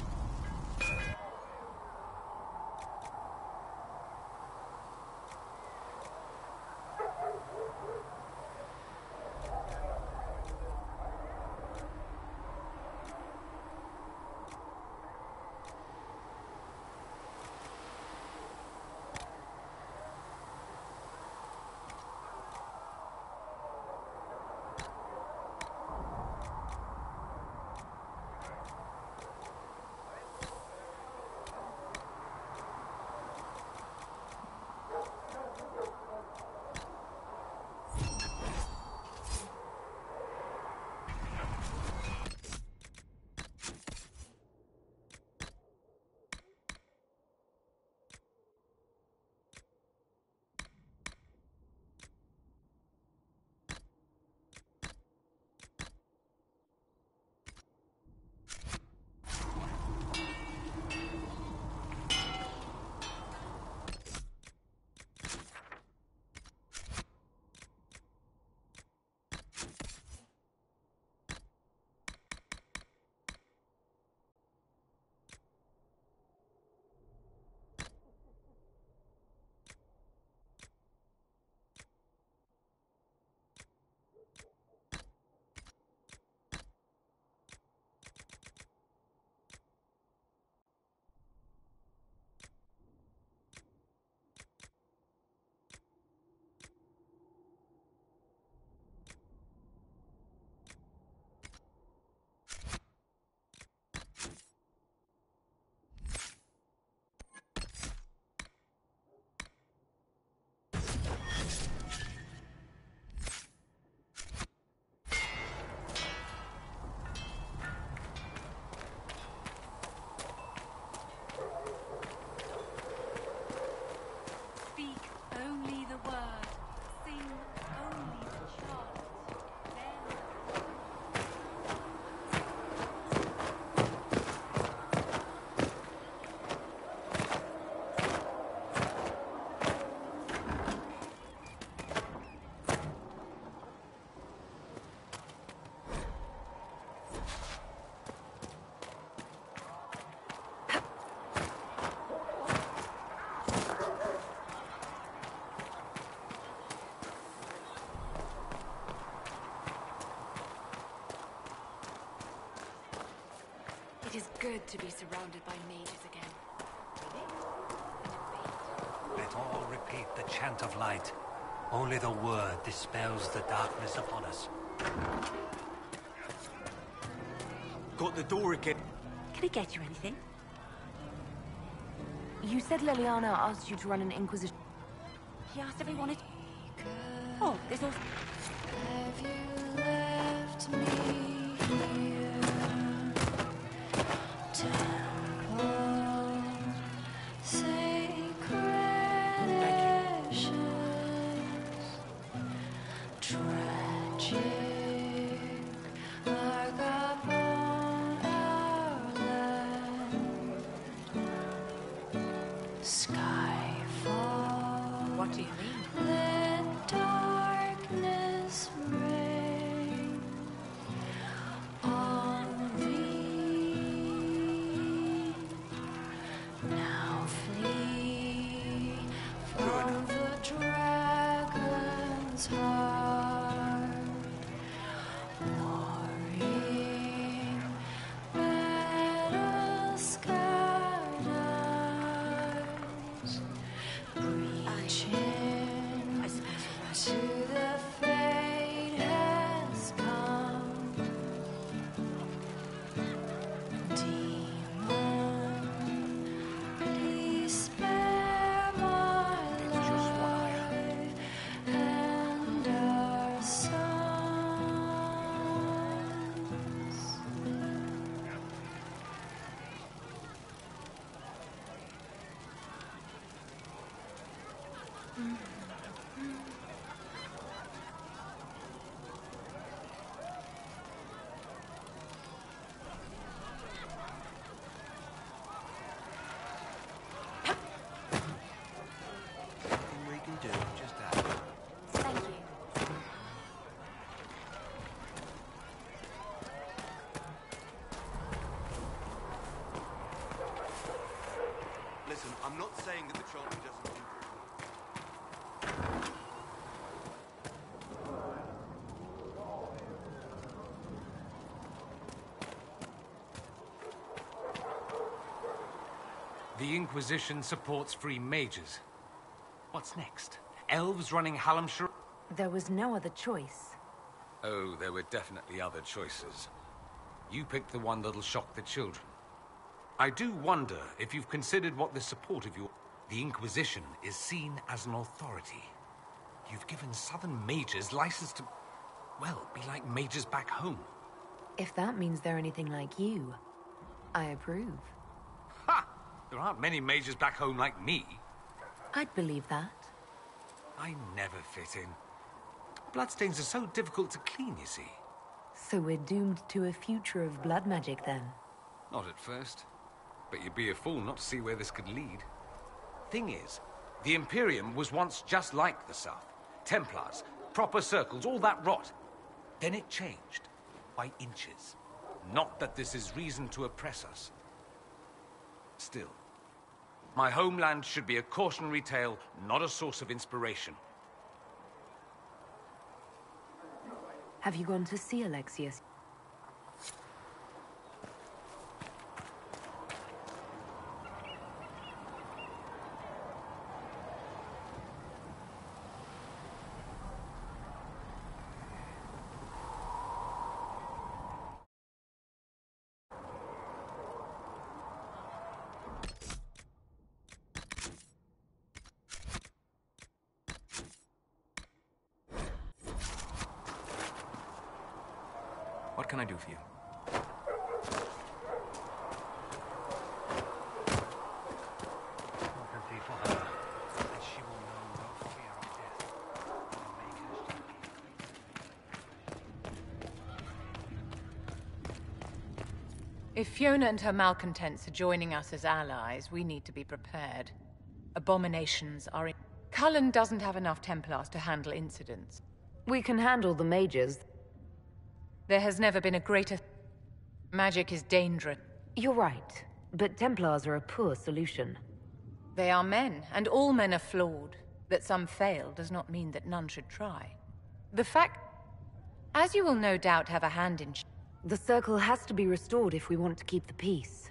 It is good to be surrounded by mages again. Let all repeat the chant of light. Only the word dispels the darkness upon us. Got the door again. Can I get you anything? You said Liliana asked you to run an inquisition. He asked if he wanted... Oh, there's also... Have you left me here? Temple, sacred ashes, tragic, arc upon our land. Skyfall. What do you mean? Let darkness reign on thee. Now flee from the dragon's heart. Warring battle scarred eyes. not saying that the Charlie doesn't do. The Inquisition supports free mages. What's next? Elves running Hallamshire? There was no other choice. Oh, there were definitely other choices. You picked the one that'll shock the children. I do wonder if you've considered what the support of the Inquisition is seen as an authority. You've given Southern mages license to, well, be like mages back home. If that means they're anything like you, I approve. Ha! There aren't many mages back home like me. I'd believe that. I never fit in. Bloodstains are so difficult to clean, you see. So we're doomed to a future of blood magic, then? Not at first. But you'd be a fool not to see where this could lead. Thing is, the Imperium was once just like the South. Templars, proper circles, all that rot. Then it changed. By inches. Not that this is reason to oppress us. Still, my homeland should be a cautionary tale, not a source of inspiration. Have you gone to see Alexius? What can I do for you? If Fiona and her malcontents are joining us as allies, we need to be prepared. Abominations are in... Cullen doesn't have enough Templars to handle incidents. We can handle the mages. There has never been a greater... Magic is dangerous. You're right, but Templars are a poor solution. They are men, and all men are flawed. That some fail does not mean that none should try. The fact... As you will no doubt have a hand in... The circle has to be restored if we want to keep the peace.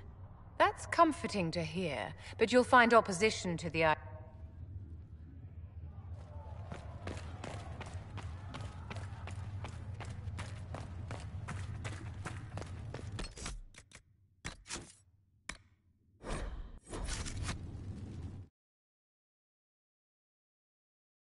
That's comforting to hear, but you'll find opposition to the...